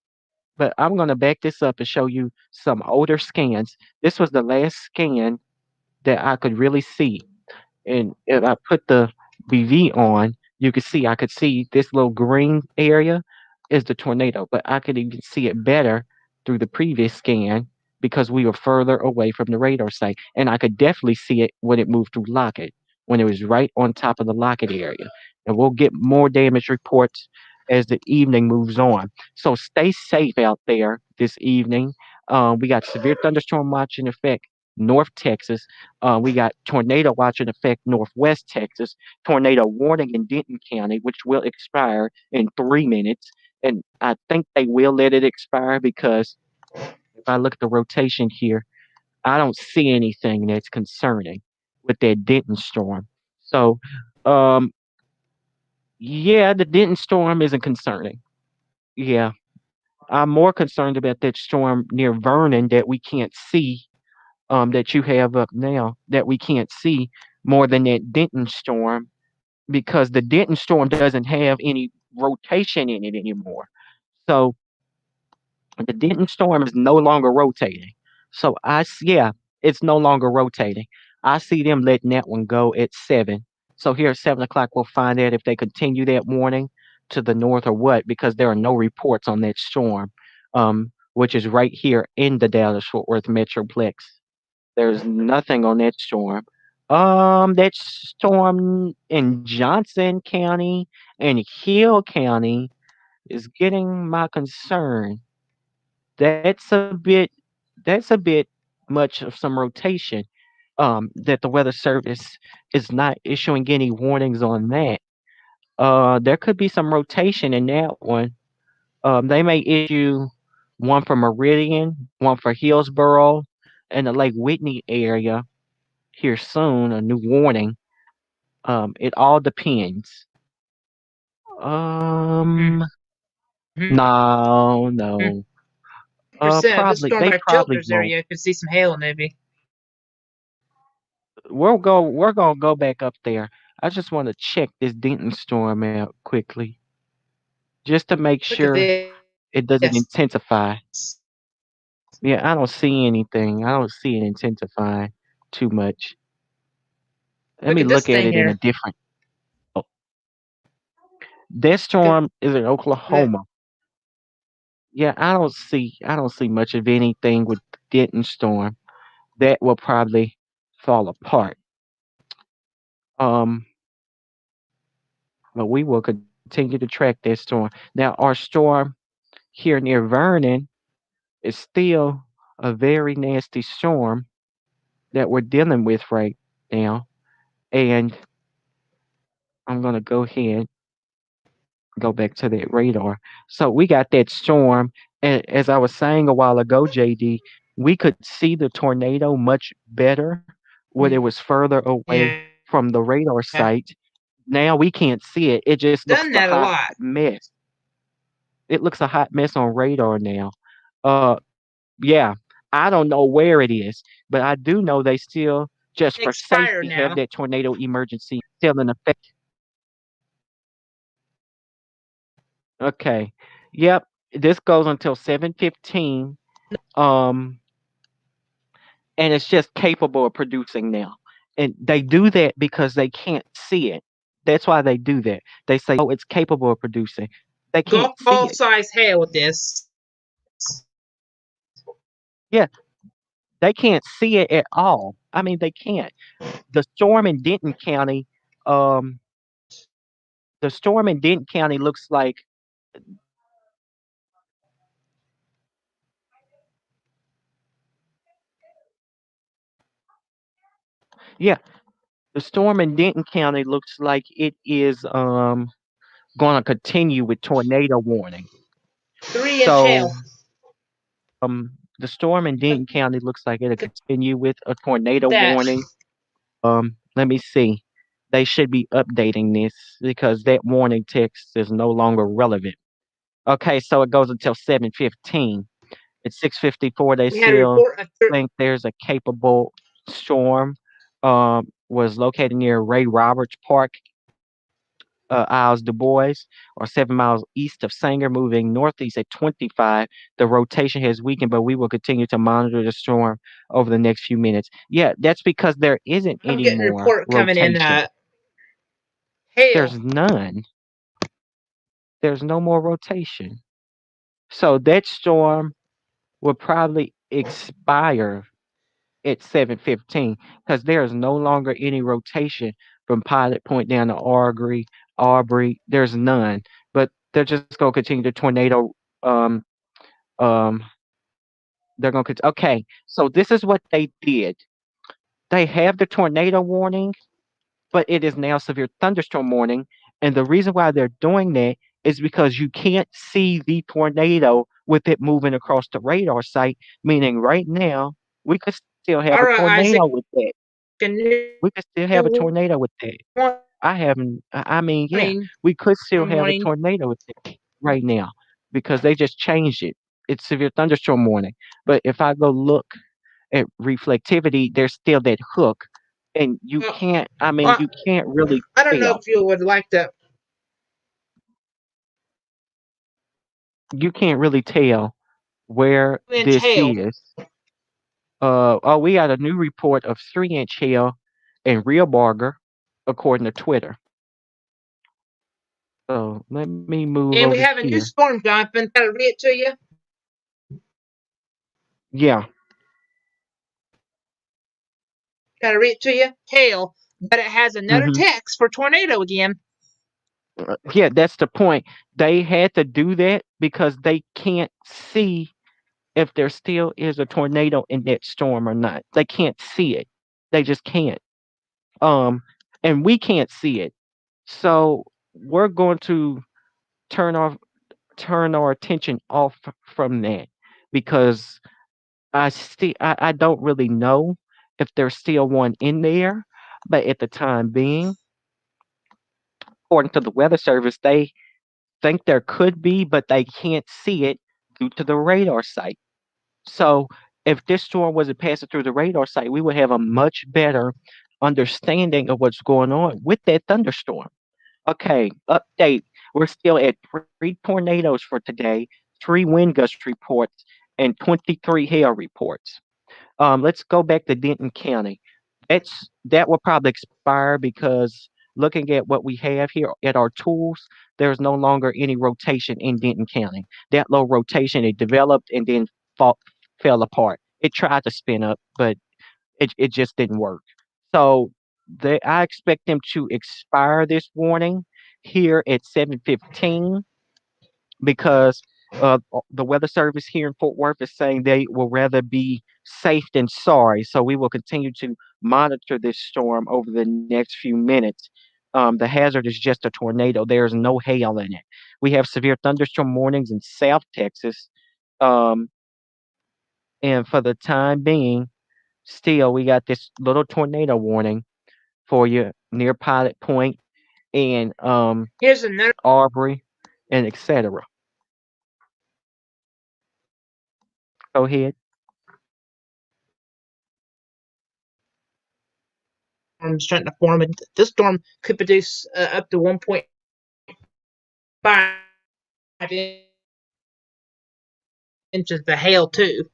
But I'm going to back this up and show you some older scans. This was the last scan that I could really see. And if I put the BV on, you could see I could see this little green area is the tornado, but I could even see it better through the previous scan because we were further away from the radar site. And I could definitely see it when it moved through Lockett, when it was right on top of the Lockett area. And we'll get more damage reports as the evening moves on. So stay safe out there this evening. We got severe thunderstorm watch in effect North Texas. We got tornado watch in effect Northwest Texas. Tornado warning in Denton County, which will expire in 3 minutes. And I think they will let it expire because if I look at the rotation here, I don't see anything that's concerning with that Denton storm. So, um, yeah, the Denton storm isn't concerning. Yeah, I'm more concerned about that storm near Vernon that we can't see, that you have up now that we can't see more than that Denton storm because the Denton storm doesn't have any rotation in it anymore. So the Denton storm is no longer rotating. So yeah, it's no longer rotating. I see them letting that one go at 7. So here at 7 o'clock, we'll find out if they continue that warning to the north or what, because there are no reports on that storm, which is right here in the Dallas Fort Worth Metroplex. There's nothing on that storm. That storm in Johnson County and Hill County is getting my concern. That's a bit that's a bit much of some rotation. That the Weather Service is not issuing any warnings on that. There could be some rotation in that one. They may issue one for Meridian, one for Hillsborough, and the Lake Whitney area here soon, a new warning. It all depends. Mm-hmm. No, no. Percent. If this Probably storm they got probably shelters won't. area, could see some hail maybe. We're gonna go back up there. I just want to check this Denton storm out quickly, just to make Look at sure this. it doesn't intensify. Yeah, I don't see anything. I don't see it intensifying too much. Look Let at me this look at thing it in here. a different. Oh, that Look at storm is in that. Oklahoma. Yeah, I don't see much of anything with Denton storm. That will probably fall apart. Um, but we will continue to track that storm. Now, our storm here near Vernon is still a very nasty storm that we're dealing with right now. And I'm going to go ahead, go back to that radar. So we got that storm. And as I was saying a while ago, JD, we could see the tornado much better when it was further away Yeah. from the radar site. Now we can't see it. It just looks Done a that a hot lot. mess. It looks a hot mess on radar now. Uh, yeah, I don't know where it is, but I do know they still, just for Expire safety, have now. that tornado emergency still in effect. Okay. Yep. This goes until 7:15. Um, and it's just capable of producing now. And they do that because they can't see it. That's why they do that. They say, "Oh, it's capable of producing." They can't Golf see ball it. size hail with this. Yeah, they can't see it at all. I mean, they can't. The storm in Denton County, um, the storm in Denton County looks like, yeah, the storm in Denton County looks like it is going to continue with tornado warning. 3 inch So, hail. the storm in Look Denton County looks like it'll at continue with a tornado that. warning. Let me see. They should be updating this because that warning text is no longer relevant. Okay, so it goes until 7:15. At 6:54, they We had a still report of think there's a capable storm. Was located near Ray Roberts Park, Isles Du Bois, or 7 miles east of Sanger, moving northeast at 25. The rotation has weakened, but we will continue to monitor the storm over the next few minutes. Yeah, that's because there isn't I'm any getting a more report coming in rotation. hail. There's none. There's no more rotation. So that storm will probably expire at 7:15 because there is no longer any rotation from Pilot Point down to Aubrey. There's none, but they're just going to continue the tornado um, um, They're going to okay. So this is what they did. They have the tornado warning, but it is now severe thunderstorm warning. And the reason why they're doing that is because you can't see the tornado with it moving across the radar site. Meaning, right now we could still have a All right, tornado with Isaac, that. a We could still have a new tornado with that. I haven't. I mean, yeah, warning. we could still Storm have a warning. tornado with it right now because they just changed it. It's severe thunderstorm warning. But if I go look at reflectivity, there's still that hook, and you Well, can't. I mean, well, you can't really I don't know tell. if you would like to You can't really tell where 2 inch this hail. is. Oh, we got a new report of 3-inch hail in Real Barger, according to Twitter. So let me move over And we have a here. new storm, Jonathan. Can I read it to you? Yeah. Can I read it to you? Hail. But it has another hmm text for tornado again. Yeah, that's the point. They had to do that because they can't see if there still is a tornado in that storm or not. They can't see it. They just can't. Um, and we can't see it. So we're going to turn off, turn our attention off from that because I don't really know if there's still one in there, but at the time being, according to the weather service, they think there could be, but they can't see it due to the radar site. So if this storm wasn't passing through the radar site, we would have a much better understanding of what's going on with that thunderstorm. Okay, update. We're still at 3 tornadoes for today, 3 wind gust reports, and 23 hail reports. Let's go back to Denton County. That will probably expire because looking at what we have here at our tools, there's no longer any rotation in Denton County. That low rotation it developed and then fall, fell apart. It tried to spin up, but it just didn't work. So I expect them to expire this warning here at 7:15 because the weather service here in Fort Worth is saying they will rather be safe than sorry. So we will continue to monitor this storm over the next few minutes. The hazard is just a tornado. There is no hail in it. We have severe thunderstorm warnings in South Texas. Um, and for the time being, still, we got this little tornado warning for you near Pilot Point and Here's another Aubrey and etc. Go ahead. storm starting to form. And this storm could produce up to 1.5 inches of hail, too.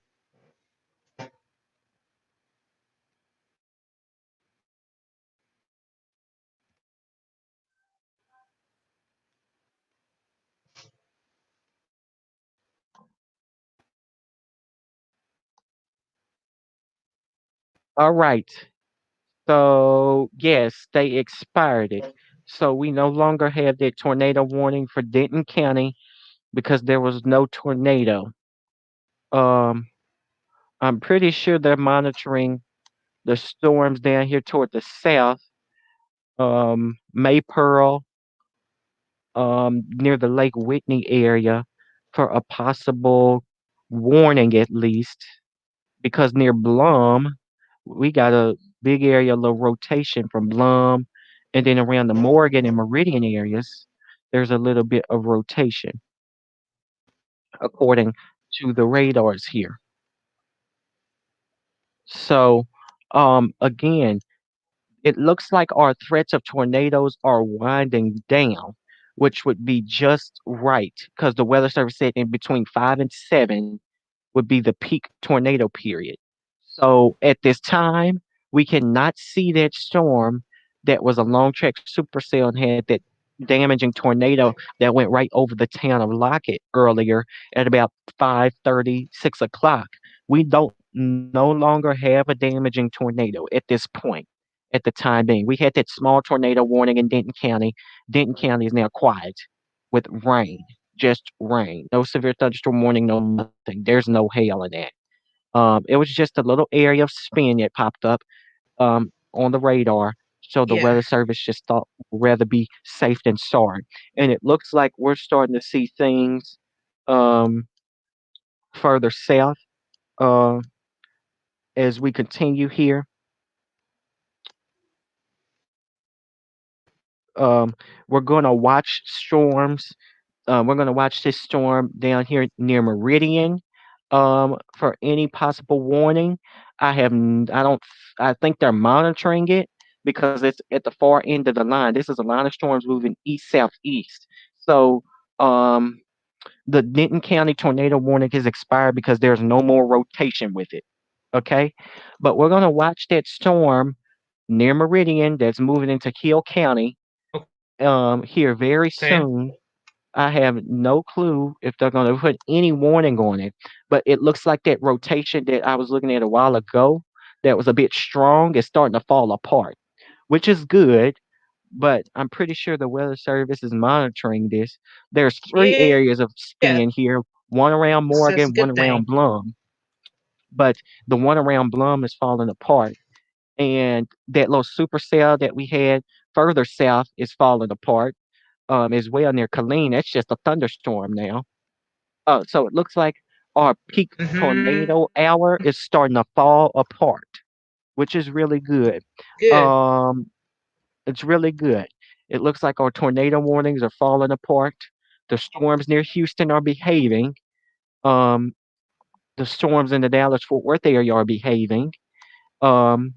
All right. So, yes, they expired it. So we no longer have that tornado warning for Denton County because there was no tornado. Um, I'm pretty sure they're monitoring the storms down here toward the south, Maypearl, near the Lake Whitney area for a possible warning at least, because near Blum, we got a big area, low rotation from Blum, and then around the Morgan and Meridian areas, there's a little bit of rotation according to the radars here. So, again, it looks like our threats of tornadoes are winding down, which would be just right because the Weather Service said in between 5 and 7 would be the peak tornado period. So at this time, we cannot see that storm that was a long track supercell and had that damaging tornado that went right over the town of Lockett earlier at about 5:30, 6 o'clock. We don't no longer have a damaging tornado at this point. At the time being, we had that small tornado warning in Denton County. Denton County is now quiet with rain, just rain. No severe thunderstorm warning, no nothing. There's no hail in that. It was just a little area of spin that popped up on the radar. So the Yeah. Weather Service just thought rather be safe than sorry. And it looks like we're starting to see things um, further south uh, as we continue here. Um, we're going to watch storms. We're going to watch this storm down here near Meridian for any possible warning. I don't, I think they're monitoring it because it's at the far end of the line. This is a line of storms moving east southeast. So, um, the Denton County tornado warning has expired because there's no more rotation with it. Okay, but we're going to watch that storm near Meridian that's moving into Hill County here very Okay. soon. I have no clue if they're going to put any warning on it, but it looks like that rotation that I was looking at a while ago that was a bit strong is starting to fall apart, which is good. But I'm pretty sure the Weather Service is monitoring this. There's three Yeah. areas of spin here, one around That's a Morgan, good one thing. around Blum, but the one around Blum is falling apart. And that little supercell that we had further south is falling apart as well near Colleen. That's just a thunderstorm now. So it looks like our peak Mm-hmm. tornado hour is starting to fall apart, which is really good. Good. Um, it's really good. It looks like our tornado warnings are falling apart. The storms near Houston are behaving. Um, the storms in the Dallas Fort Worth area are behaving.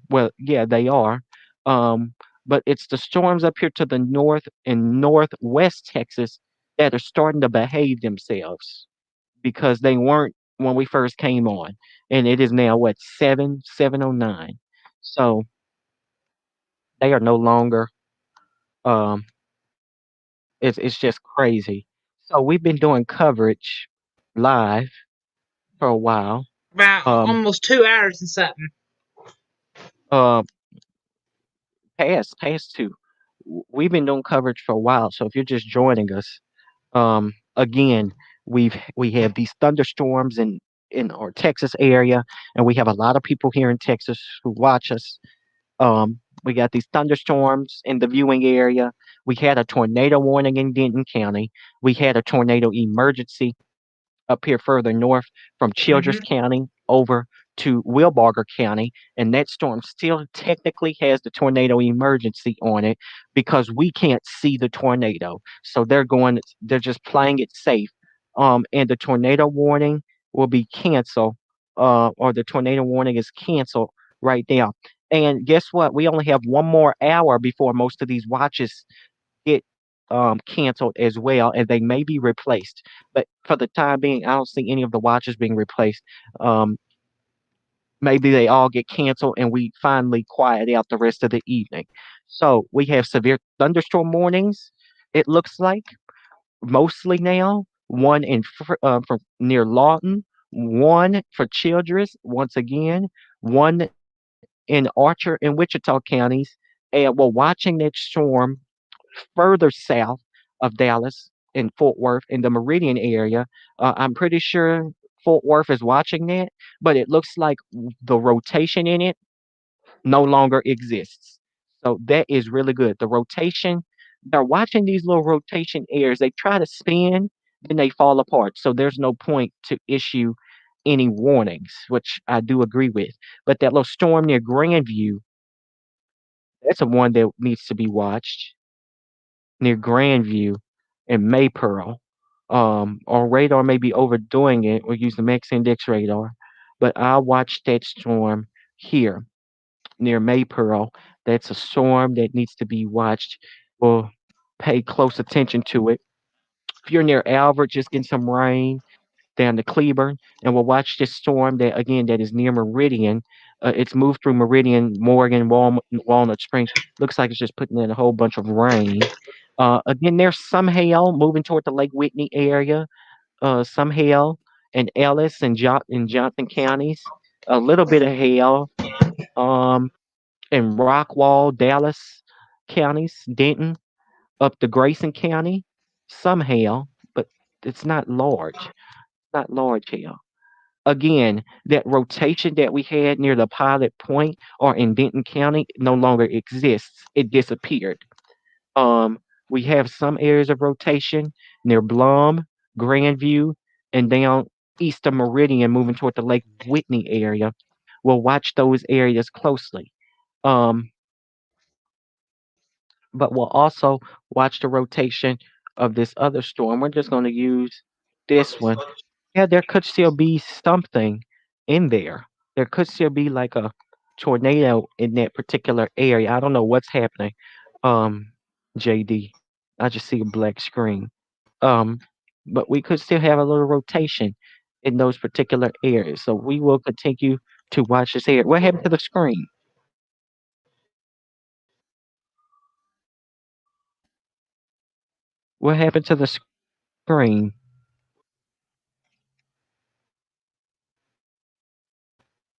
Well, yeah, they are. Um, but it's the storms up here to the north and northwest Texas that are starting to behave themselves because they weren't when we first came on. And it is now what 7:09. So they are no longer um it's just crazy. So we've been doing coverage live for a while. About Um almost 2 hours and something. uh past two. We've been doing coverage for a while. So if you're just joining us, again, we have these thunderstorms in our Texas area, and we have a lot of people here in Texas who watch us. We got these thunderstorms in the viewing area. We had a tornado warning in Denton County. We had a tornado emergency up here further north from Childress Mm-hmm. County over to Wilbarger County. And that storm still technically has the tornado emergency on it because we can't see the tornado. So they're just playing it safe. And the tornado warning will be canceled, or the tornado warning is canceled right now. And guess what? We only have one more hour before most of these watches get canceled as well, and they may be replaced. But for the time being, I don't see any of the watches being replaced. Um, Maybe they all get canceled, and we finally quiet out the rest of the evening. So we have severe thunderstorm warnings. It looks like mostly now. One from near Lawton, one for Childress once again, one in Archer and Wichita counties, and we're watching that storm further south of Dallas in Fort Worth in the Meridian area. I'm pretty sure Fort Worth is watching that, but it looks like the rotation in it no longer exists. So that is really good. The rotation, they're watching these little rotation airs. They try to spin, then they fall apart. So there's no point to issue any warnings, which I do agree with. But that little storm near Grandview, that's a one that needs to be watched near Grandview and Maypearl. Our radar may be overdoing it. We're using Max Index radar, but I watched that storm here near Maypearl. That's a storm that needs to be watched. We'll pay close attention to it. If you're near Albert, just getting some rain down to Cleburne, and we'll watch this storm that again that is near Meridian. It's moved through Meridian, Morgan, Walnut Springs. Looks like it's just putting in a whole bunch of rain. Again, there's some hail moving toward the Lake Whitney area. Some hail in Ellis and in Johnson counties. A little bit of hail um, in Rockwall, Dallas counties, Denton, up to Grayson County. Some hail, but it's not large. Not large hail. Again, that rotation that we had near the pilot point or in Benton County no longer exists. It disappeared. Um, we have some areas of rotation near Blum, Grandview, and down east of Meridian, moving toward the Lake Whitney area. We'll watch those areas closely. Um, but we'll also watch the rotation of this other storm. We're just going to use this one. Yeah, there could still be something in there. There could still be like a tornado in that particular area. I don't know what's happening. Um, JD, I just see a black screen. Um, but we could still have a little rotation in those particular areas. So we will continue to watch this area. What happened to the screen? What happened to the screen?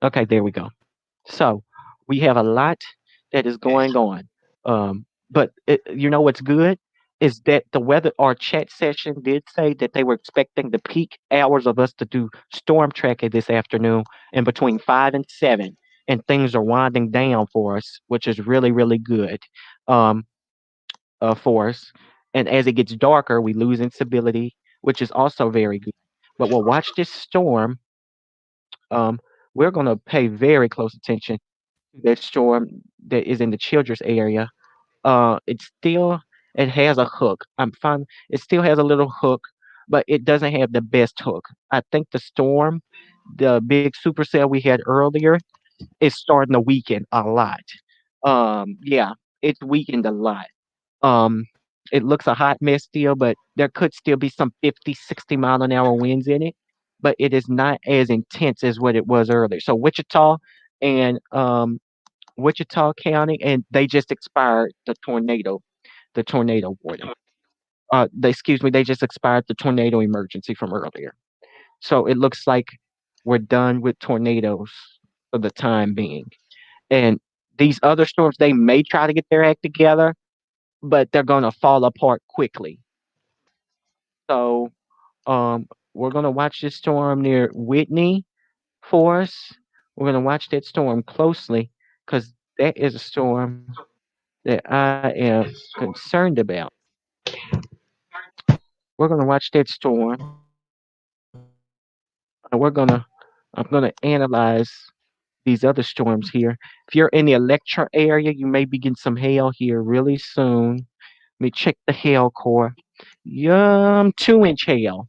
Okay, there we go. So we have a lot that is going on. But you know what's good is that the weather, our chat session did say that they were expecting the peak hours of us to do storm tracking this afternoon in between 5 and 7, and things are winding down for us, which is really really good um, for us. And as it gets darker, we lose instability, which is also very good. But we'll watch this storm. Um, we're going to pay very close attention that storm that is in the Childress area. It still it has a hook. I'm fine. It still has a little hook, but it doesn't have the best hook. I think the storm, the big supercell we had earlier, is starting to weaken a lot. Yeah, it's weakened a lot. Um, it looks a hot mess still, but there could still be some 50, 60 mile an hour winds in it, but it is not as intense as what it was earlier. So and Wichita County, and they just expired the tornado warning. Excuse me, they just expired the tornado emergency from earlier. So it looks like we're done with tornadoes for the time being. And these other storms, they may try to get their act together, but they're going to fall apart quickly. So we're going to watch this storm near Whitney for us. We're going to watch that storm closely because that is a storm that I am concerned about. We're gonna watch that storm, and I'm gonna analyze these other storms here. If you're in the Electra area, you may be getting some hail here really soon. Let me check the hail core. 2-inch hail.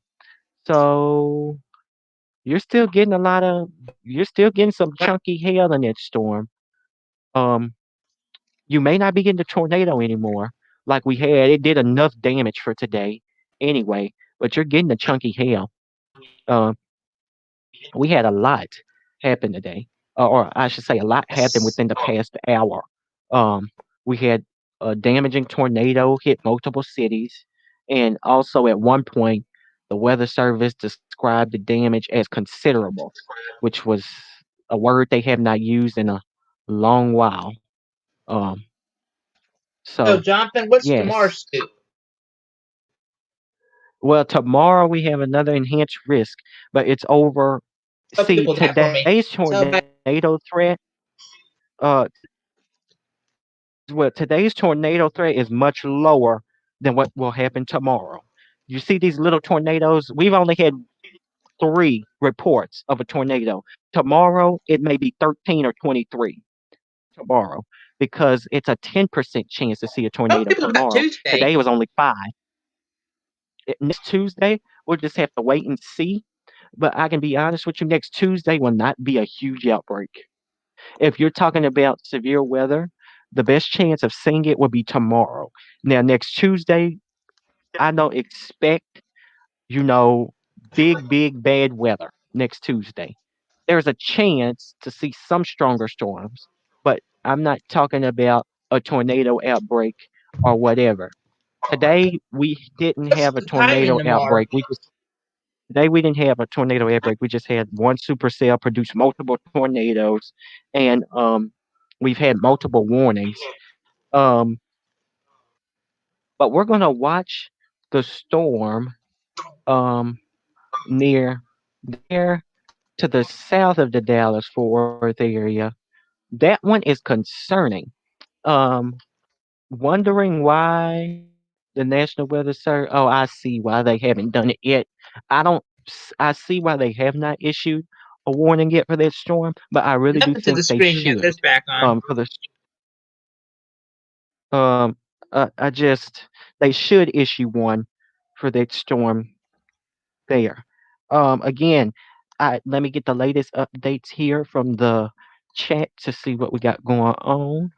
So you're still getting some chunky hail in that storm. Um, you may not be getting the tornado anymore like we had. It did enough damage for today anyway, but you're getting the chunky hail. Um, we had a lot happen today, or I should say, a lot happened within the past hour. Um, we had a damaging tornado hit multiple cities, and also at one point, the Weather Service described the damage as considerable, which was a word they have not used in a long while. Um, So, so Jonathan, what's yes. tomorrow's scoop? Well, tomorrow we have another enhanced risk, but it's over. Tell See, people that for today's me. Tell tornado threat, uh, today's tornado threat is much lower than what will happen tomorrow. You see these little tornadoes? We've only had 3 reports of a tornado. Tomorrow, it may be 13 or 23 tomorrow because it's a 10% chance to see a tell tornado people about tomorrow. Tuesday. Today it was only 5. Next Tuesday, we'll just have to wait and see. But I can be honest with you, next Tuesday will not be a huge outbreak. If you're talking about severe weather, the best chance of seeing it will be tomorrow. Now, next Tuesday, I don't expect, you know, big, bad weather next Tuesday. There's a chance to see some stronger storms, but I'm not talking about a tornado outbreak or whatever. Today, we didn't What's have a the timing tornado tomorrow? outbreak. Today we didn't have a tornado outbreak. We just had one supercell produce multiple tornadoes, and we've had multiple warnings. Um, but we're gonna watch the storm um, near there. to the south of the Dallas Fort Worth area, that one is concerning. Um, Wondering why the National Weather Service. Oh, I see why they haven't done it yet. I don't. I see why they have not issued a warning yet for that storm, but I really do Nothing to think the they screen yet. should. There's back on. For the um, I just they should issue one for that storm there. Again, let me get the latest updates here from the chat to see what we got going on.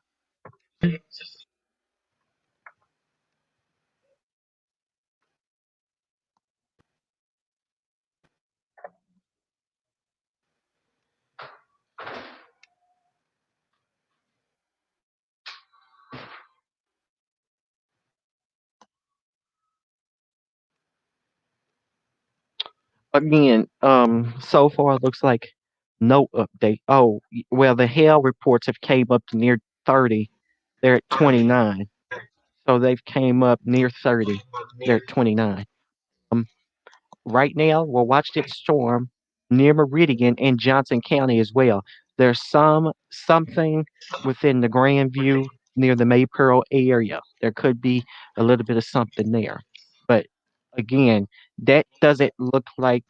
Again, so far it looks like no update. Oh, well, the hail reports have came up to near 30. They're at 29. So they've came up near 30. They're at 29. Um, right now, we'll watch that storm near Meridian and Johnson County as well. There's something within the Grandview near the Maypearl area. There could be a little bit of something there, but again, that doesn't look like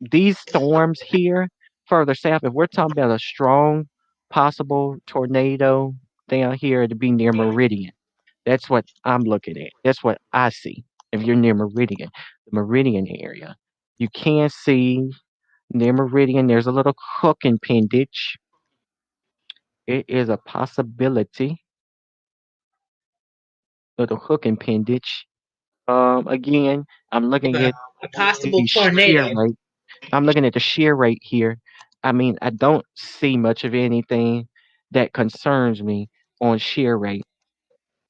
these storms here further south. If we're talking about a strong possible tornado down here to be near Meridian, that's what I'm looking at. That's what I see. If you're near Meridian, the Meridian area, you can see near Meridian, there's a little hook appendage. It is a possibility, little hook appendage. Again, I'm looking at A the possible shear tornado. rate. I'm looking at the shear rate here. I mean, I don't see much of anything that concerns me on shear rate,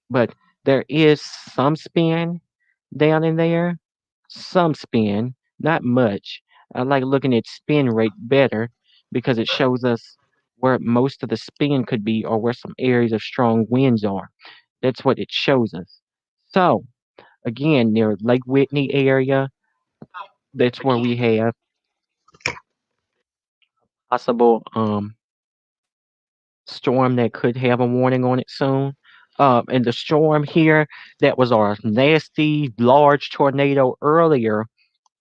but there is some spin down in there, some spin, not much. I like looking at spin rate better because it shows us where most of the spin could be or where some areas of strong winds are. That's what it shows us. So, again, near Lake Whitney area, that's where we have possible storm that could have a warning on it soon. And the storm here that was our nasty large tornado earlier,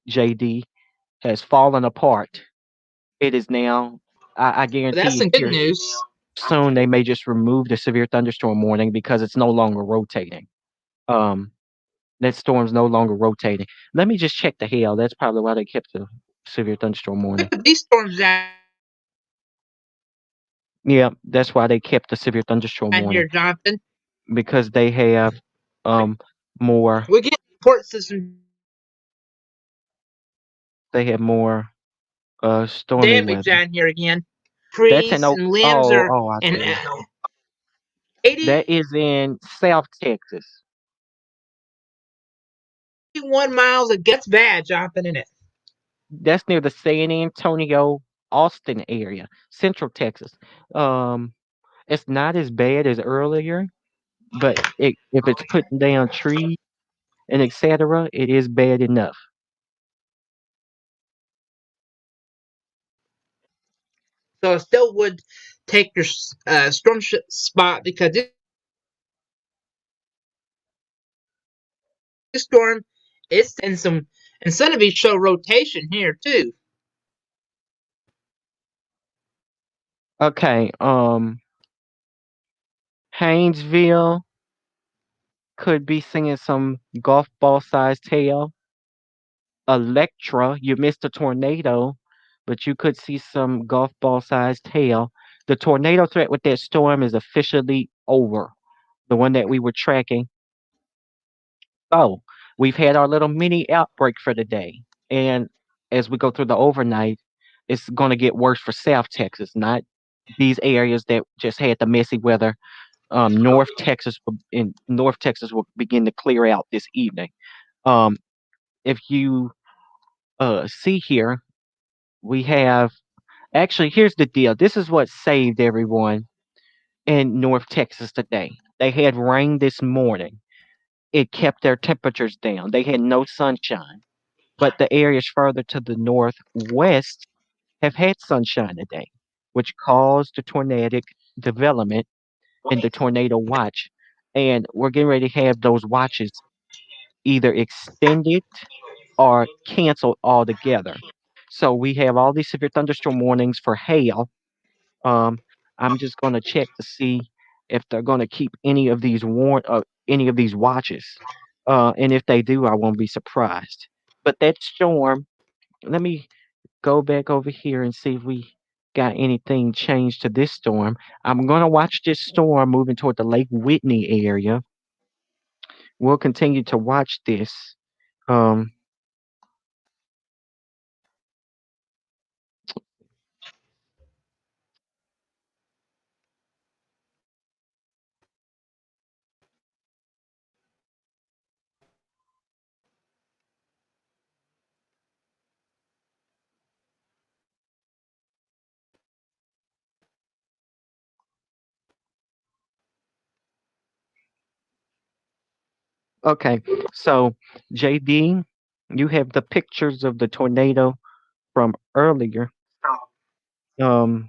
JD, has fallen apart. It is now. I guarantee That's you some good here news. soon they may just remove the severe thunderstorm warning because it's no longer rotating. Um, that storm's no longer rotating. Let me just check the hail. That's probably why they kept the severe thunderstorm warning. These storms down Yeah, that's why they kept the severe thunderstorm warning here, Jonathan. because they have um more. We get reports of some They have more stormy damage weather. down here again. That's an Trees and limbs are I and see. 81 That is in South Texas. miles. It gets bad, Jonathan, in it. That's near the San Antonio, Austin area, Central Texas. Um, it's not as bad as earlier, but if it's putting down trees and etc., it is bad enough. So it still would take your storm spot because this storm is in some and some of it show rotation here too. Okay, Haynesville could be seeing some golf ball sized hail. Electra, you missed a tornado, but you could see some golf ball sized hail. The tornado threat with that storm is officially over. The one that we were tracking. So we've had our little mini outbreak for the day. And as we go through the overnight, it's going to get worse for South Texas, not these areas that just had the messy weather. North Texas will begin to clear out this evening. Um, if you see here, we have actually, here's the deal. This is what saved everyone in North Texas today. They had rain this morning. It kept their temperatures down. They had no sunshine. But the areas further to the northwest have had sunshine today, which caused the tornadic development in the tornado watch. And we're getting ready to have those watches either extended or canceled altogether. So we have all these severe thunderstorm warnings for hail. Um, I'm just going to check to see if they're going to keep any of these watches. And if they do, I won't be surprised. But that storm, let me go back over here and see if we got anything changed to this storm. I'm going to watch this storm moving toward the Lake Whitney area. We'll continue to watch this. Um, okay, so JD, you have the pictures of the tornado from earlier. Um,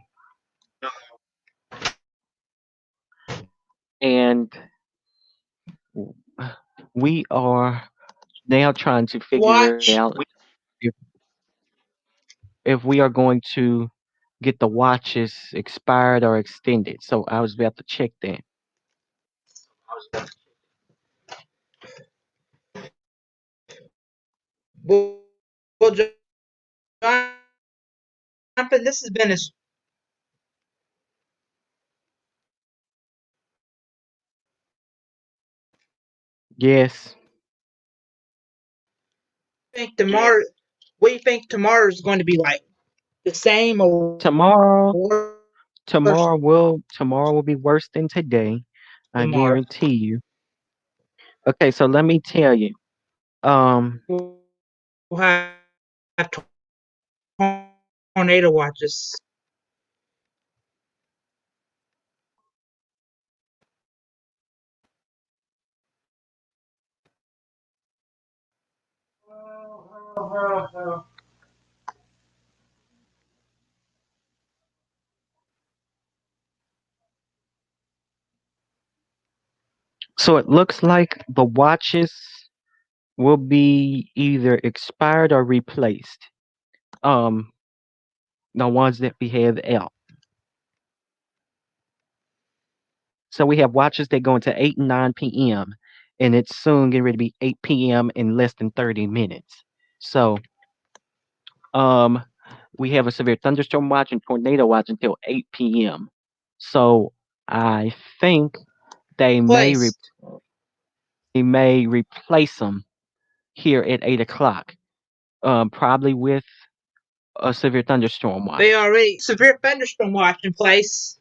and we are now trying to figure out Watch. if we are going to get the watches expired or extended. So I was about to check that. Well, Jonathan, this has been a Yes, think tomorrow. What do you think tomorrow is going to be like? The same or tomorrow, worse tomorrow will be worse than today. I tomorrow? guarantee you. Okay, so let me tell you. Um, We'll have tornado watches. so it looks like the watches will be either expired or replaced. Um, the ones that we have out. So we have watches that go into 8 and 9 p.m. and it's soon getting ready to be 8 p.m. in less than 30 minutes. So um we have a severe thunderstorm watch and tornado watch until 8 p.m. So I think they may re- Place. they may replace them here at 8 o'clock. Probably with a severe thunderstorm They watch. already severe thunderstorm watch in place.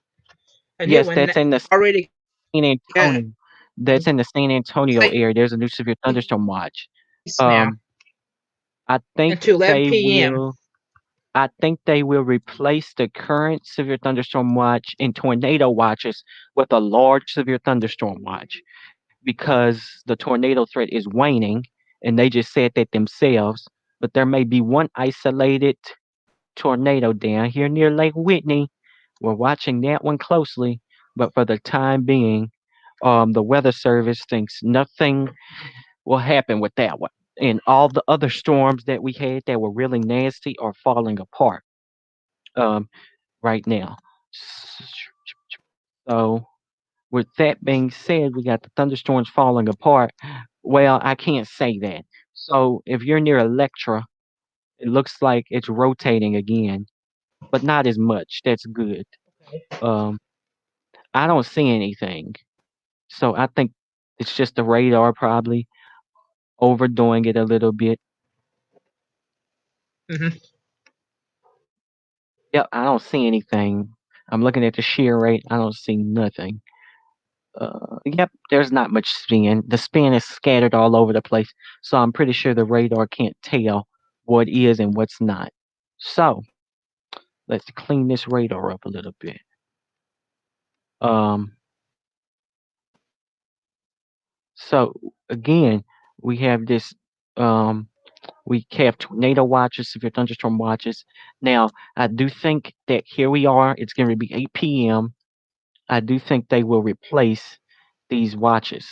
A new Yes, one that's in the already San got Antonio. That's in the San Antonio place area. There's a new severe thunderstorm watch. now Um, I think until they 11 p.m. will. I think they will replace the current severe thunderstorm watch and tornado watches with a large severe thunderstorm watch because the tornado threat is waning, and they just said that themselves. But there may be one isolated tornado down here near Lake Whitney. We're watching that one closely, but for the time being, the Weather Service thinks nothing will happen with that one. And all the other storms that we had that were really nasty are falling apart um, right now. So, with that being said, we got the thunderstorms falling apart. Well, I can't say that. So, if you're near Electra, it looks like it's rotating again, but not as much. That's good. Um, I don't see anything. So, I think it's just the radar probably overdoing it a little bit. Mm-hmm. Yep, I don't see anything. I'm looking at the shear rate. I don't see nothing. Yep, there's not much spin. The spin is scattered all over the place, so I'm pretty sure the radar can't tell what is and what's not. So let's clean this radar up a little bit. Um, so again, we have this. Um, We have tornado watches, severe thunderstorm watches. Now, I do think that here we are. It's going to be 8 p.m. I do think they will replace these watches,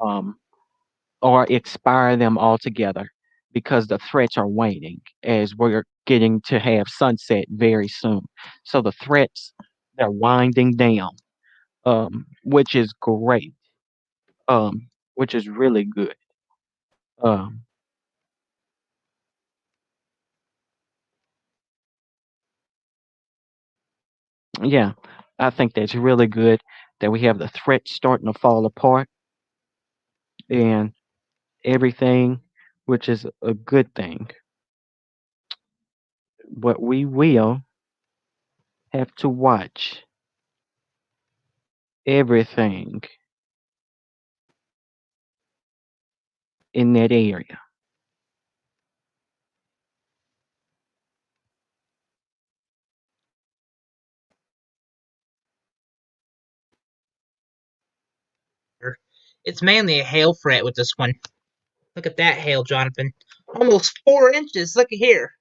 um, or expire them altogether because the threats are waning as we're getting to have sunset very soon. So the threats, they're winding down, which is great, which is really good. Um, yeah, I think that's really good that we have the threats starting to fall apart and everything, which is a good thing. But we will have to watch everything in that area. It's mainly a hail threat with this one. Look at that hail, Jonathan. Almost 4 inches. Look at here.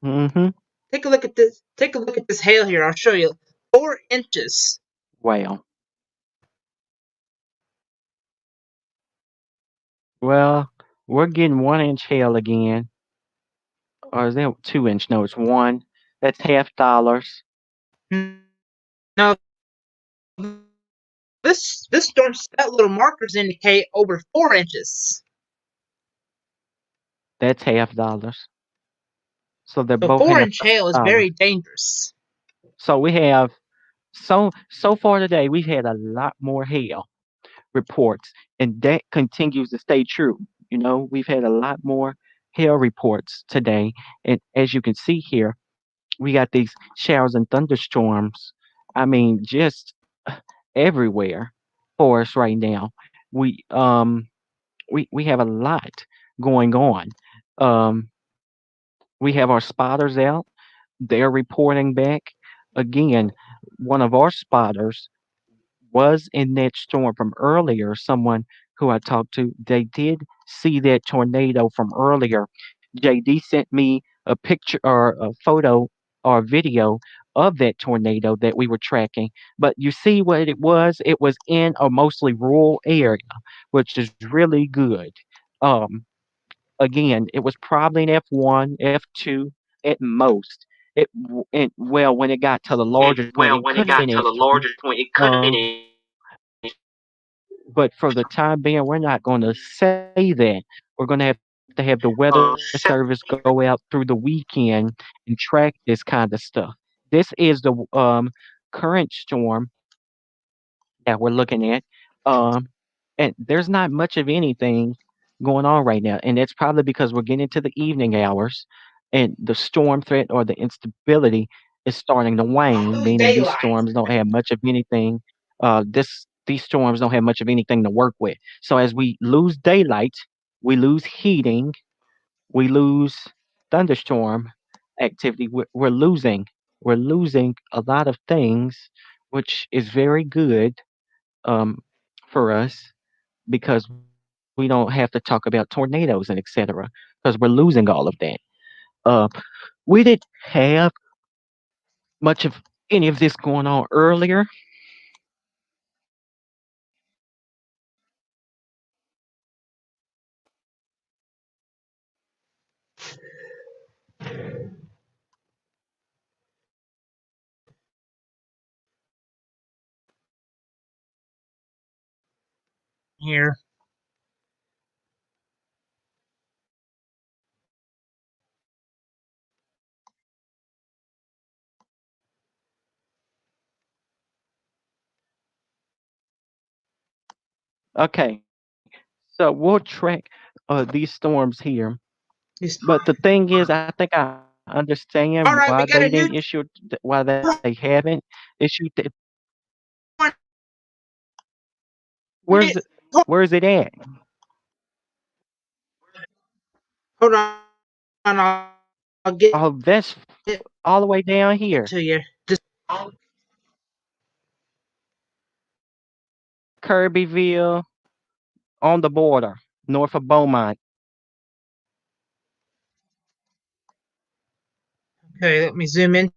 Hmm. Take a look at this. Take a look at this hail here. I'll show you. 4 inches. Wow. Well, we're getting 1 inch hail again. Or is that 2 inch? No, it's one. That's $half. No, this storm's that little markers indicate over 4 inches. That's $half. So they're So both 4 inch hail is $half. very dangerous. So we have so far today we've had a lot more hail reports, and that continues to stay true. You know, we've had a lot more hail reports today, and as you can see here, we got these showers and thunderstorms. I mean, just everywhere for us right now. We um we have a lot going on. Um, we have our spotters out. They're reporting back. Again, one of our spotters was in that storm from earlier. Someone who I talked to, they did see that tornado from earlier. JD sent me a picture or a photo or video of that tornado that we were tracking. But you see what it was? It was in a mostly rural area, which is really good. Um, Again, it was probably an F1, F2 at most. Well, when it got to the larger point, it could have been F3. Um, but for the time being, we're not going to say that. We're going to have to have the weather service go out through the weekend and track this kind of stuff. This is the current storm that we're looking at. Um, and there's not much of anything going on right now. And that's probably because we're getting into the evening hours and the storm threat or the instability is starting to wane, Lose meaning these daylight. storms don't have much of anything. These storms don't have much of anything to work with. So as we lose daylight, we lose heating, we lose thunderstorm activity. We're losing a lot of things, which is very good um, for us because we don't have to talk about tornadoes and etc. Because we're losing all of that. Uh, we didn't have much of any of this going on earlier. Here. Okay, so we'll track these storms here. Just, But the thing is, I think I understand why all they right, we didn't got a issue, new why they haven't issued. one. Where's it? Where's it at? Hold on. I'll get Oh, that's it all the way down here, to you. Just Kirbyville, on the border, north of Beaumont. Okay, let me zoom into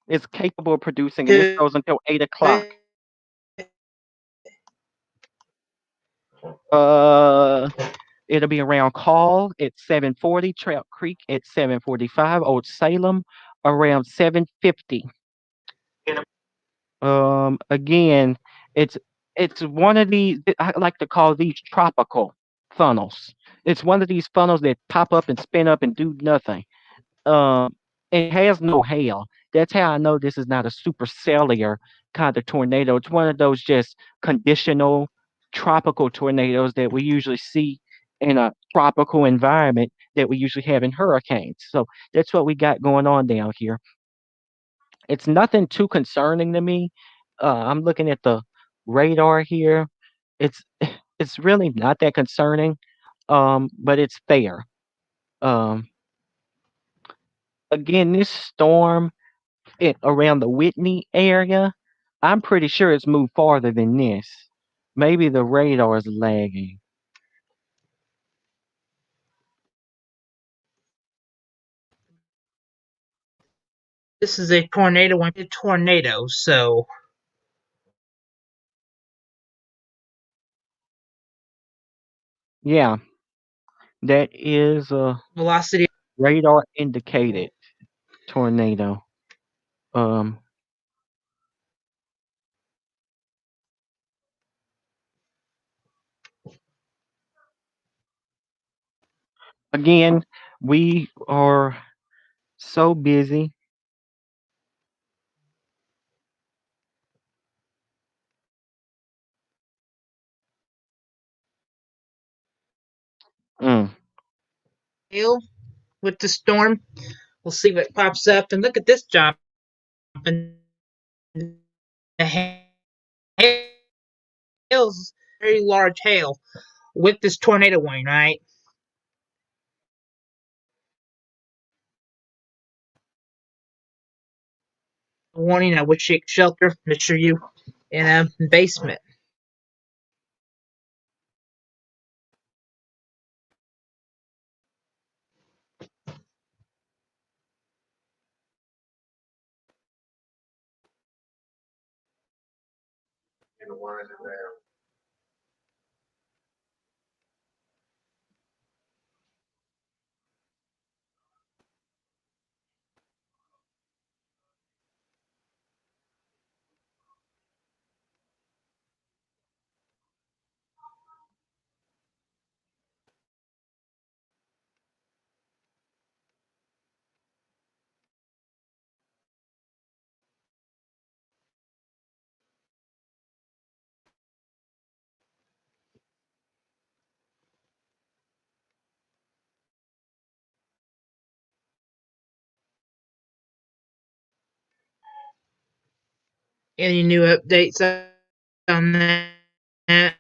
It's capable of producing, and this it. goes until 8 o'clock. Uh, it'll be around Call at 7:40, Trout Creek at 7:45, Old Salem around 7:50. Again, it's it's one of these. I like to call these tropical funnels. It's one of these funnels that pop up and spin up and do nothing. It has no hail. That's how I know this is not a supercellular kind of tornado. It's one of those just conditional tropical tornadoes that we usually see in a tropical environment that we usually have in hurricanes. So that's what we got going on down here. It's nothing too concerning to me. I'm looking at the radar here. It's it's really not that concerning, but it's fair. Um, Again, this storm around the Whitney area, I'm pretty sure it's moved farther than this. Maybe the radar is lagging. This is a tornado, so Yeah, that is a velocity. radar indicated tornado. Um, Again, we are so busy. Mm. Hail with the storm. We'll see what pops up. And look at this jump. And the hail's very large hail with this tornado warning, right? Warning, I would seek shelter. Make sure you in a basement. Any new updates on that?